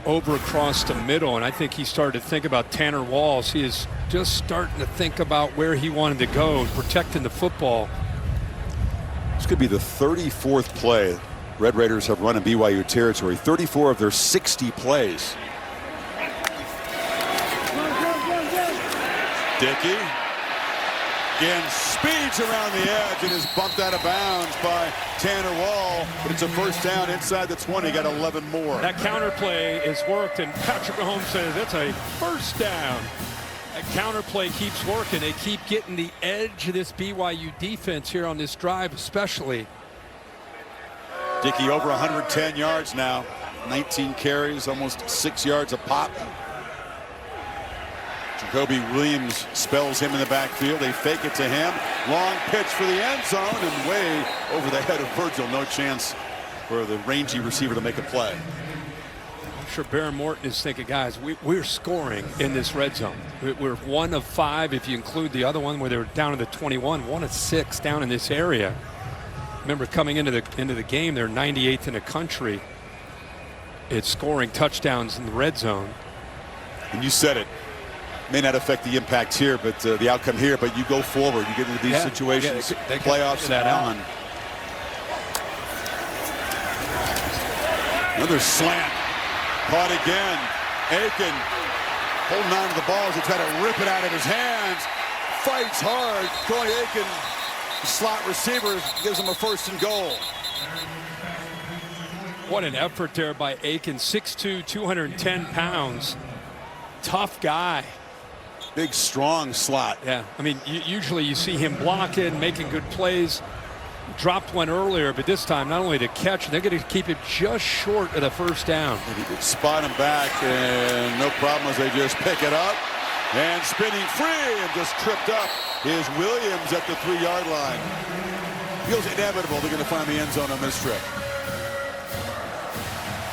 over across the middle, and I think he started to think about Tanner Walls. He is just starting to think about where he wanted to go, protecting the football. This could be the 34th play Red Raiders have run in BYU territory. 34 of their 60 plays. Dickey again speeds around the edge and is bumped out of bounds by Tanner Wall, but it's a first down inside the 20. Got 11 more. That counter play is worked, and Patrick Mahomes says that's a first down. That counter play keeps working. They keep getting the edge of this BYU defense here on this drive, especially. Dickey over 110 yards now, 19 carries, almost 6 yards a pop. Jacoby Williams spells him in the backfield. They fake it to him. Long pitch for the end zone and way over the head of Virgil. No chance for the rangy receiver to make a play. I'm sure Baron Morton is thinking, guys, we're scoring in this red zone. We're 1 of 5 if you include the other one where they were down in the 21. 1 of 6 down in this area. Remember, coming into the game, they're 98th in the country. It's scoring touchdowns in the red zone. And you said it. May not affect the impact here, but the outcome here. But you go forward, you get into these situations, playoffs and on. Another slant, caught again. Aiken holding on to the ball as he tried to rip it out of his hands. Fights hard. Troy Aiken, slot receiver, gives him a 1st and goal. What an effort there by Aiken, 6'2", 210 pounds. Tough guy. Big, strong slot. Yeah, I mean, usually you see him blocking, making good plays. Dropped one earlier, but this time not only to catch, they're going to keep it just short of the first down. And he could spot him back, and no problem as they just pick it up. And spinning free and just tripped up is Williams at the 3-yard line. Feels inevitable they're going to find the end zone on this trip.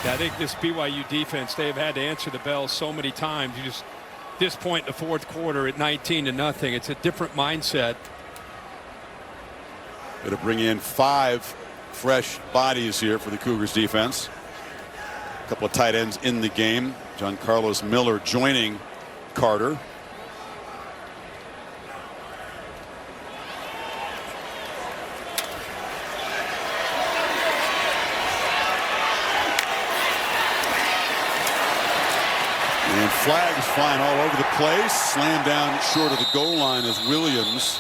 Yeah, I think this BYU defense, they have had to answer the bell so many times. You just, this point in the 4th quarter at 19-0, it's a different mindset. Going to bring in 5 fresh bodies here for the Cougars defense. A couple of tight ends in the game. John Carlos Miller joining Carter. And flags flying all over the place. Slammed down short of the goal line as Williams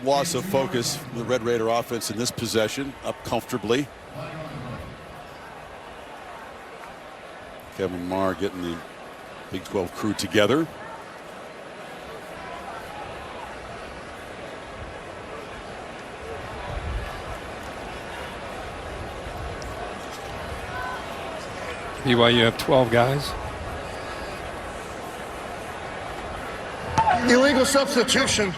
loss of focus from the Red Raider offense in this possession, up comfortably. Kevin Marr getting the Big 12 crew together. BYU have 12 guys. Illegal substitution.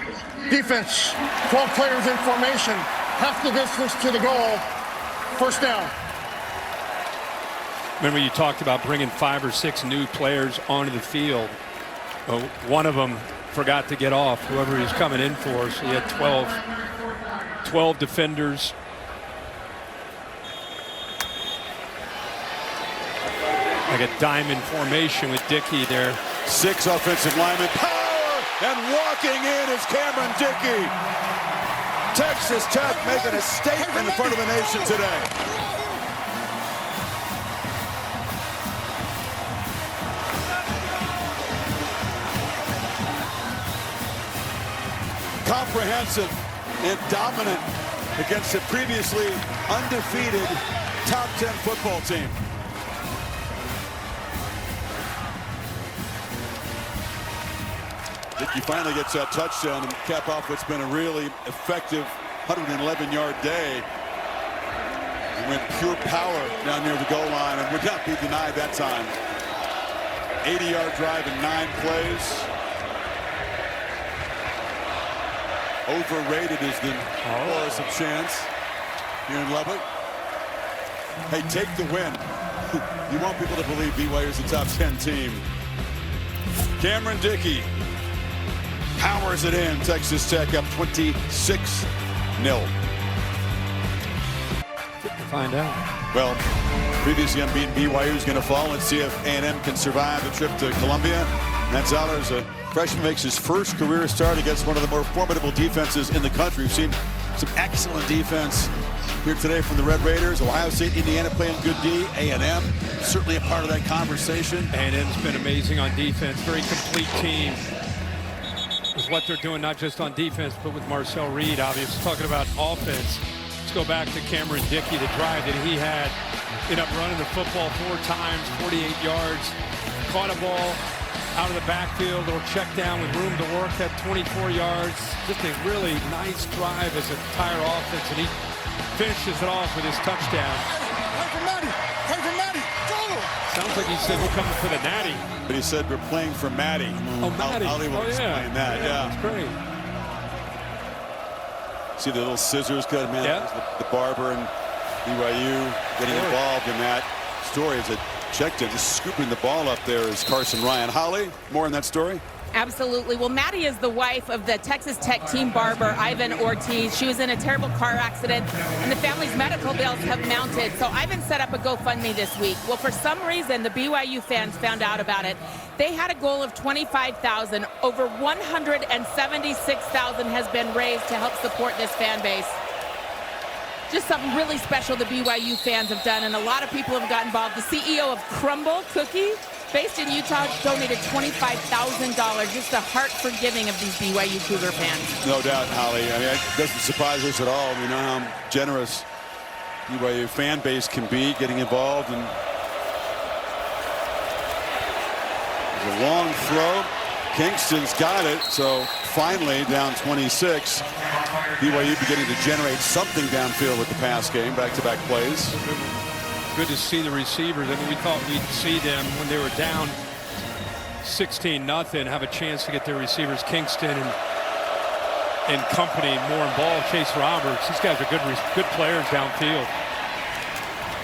Defense, 12 players in formation. Half the distance to the goal. First down. Remember you talked about bringing 5 or 6 new players onto the field. Well, one of them forgot to get off, whoever he was coming in for, so he had 12 defenders. Like a diamond formation with Dickey there. 6 offensive linemen. Power! And walking in is Cameron Dickey. Texas Tech making a statement in front of the nation today. Comprehensive and dominant against a previously undefeated top 10 football team. Dickey finally gets that touchdown and cap off what's been a really effective 111-yard day. He went pure power down near the goal line and would not be denied that time. 80-yard drive in 9 plays. Overrated is the chorus of chants here in Lubbock. Hey, take the win. You want people to believe BYU is a top 10 team. Cameron Dickey powers it in. Texas Tech up 26-0. Find out. Well, previously unbeaten BYU is going to fall. Let's see if A&M can survive the trip to Columbia. Matt Zoller's a freshman, makes his first career start against one of the more formidable defenses in the country. We've seen some excellent defense here today from the Red Raiders. Ohio State, Indiana playing good D. A&M certainly a part of that conversation. A&M's been amazing on defense. Very complete team with what they're doing, not just on defense, but with Marcel Reed, obviously. Talking about offense, let's go back to Cameron Dickey, the drive that he had. Ended up running the football 4 times, 48 yards. Caught a ball out of the backfield, little check down with room to work, at 24 yards. Just a really nice drive as an entire offense, and he finishes it off with his touchdown. Sounds like he said we're coming for the natty. But he said we're playing for Maddie. Oh, Maddie. Ollie will explain that. Yeah, that's great. See the little scissors cut, man. Yeah. The barber and BYU getting involved in that story as it checked in. Just scooping the ball up there is Carson Ryan. Holly, more in that story? Absolutely. Well, Maddie is the wife of the Texas Tech team barber, Ivan Ortiz. She was in a terrible car accident, and the family's medical bills have mounted. So Ivan set up a GoFundMe this week. Well, for some reason, the BYU fans found out about it. They had a goal of $25,000. Over $176,000 has been raised to help support this fan base. Just something really special the BYU fans have done, and a lot of people have gotten involved. The CEO of Crumble Cookie, based in Utah, donated $25,000. Just the heart forgiving of these BYU Cougar fans. No doubt, Holly. I mean, it doesn't surprise us at all. We know how generous BYU fan base can be getting involved. And there's a long throw. Kingston's got it. So finally down 26. BYU beginning to generate something downfield with the pass game. Back-to-back plays. Good to see the receivers. I mean, we thought we'd see them when they were down 16-0, have a chance to get their receivers, Kingston and company, more involved. Chase Roberts, these guys are good players downfield.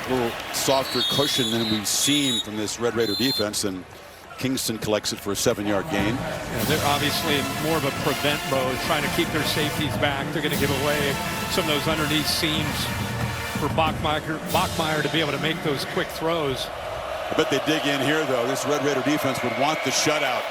A little softer cushion than we've seen from this Red Raider defense, and Kingston collects it for a 7-yard gain. Yeah, they're obviously in more of a prevent mode, trying to keep their safeties back. They're going to give away some of those underneath seams for Bachmeier to be able to make those quick throws. I bet they dig in here, though. This Red Raider defense would want the shutout.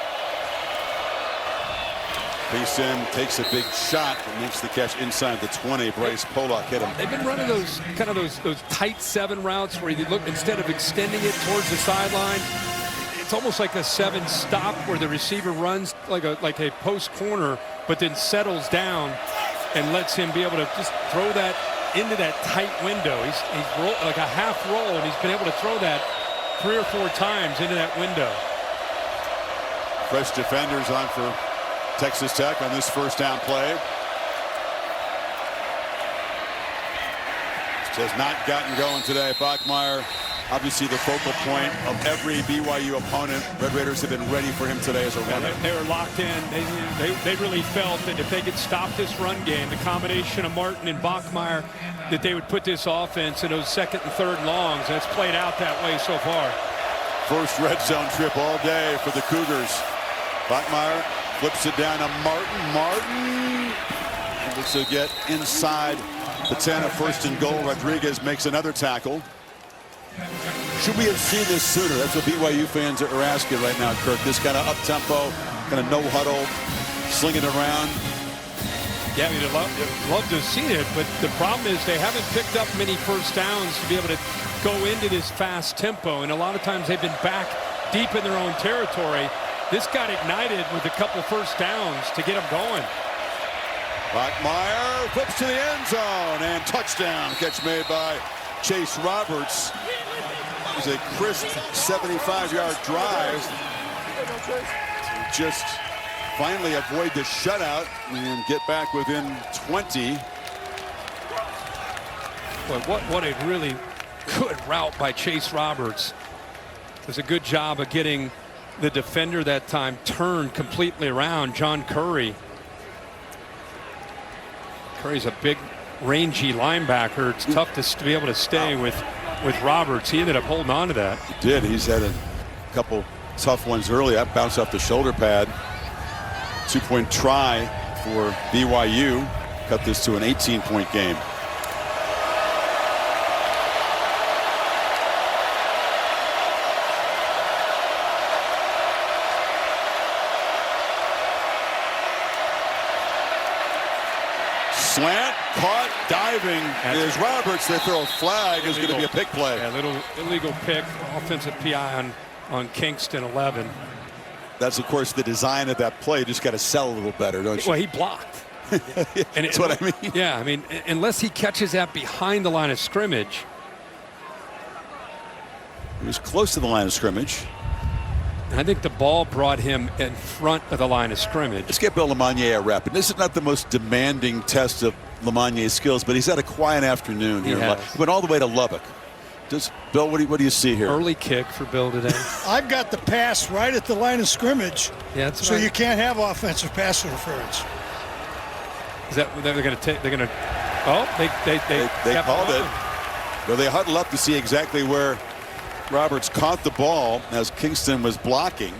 Kingston takes a big shot and makes the catch inside the 20. Bryce Pollock hit him. They've been running those kind of those tight 7 routes where you look, instead of extending it towards the sideline, it's almost like a 7 stop where the receiver runs like a post corner, but then settles down and lets him be able to just throw that into that tight window. He's like a half roll, and he's been able to throw that 3 or 4 times into that window. Fresh defenders on for Texas Tech on this first down play. Just has not gotten going today. Bachmeier, obviously the focal point of every BYU opponent. Red Raiders have been ready for him today as a runner. They were locked in. They really felt that if they could stop this run game, the combination of Martin and Bachmeier, that they would put this offense in those 2nd and 3rd longs. That's played out that way so far. First red zone trip all day for the Cougars. Bachmeier flips it down to Martin. Martin able to get inside the 10 of 1st and goal. Rodriguez makes another tackle. Should we have seen this sooner? That's what BYU fans are asking right now, Kirk. This kind of up-tempo, kind of no-huddle, slinging it around. Yeah, I mean, I'd love to have seen it, but the problem is they haven't picked up many first downs to be able to go into this fast tempo, and a lot of times they've been back deep in their own territory. This got ignited with a couple first downs to get them going. Bachmeier flips to the end zone, and touchdown. Catch made by Chase Roberts. It was a crisp 75-yard drive to just finally avoid the shutout and get back within 20. Well, what a really good route by Chase Roberts. Does a good job of getting the defender that time turned completely around. John Curry. Curry's a big, rangy linebacker. It's tough to be able to stay with Roberts. He ended up holding on to that. He did. He's had a couple tough ones early. That bounced off the shoulder pad. 2-point try for BYU. Cut this to an 18-point game. Slant, caught, diving is Roberts. They throw a flag. Is going to be a pick play. Yeah, little illegal pick, offensive PI on Kingston 11. That's, of course, the design of that play. Just got to sell a little better, don't you? Well, he blocked. And that's what I mean. Yeah, I mean, unless he catches that behind the line of scrimmage. He was close to the line of scrimmage. I think the ball brought him in front of the line of scrimmage. Let's get Bill Lamagnier a rep. And this is not the most demanding test of Lamagniere's skills, but he's had a quiet afternoon here. He went all the way to Lubbock. Bill, what do you see here? Early kick for Bill today. I've got the pass right at the line of scrimmage. Yeah, that's so you can't have offensive pass interference. Is that what they're going to take? They're going to. Oh, they called it. Well, they huddle up to see exactly where Roberts caught the ball as Kingston was blocking.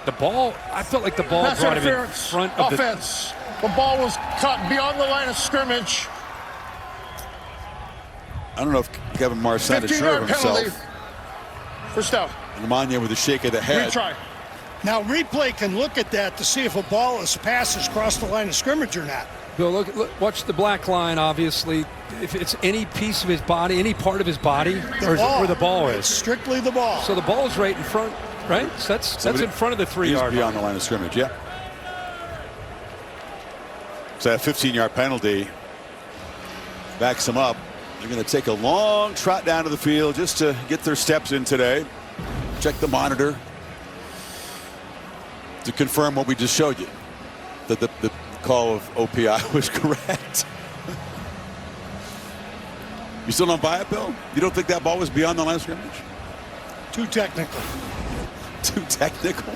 The ball, I felt like the ball pass brought him in front of offense. The ball was caught beyond the line of scrimmage. I don't know if Kevin Marsan is sure of himself. Penalty. First down. Lamagnier with a shake of the head. Retry. Now replay can look at that to see if a ball passes across the line of scrimmage or not. Bill, look, watch the black line, obviously. If it's any piece of his body, any part of his body, where the ball is. It's strictly the ball. So the ball's right in front, right? So that's in front of the 3-yard line. Beyond the line of scrimmage, yeah. So that 15-yard penalty backs them up. They're going to take a long trot down to the field just to get their steps in today. Check the monitor to confirm what we just showed you. That the call of OPI was correct. You still don't buy it, Bill? You don't think that ball was beyond the line of scrimmage? Too technical. Too technical?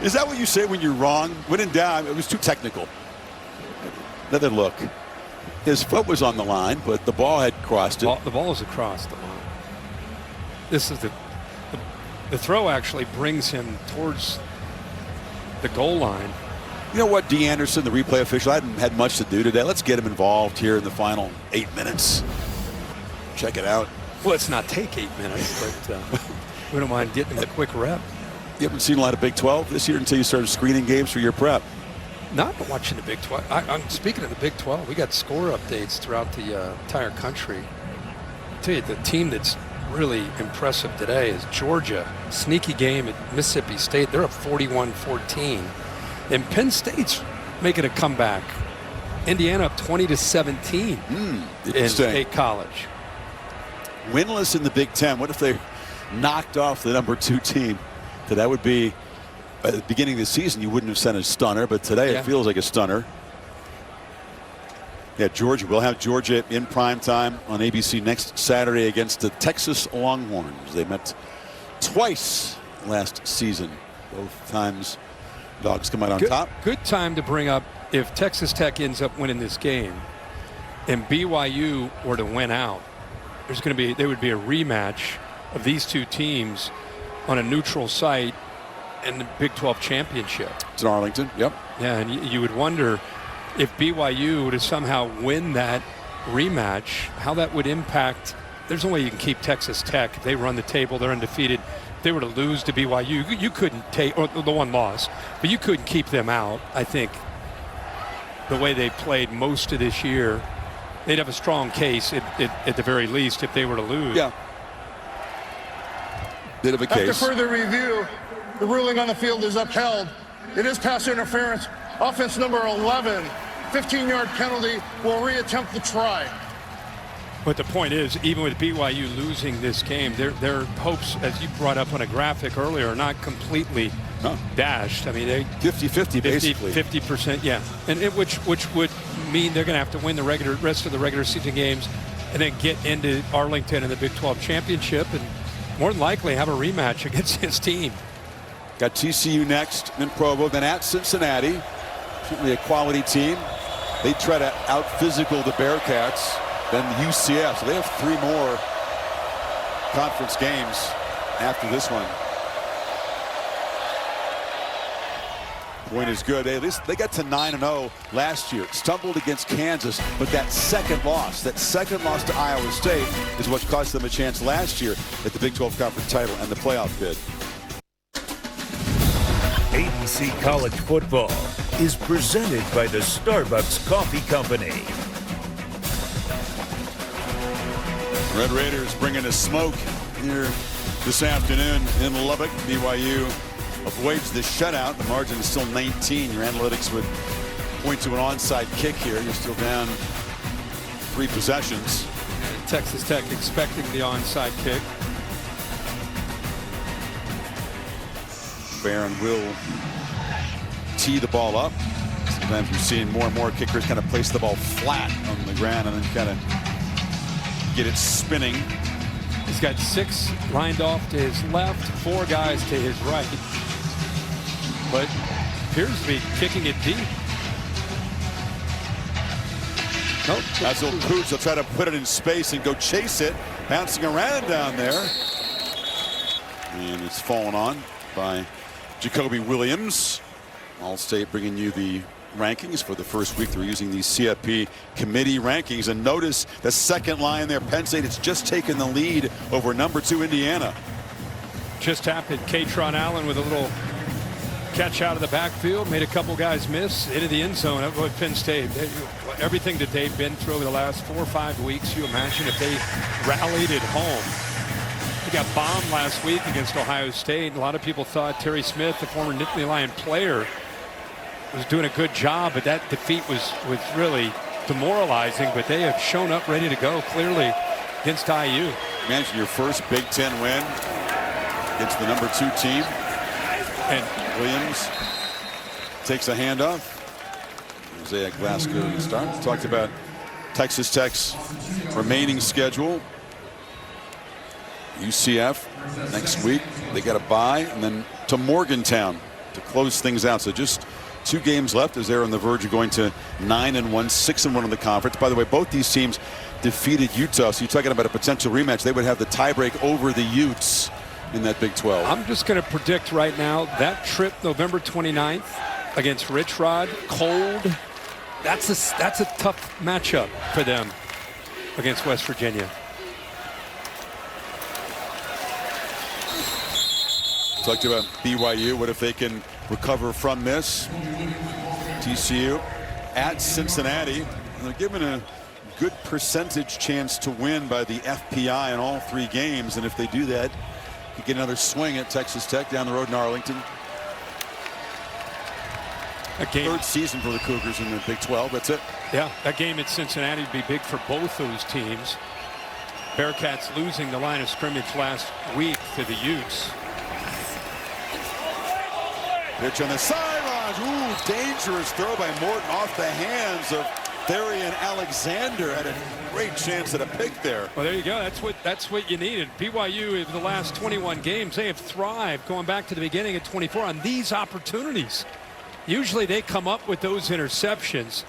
Is that what you say when you're wrong? When in doubt, it was too technical. Another look. His foot was on the line, but the ball had crossed it. The ball is across the line. This is the throw actually brings him towards the goal line. You know what, D. Anderson, the replay official, hadn't had much to do today. Let's get him involved here in the final 8 minutes. Check it out. Well, let's not take 8 minutes, but we don't mind getting a quick rep. You haven't seen a lot of Big 12 this year until you started screening games for your prep. Not watching the Big 12. I'm speaking of the Big 12. We got score updates throughout the entire country. I'll tell you, the team that's really impressive today is Georgia. Sneaky game at Mississippi State. They're up 41-14. And Penn State's making a comeback. Indiana up 20-17 in State College. Winless in the Big Ten. What if they knocked off the #2 team? So that would be, at the beginning of the season, you wouldn't have sent a stunner, but today it feels like a stunner. Yeah, Georgia. We'll have Georgia in prime time on ABC next Saturday against the Texas Longhorns. They met twice last season. Both times Dogs come out on top. Good time to bring up, if Texas Tech ends up winning this game and BYU were to win out, there would be a rematch of these two teams on a neutral site in the Big 12 championship. It's in Arlington. Yep. Yeah, and you would wonder if BYU were to somehow win that rematch, how that would impact. There's no way you can keep Texas Tech. If they run the table, they're undefeated. If they were to lose to BYU, you couldn't take, or the one loss, but you couldn't keep them out. I think the way they played most of this year, they'd have a strong case at the very least if they were to lose. Yeah. Bit of a case. After further review, the ruling on the field is upheld. It is pass interference. Offense number 11, 15-yard penalty, will reattempt the try. But the point is, even with BYU losing this game, their hopes, as you brought up on a graphic earlier, are not completely dashed. I mean, they 50-50 basically. 50%, yeah. And which would mean they're going to have to win the rest of the regular season games and then get into Arlington in the Big 12 championship and more than likely have a rematch against his team. Got TCU next, then Provo, then at Cincinnati. Certainly a quality team. They try to out-physical the Bearcats, then UCF. So they have 3 more conference games after this one. Point is good. They got to 9-0 last year. Stumbled against Kansas, but that second loss to Iowa State is what cost them a chance last year at the Big 12 Conference title and the playoff bid. ABC College Football is presented by the Starbucks Coffee Company. Red Raiders bringing a smoke here this afternoon in Lubbock. BYU avoids the shutout. The margin is still 19. Your analytics would point to an onside kick here. You're still down 3 possessions. Texas Tech expecting the onside kick. Barron will tee the ball up. Sometimes you're seeing more and more kickers kind of place the ball flat on the ground and then kind of get it spinning. He's got 6 lined off to his left, 4 guys to his right, but appears to be kicking it deep. Nope. That's old Coots. They'll try to put it in space and go chase it, bouncing around down there. And it's fallen on by Jacoby Williams. All-State bringing you the rankings for the first week. They're using the CFP committee rankings. And notice the second line there. Penn State has just taken the lead over #2 Indiana. Just happened. Katron Allen with a little catch out of the backfield. Made a couple guys miss. Into the end zone. At Penn State. Everything that they've been through over the last 4 or 5 weeks. You imagine if they rallied at home. They got bombed last week against Ohio State. A lot of people thought Terry Smith, the former Nittany Lion player, was doing a good job, but that defeat was really demoralizing. But they have shown up ready to go clearly against IU. Imagine your first Big Ten win against the #2 team. And Williams takes a handoff. Isaiah Glasgow starts. Talked about Texas Tech's remaining schedule. UCF next week. They got a bye, and then to Morgantown to close things out. So just 2 games left as they're on the verge of going to 9-1, 6-1 in the conference. By the way, both these teams defeated Utah. So you're talking about a potential rematch. They would have the tiebreak over the Utes in that Big 12. I'm just going to predict right now that trip November 29th against Rich Rod, cold. That's a tough matchup for them against West Virginia. Talked about BYU. What if they can recover from this? TCU at Cincinnati. They're given a good percentage chance to win by the FPI in all 3 games. And if they do that, you get another swing at Texas Tech down the road in Arlington. A game. Third season for the Cougars in the Big 12. That's it. Yeah, that game at Cincinnati would be big for both those teams. Bearcats losing the line of scrimmage last week to the Utes. Pitch on the sidelines. Ooh, dangerous throw by Morton off the hands of Therian Alexander. Had a great chance at a pick there. Well, there you go. That's what you needed. BYU in the last 21 games, they have thrived going back to the beginning of 24 on these opportunities. Usually they come up with those interceptions.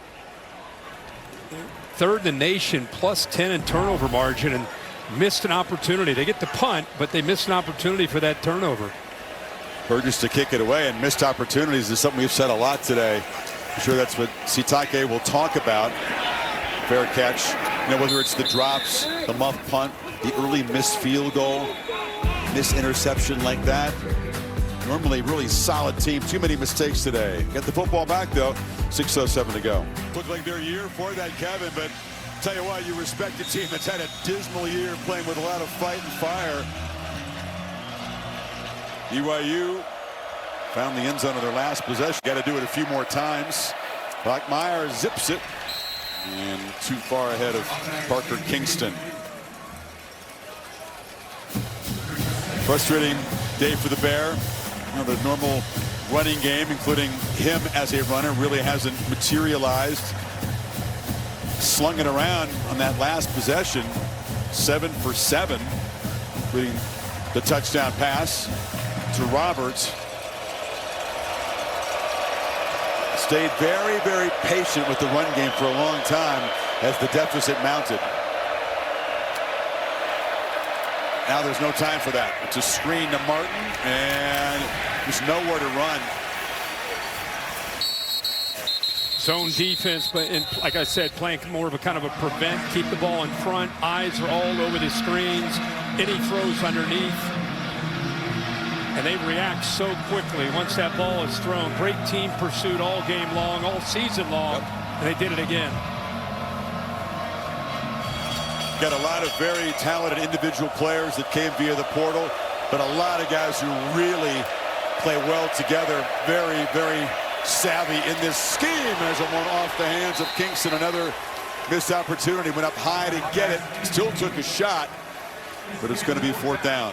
Third in the nation, +10 in turnover margin, and missed an opportunity. They get the punt, but they missed an opportunity for that turnover. Burgess to kick it away, and missed opportunities is something we've said a lot today. I'm sure that's what Sitake will talk about. Fair catch, whether it's the drops, the muff punt, the early missed field goal, missed interception like that. Normally really solid team. Too many mistakes today. Get the football back though. 6:07 to go. Looked like their year for that, Kevin, but tell you what, you respect a team that's had a dismal year playing with a lot of fight and fire. BYU found the end zone of their last possession. Got to do it a few more times. Bachmeier zips it, and too far ahead of Parker Kingston. Frustrating day for the Bear. The normal running game, including him as a runner, really hasn't materialized. Slung it around on that last possession, 7 for 7, including the touchdown pass to Roberts. Stayed very, very patient with the run game for a long time as the deficit mounted. Now there's no time for that. It's a screen to Martin, and there's nowhere to run. Zone defense, but like I said, playing more of a kind of a prevent, keep the ball in front. Eyes are all over the screens. Any throws underneath. And they react so quickly once that ball is thrown. Great team pursuit all game long, all season long, and they did it again. Got a lot of very talented individual players that came via the portal, but a lot of guys who really play well together. Very, very savvy in this scheme as it went off the hands of Kingston. Another missed opportunity. Went up high to get it. Still took a shot, but it's going to be 4th down.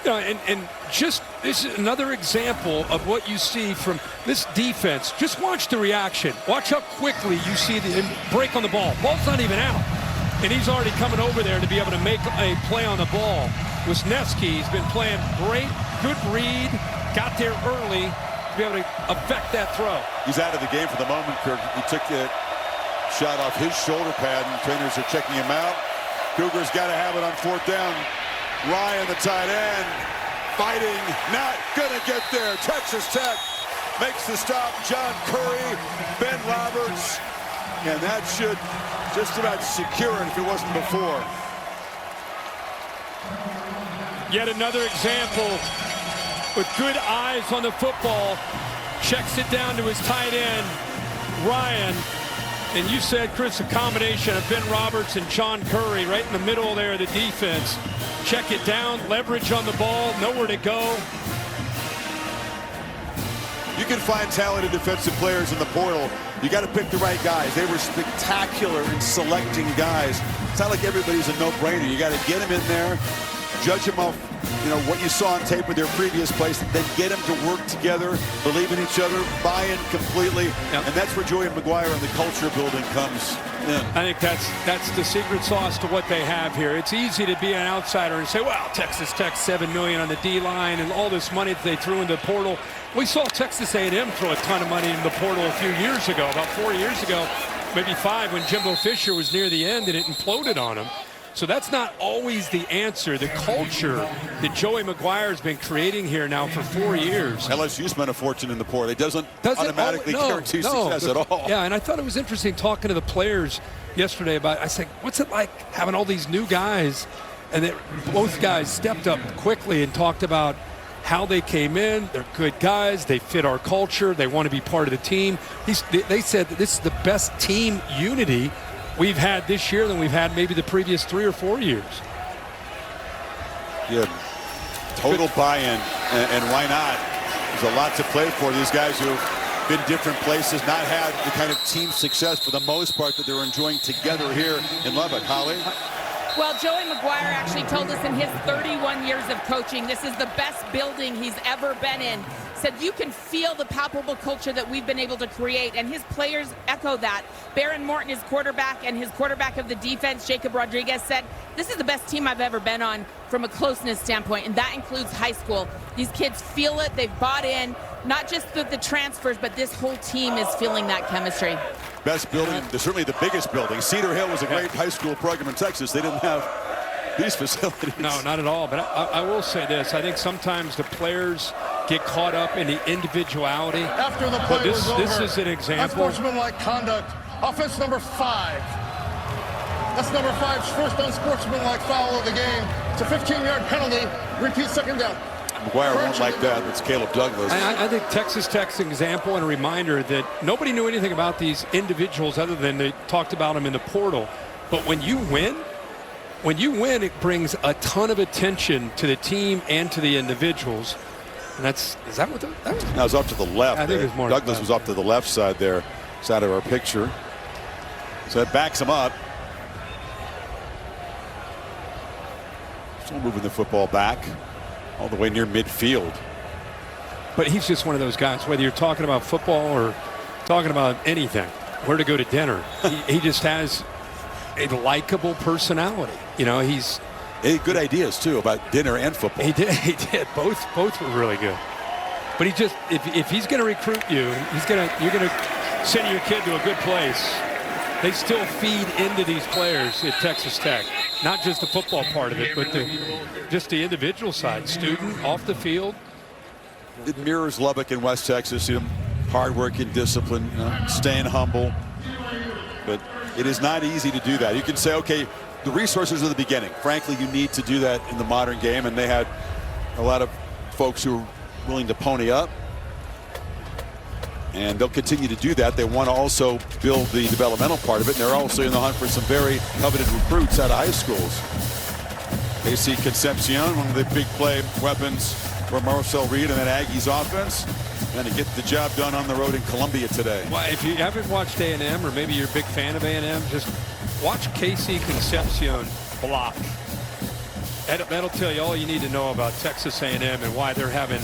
And just this is another example of what you see from this defense. Just watch the reaction. Watch how quickly you see him break on the ball. Ball's not even out. And he's already coming over there to be able to make a play on the ball. Wisniewski's been playing great, good read, got there early to be able to affect that throw. He's out of the game for the moment, Kirk. He took the shot off his shoulder pad, and trainers are checking him out. Cougars got to have it on 4th down. Ryan, the tight end, fighting, not going to get there. Texas Tech makes the stop. John Curry, Ben Roberts, and that should just about secure it if it wasn't before. Yet another example with good eyes on the football. Checks it down to his tight end, Ryan. And you said, Chris, a combination of Ben Roberts and John Curry right in the middle there of the defense. Check it down, leverage on the ball, nowhere to go. You can find talented defensive players in the portal. You got to pick the right guys. They were spectacular in selecting guys. It's not like everybody's a no-brainer. You got to get them in there, judge them off, what you saw on tape with their previous plays, then get them to work together, believe in each other, buy in completely, and that's where Joey McGuire and the culture building comes in. I think that's the secret sauce to what they have here. It's easy to be an outsider and say, well, Texas Tech $7 million on the D-line and all this money that they threw into the portal. We saw Texas A&M throw a ton of money in the portal a few years ago, about 4 years ago, maybe 5, when Jimbo Fisher was near the end and it imploded on him. So that's not always the answer. The culture that Joey McGuire's been creating here now for 4 years. LSU spent a fortune in the portal. It doesn't automatically guarantee success at all. Yeah, and I thought it was interesting talking to the players yesterday about, I said, what's it like having all these new guys? And both guys stepped up quickly and talked about how they came in. They're good guys. They fit our culture. They want to be part of the team. They said that this is the best team unity we've had this year than we've had maybe the previous 3 or 4 years. Yeah, total buy-in, and why not? There's a lot to play for. These guys who have been different places, not had the kind of team success for the most part that they're enjoying together here in Lubbock. Holly? Well, Joey McGuire actually told us in his 31 years of coaching, this is the best building he's ever been in. Said you can feel the palpable culture that we've been able to create, and his players echo that. Baron Morton, his quarterback, and his quarterback of the defense, Jacob Rodriguez, said, this is the best team I've ever been on from a closeness standpoint, and that includes high school. These kids feel it. They've bought in, not just the transfers, but this whole team is feeling that chemistry. Best building, certainly the biggest building. Cedar Hill was a great high school program in Texas. They didn't have these facilities. No, not at all. But I will say this. I think sometimes the players get caught up in the individuality. After the play was over, this is an example. Unsportsmanlike conduct. Offense number 5. That's number 5's first unsportsmanlike foul of the game. It's a 15-yard penalty. Repeat second down. McGuire won't like that. It's Caleb Douglas. I think Texas Tech's an example and a reminder that nobody knew anything about these individuals other than they talked about them in the portal. But when you win, it brings a ton of attention to the team and to the individuals. And is that what that was? That was up to the left. I think it was more Douglas was up to the left side there, side of our picture. So that backs him up. Still moving the football back all the way near midfield. But he's just one of those guys, whether you're talking about football or talking about anything, where to go to dinner. he just has a likable personality. You know, he had good ideas too about dinner and football. He did. Both were really good. But he just, if he's going to recruit you, you're going to send your kid to a good place. They still feed into these players at Texas Tech, not just the football part of it, but just the individual side, student, off the field. It mirrors Lubbock in West Texas. You know, hardworking, disciplined, staying humble. But it is not easy to do that. You can say, okay, the resources are the beginning. Frankly, you need to do that in the modern game, and they had a lot of folks who were willing to pony up. And they'll continue to do that. They want to also build the developmental part of it, and they're also in the hunt for some very coveted recruits out of high schools. AC Concepcion, one of the big play weapons for Marcel Reed and that Aggies offense, and to get the job done on the road in Columbia today. Well, if you haven't watched A&M, or maybe you're a big fan of A&M, just watch KC Concepcion block. That'll tell you all you need to know about Texas A&M and why they're having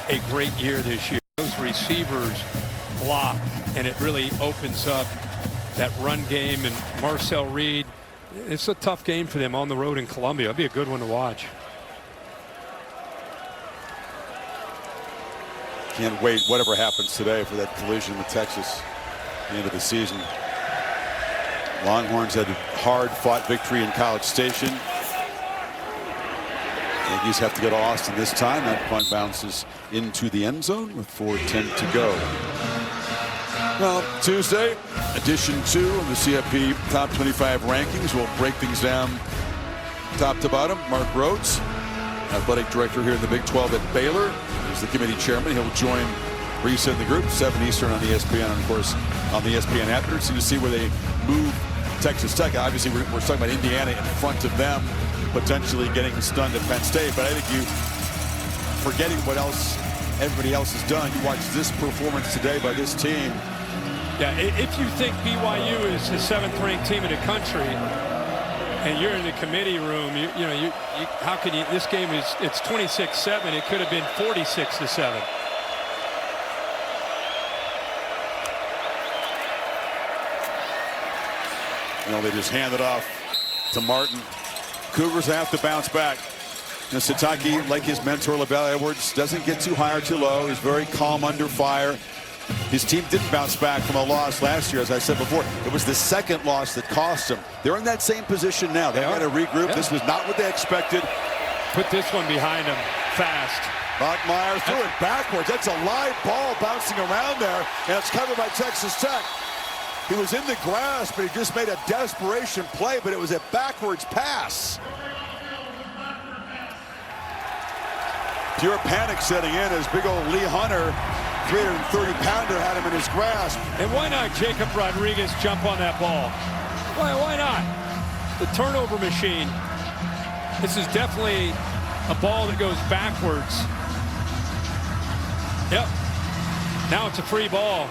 a great year this year. Those receivers block, and it really opens up that run game. And Marcel Reed, it's a tough game for them on the road in Columbia. It'll be a good one to watch. Can't wait, whatever happens today, for that collision with Texas at the end of the season. Longhorns had a hard-fought victory in College Station. Aggies have to go to Austin this time. That punt bounces into the end zone with 4:10 to go. Well, Tuesday, edition 2 of the CFP Top 25 rankings. We'll break things down top to bottom. Mark Rhodes, athletic director here in the Big 12 at Baylor, is the committee chairman. He'll join Reese in the group, 7 Eastern on ESPN, and of course on the ESPN app. To see where they move Texas Tech. Obviously, we're talking about Indiana in front of them, potentially getting stunned at Penn State. But I think you, forgetting what else everybody else has done, you watch this performance today by this team. Yeah, if you think BYU is the 7th-ranked team in the country, and you're in the committee room, you know, how can you? This game it's 26-7. It could have been 46-7. You know, they just hand it off to Martin. Cougars have to bounce back. You know, Sataki, like his mentor LaBelle Edwards, doesn't get too high or too low. He's very calm under fire. His team didn't bounce back from a loss last year, as I said before. It was the second loss that cost them. They're in that same position now. They've got to regroup. Yeah. This was not what they expected. Put this one behind them fast. Bachmeier threw it backwards. That's a live ball bouncing around there, and it's covered by Texas Tech. He was in the grass, but he just made a desperation play, but it was a backwards pass. Pure panic setting in as big old Lee Hunter, 330-pounder, had him in his grasp. And why not Jacob Rodriguez jump on that ball? Why not? The turnover machine. This is definitely a ball that goes backwards. Yep. Now it's a free ball.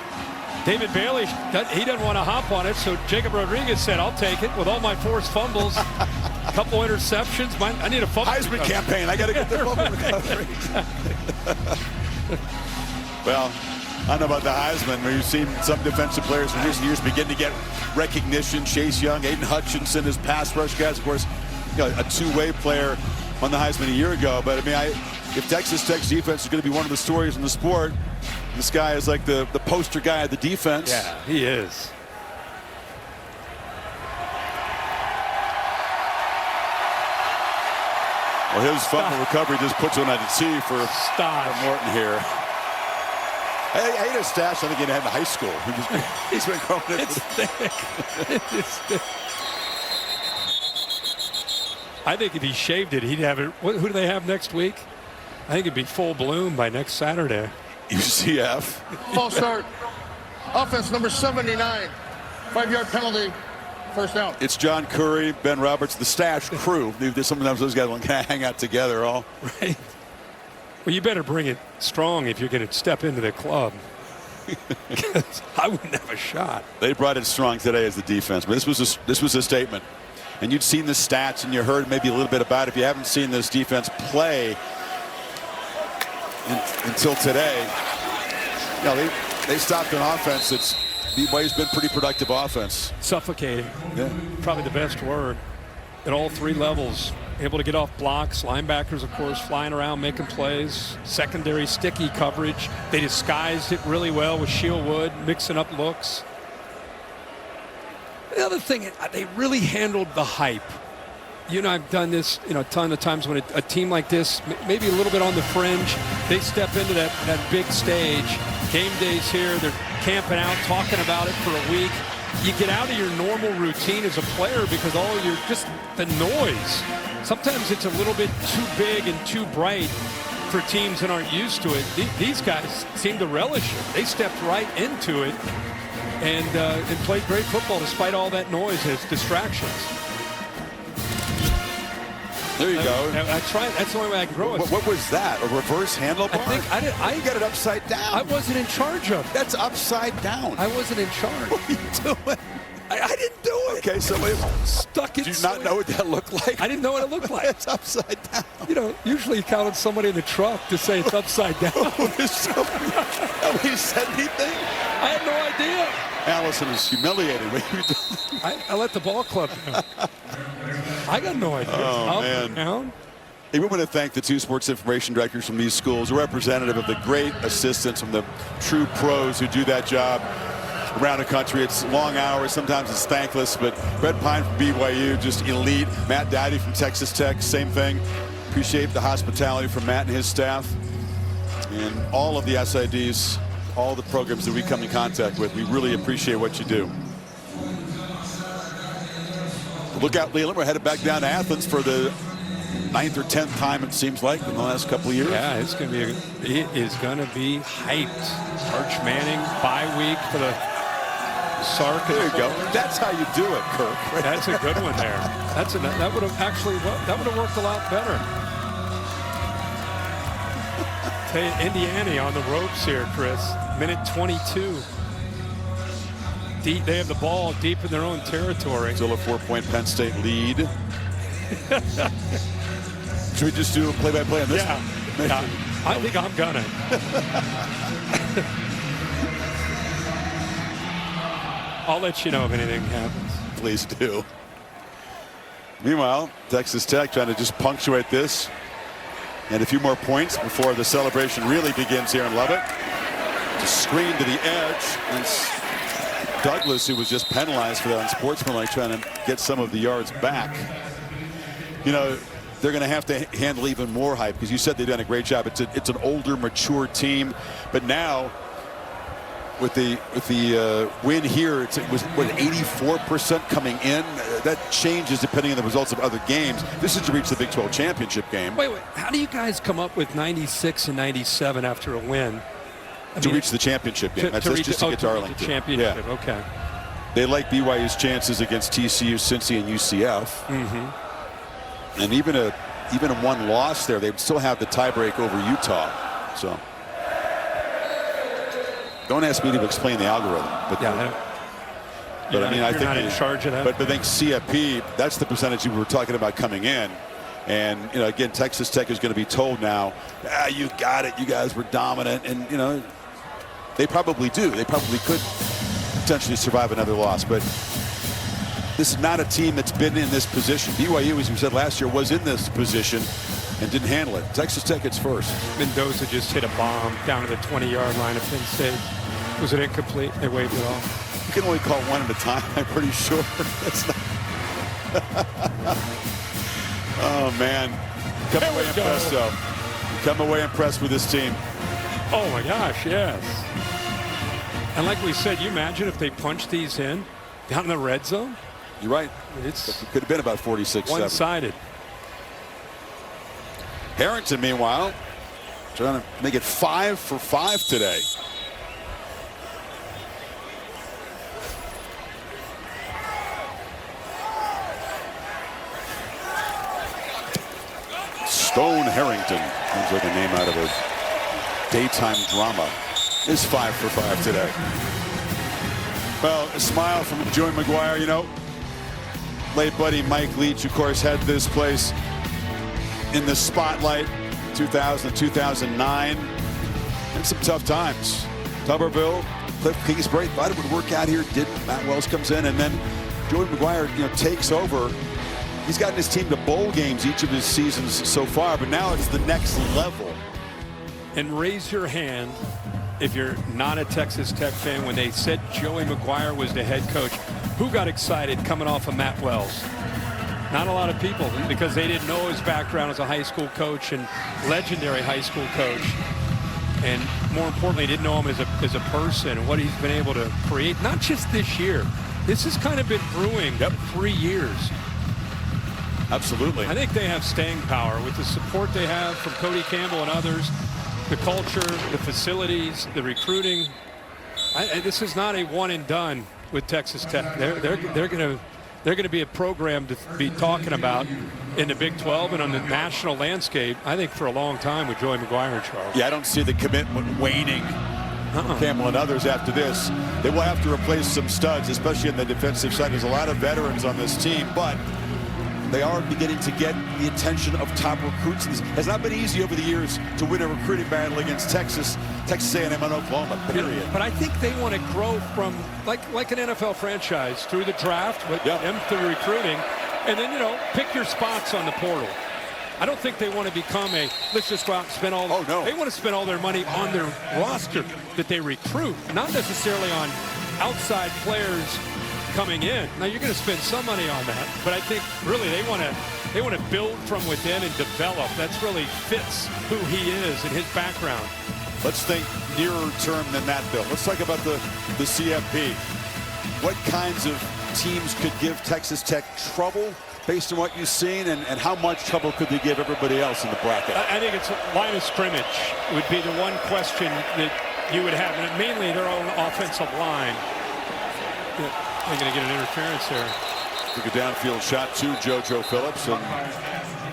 David Bailey, he doesn't want to hop on it, so Jacob Rodriguez said, I'll take it with all my forced fumbles. A couple interceptions. I need a fumble. Heisman campaign. I got to get the fumble recovery. Well, I don't know about the Heisman. We've seen some defensive players in recent years begin to get recognition. Chase Young, Aiden Hutchinson, his pass rush guys, of course, a two-way player won the Heisman a year ago. But, I mean, if Texas Tech's defense is going to be one of the stories in the sport, this guy is like the poster guy of the defense. Yeah, he is. Well, his fumble recovery just puts one on the tee for Morton here. I hate his stash. I think he had in high school. He's been growing it. It's thick. It's thick. I think if he shaved it, he'd have it. Who do they have next week? I think it'd be full bloom by next Saturday. UCF. False start. Offense number 79. 5-yard penalty. First down. It's John Curry, Ben Roberts, the stash crew. Sometimes those guys want to hang out together all. Right. Well, you better bring it strong if you're going to step into the club. I wouldn't have a shot. They brought it strong today as the defense, but this was a statement. And you'd seen the stats and you heard maybe a little bit about it. If you haven't seen this defense play until today, you know, they stopped an offense that's BYU's been pretty productive offense. Suffocating. Yeah. Probably the best word. At all three levels. Able to get off blocks. Linebackers, of course, flying around, making plays. Secondary sticky coverage. They disguised it really well with Shieldwood, mixing up looks. The other thing, they really handled the hype. You and I've done this, a ton of times when a team like this, maybe a little bit on the fringe, they step into that big stage. Game day's here. They're camping out, talking about it for a week. You get out of your normal routine as a player because just the noise. Sometimes it's a little bit too big and too bright for teams that aren't used to it. These guys seem to relish it. They stepped right into it and played great football despite all that noise as distractions. There you go. That's right. That's the only way I can grow it. What was that? A reverse handlebar? I got it upside down. I wasn't in charge of it. That's upside down. I wasn't in charge. What are you doing? I didn't do it. Okay, somebody stuck it. Did you not know what that looked like? I didn't know what it looked like. It's upside down. Usually you count on somebody in the truck to say it's upside down. Nobody said anything? I had no idea. Allison is humiliated. I let the ball club know. I got no idea. Oh, man. Down. Hey, we want to thank the two sports information directors from these schools, a representative of the great assistants from the true pros who do that job around the country. It's long hours. Sometimes it's thankless, but Brett Pine from BYU, just elite. Matt Dowdy from Texas Tech, same thing. Appreciate the hospitality from Matt and his staff. And all of the SIDs, all the programs that we come in contact with, we really appreciate what you do. Look out, Leland. We're headed back down to Athens for the 9th or 10th time, it seems like, in the last couple of years. Yeah, it is going to be hyped. Arch Manning, bye week for the Sark. There you go. That's how you do it, Kirk. Right? That's a good one there. That would have worked a lot better. Tell you, Indiana on the ropes here, Chris. Minute 22. They have the ball deep in their own territory. Still a 4-point Penn State lead. Should we just do a play-by-play on this? Yeah. I think I'm gonna. I'll let you know if anything happens. Please do. Meanwhile, Texas Tech trying to just punctuate this. And a few more points before the celebration really begins here in Lubbock. Just screen to the edge. And Douglas, who was just penalized for that unsportsmanlike, trying to get some of the yards back. They're going to have to handle even more hype because you said they've done a great job. It's an older, mature team, but now with the win here, it was 84% coming in. That changes depending on the results of other games. This is to reach the Big 12 championship game. Wait, how do you guys come up with 96 and 97 after a win? To reach the championship game. That's just to get to Arlington. The championship, yeah. Okay. They like BYU's chances against TCU, Cincy, and UCF. Mm-hmm. And even a one loss there, they would still have the tiebreak over Utah. So Don't ask me to explain the algorithm. But I mean, I think not in charge of that. But I think CFP, that's the percentage we were talking about coming in. And, you know, again, Texas Tech is going to be told now, you got it. You guys were dominant. And, you know, they probably do. They probably could potentially survive another loss. But this is not a team that's been in this position. BYU, as we said last year, was in this position and didn't handle it. Texas Tech gets first. Mendoza just hit a bomb down to the 20-yard line of Penn State. Was it incomplete? They waved it off. You can only call one at a time, I'm pretty sure. That's not... Oh, man. Come away impressed, though. Come away impressed with this team. Oh, my gosh, yes. And like we said, you imagine if they punch these in down in the red zone? You're right. It could have been about 46-7. One-sided. Harrington, meanwhile, trying to make it 5 for 5 today. Stone Harrington, sounds like a name out of a daytime drama, is 5 for 5 today. Well, a smile from Joey McGuire. You know, late buddy Mike Leach, of course, had this place in the spotlight 2000, 2009, and some tough times. Tuberville, Cliff Kingsbury thought it would work out here, didn't. Matt Wells comes in, and then Joey McGuire, you know, takes over. He's gotten his team to bowl games each of his seasons so far, but now it's the next level. And raise your hand if you're not a Texas Tech fan when they said Joey McGuire was the head coach. Who got excited coming off of Matt Wells? Not a lot of people, because they didn't know his background as a high school coach and legendary high school coach. And more importantly, didn't know him as a person and what he's been able to create, not just this year. This has kind of been brewing for 3 years. Absolutely. I think they have staying power with the support they have from Cody Campbell and others, the culture, the facilities, the recruiting. This is not a one and done with Texas Tech. They're going to be a program to be talking about in the Big 12 and on the national landscape, I think, for a long time with Joey McGuire and Charles. Yeah, I don't see the commitment waning. Campbell and others after this. They will have to replace some studs, especially in the defensive side. There's a lot of veterans on this team, but they are beginning to get the attention of top recruits. It has not been easy over the years to win a recruiting battle against Texas A&M and Oklahoma, period. But I think they want to grow from, like an NFL franchise, through the draft, with them through recruiting, and then, you know, pick your spots on the portal. I don't think they want to become let's just go out and spend all. Oh, no. They want to spend all their money on their roster that they recruit, not necessarily on outside players coming in. Now you're going to spend some money on that, but I think really they want to build from within and develop. That's really fits who he is and his background. Let's think nearer term than that, Bill. Let's talk about the CFP. What kinds of teams could give Texas Tech trouble based on what you've seen, and how much trouble could they give everybody else in the bracket? I think it's line of scrimmage would be the one question that you would have, and mainly their own offensive line. They're going to get an interference there. Took a downfield shot to JoJo Phillips, and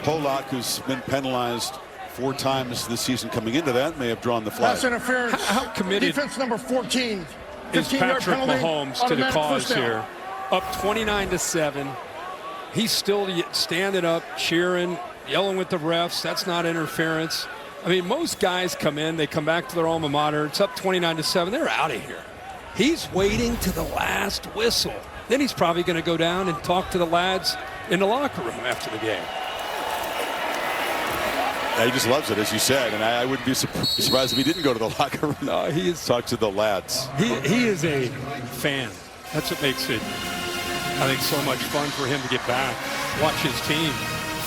Pollock, who's been penalized 4 times this season coming into that, may have drawn the flag. Pass interference. How committed defense number 14. is Patrick Mahomes to the cause here? Up 29-7. He's still standing up, cheering, yelling with the refs. That's not interference. I mean, most guys come in, they come back to their alma mater. It's up 29-7. They're out of here. He's waiting to the last whistle. Then he's probably going to go down and talk to the lads in the locker room after the game. Yeah, he just loves it, as you said, and I wouldn't be surprised if he didn't go to the locker room. No, he is. Talk to the lads. He is a fan. That's what makes it, I think, so much fun for him to get back, watch his team.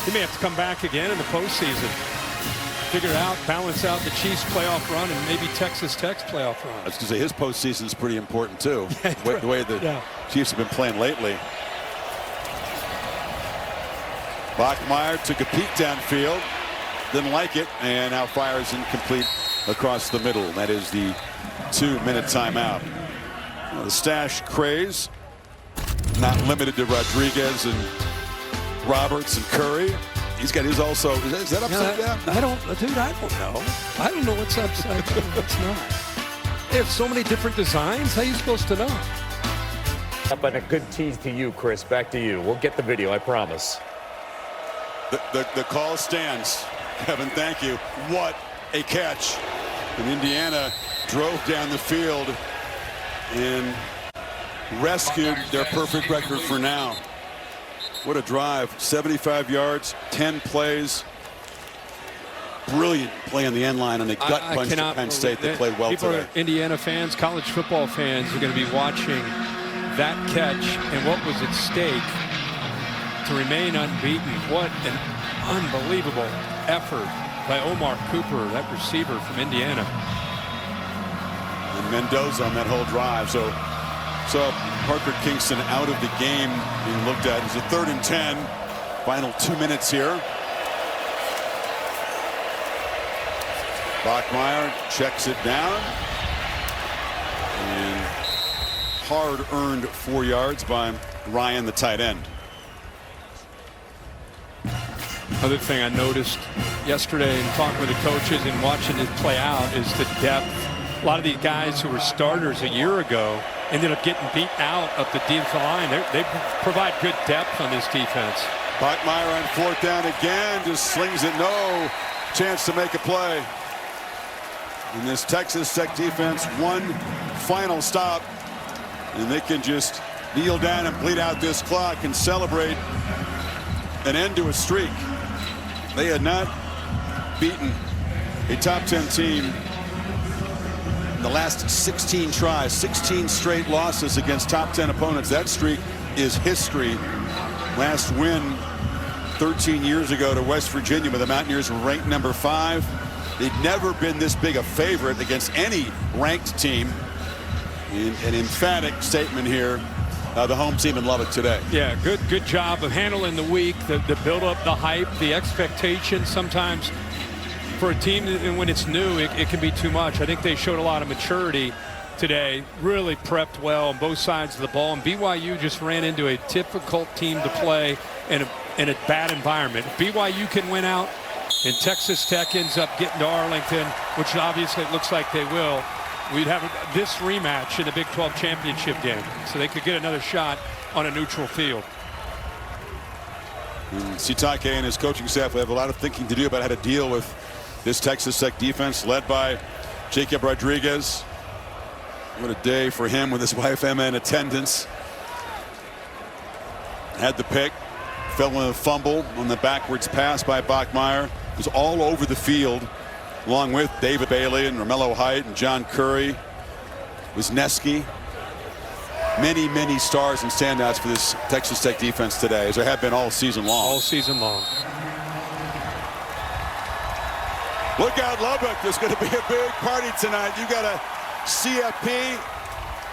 He may have to come back again in the postseason. Figure out, balance out the Chiefs' playoff run and maybe Texas Tech's playoff run. I was going to say, his postseason is pretty important, too. The way the Chiefs have been playing lately. Bachmeier took a peek downfield, didn't like it, and now fires incomplete across the middle. That is the 2-minute timeout. The stash craze, not limited to Rodriguez and Roberts and Curry. He's got his also. Is that upside down? I don't know. I don't know what's upside down. What's not. They have so many different designs. How are you supposed to know? But a good tease to you, Chris. Back to you. We'll get the video, I promise. The call stands. Kevin, thank you. What a catch. And Indiana drove down the field and rescued their perfect record for now. What a drive. 75 yards, 10 plays. Brilliant play on the end line, and a gut punch to Penn State. They played well today. Indiana fans, college football fans are going to be watching that catch and what was at stake to remain unbeaten. What an unbelievable effort by Omar Cooper, that receiver from Indiana. And Mendoza on that whole drive. So Parker Kingston out of the game being looked at. It's a 3rd and 10. Final 2 minutes here. Bachmeier checks it down. And hard-earned 4 yards by Ryan, the tight end. Other thing I noticed yesterday in talking with the coaches and watching it play out is the depth. A lot of these guys who were starters a year ago ended up getting beat out up the defensive line. They provide good depth on this defense. Bachmeier on 4th down again, just slings it, no chance to make a play. And this Texas Tech defense, one final stop, and they can just kneel down and bleed out this clock and celebrate an end to a streak. They had not beaten a top 10 team in the last 16 tries, 16 straight losses against top 10 opponents. That streak is history. Last win 13 years ago to West Virginia, with the Mountaineers ranked number 5. They'd never been this big a favorite against any ranked team. An emphatic statement here. The home team and love it today. Yeah, good job of handling the week, the build up, the hype, the expectation. Sometimes for a team, when it's new, it can be too much. I think they showed a lot of maturity today, really prepped well on both sides of the ball, and BYU just ran into a difficult team to play in a bad environment. If BYU can win out and Texas Tech ends up getting to Arlington, which obviously it looks like they will, we'd have this rematch in the Big 12 championship game, so they could get another shot on a neutral field. Sitake and his coaching staff will have a lot of thinking to do about how to deal with this Texas Tech defense led by Jacob Rodriguez. What a day for him with his wife Emma in attendance. Had the pick, fell in a fumble on the backwards pass by Bachmeier. It was all over the field, along with David Bailey and Romello Height and John Curry, Wisniewski. Many stars and standouts for this Texas Tech defense today, as there have been all season long. All season long. Look out, Lubbock. There's going to be a big party tonight. You got a CFP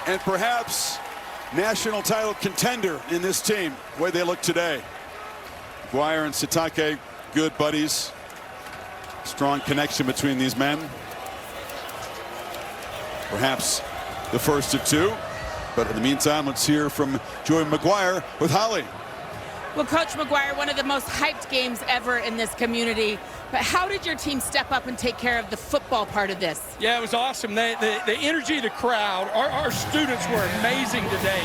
and perhaps national title contender in this team, the way they look today. McGuire and Sitake, good buddies. Strong connection between these men. Perhaps the first of two. But in the meantime, let's hear from Joey McGuire with Holly. Well, Coach McGuire, one of the most hyped games ever in this community. But how did your team step up and take care of the football part of this? Yeah, it was awesome. The energy of the crowd, our students were amazing today.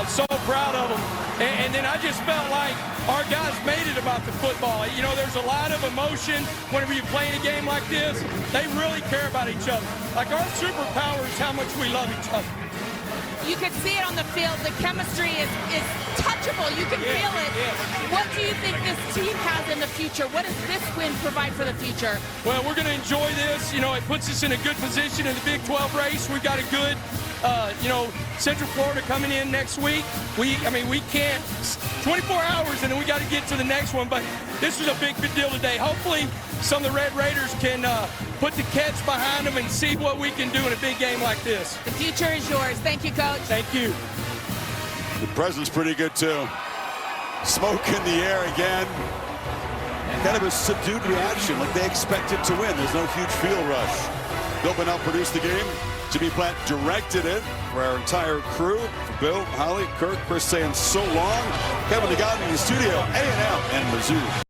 So proud of them. And then I just felt like our guys made it about the football. You know, there's a lot of emotion whenever you play a game like this. They really care about each other. Like, our superpower is how much we love each other. You could see it on the field. The chemistry is touchable. You can feel it. What do you think this team has in the future? What does this win provide for the future? Well, we're going to enjoy this. You know, it puts us in a good position in the Big 12 race. We've got a good, Central Florida coming in next week. We can't 24 hours and then we got to get to the next one. But this was a big deal today. Hopefully some of the Red Raiders can put the catch behind them and see what we can do in a big game like this. The future is yours. Thank you, Coach. Thank you. The present's pretty good, too. Smoke in the air again. Kind of a subdued reaction, like they expected to win. There's no huge field rush. Bill Bennell produced the game. Jimmy Platt directed it for our entire crew. For Bill, Holly, Kirk, Chris saying so long. Kevin DeGotti in the studio, A&M and Mizzou.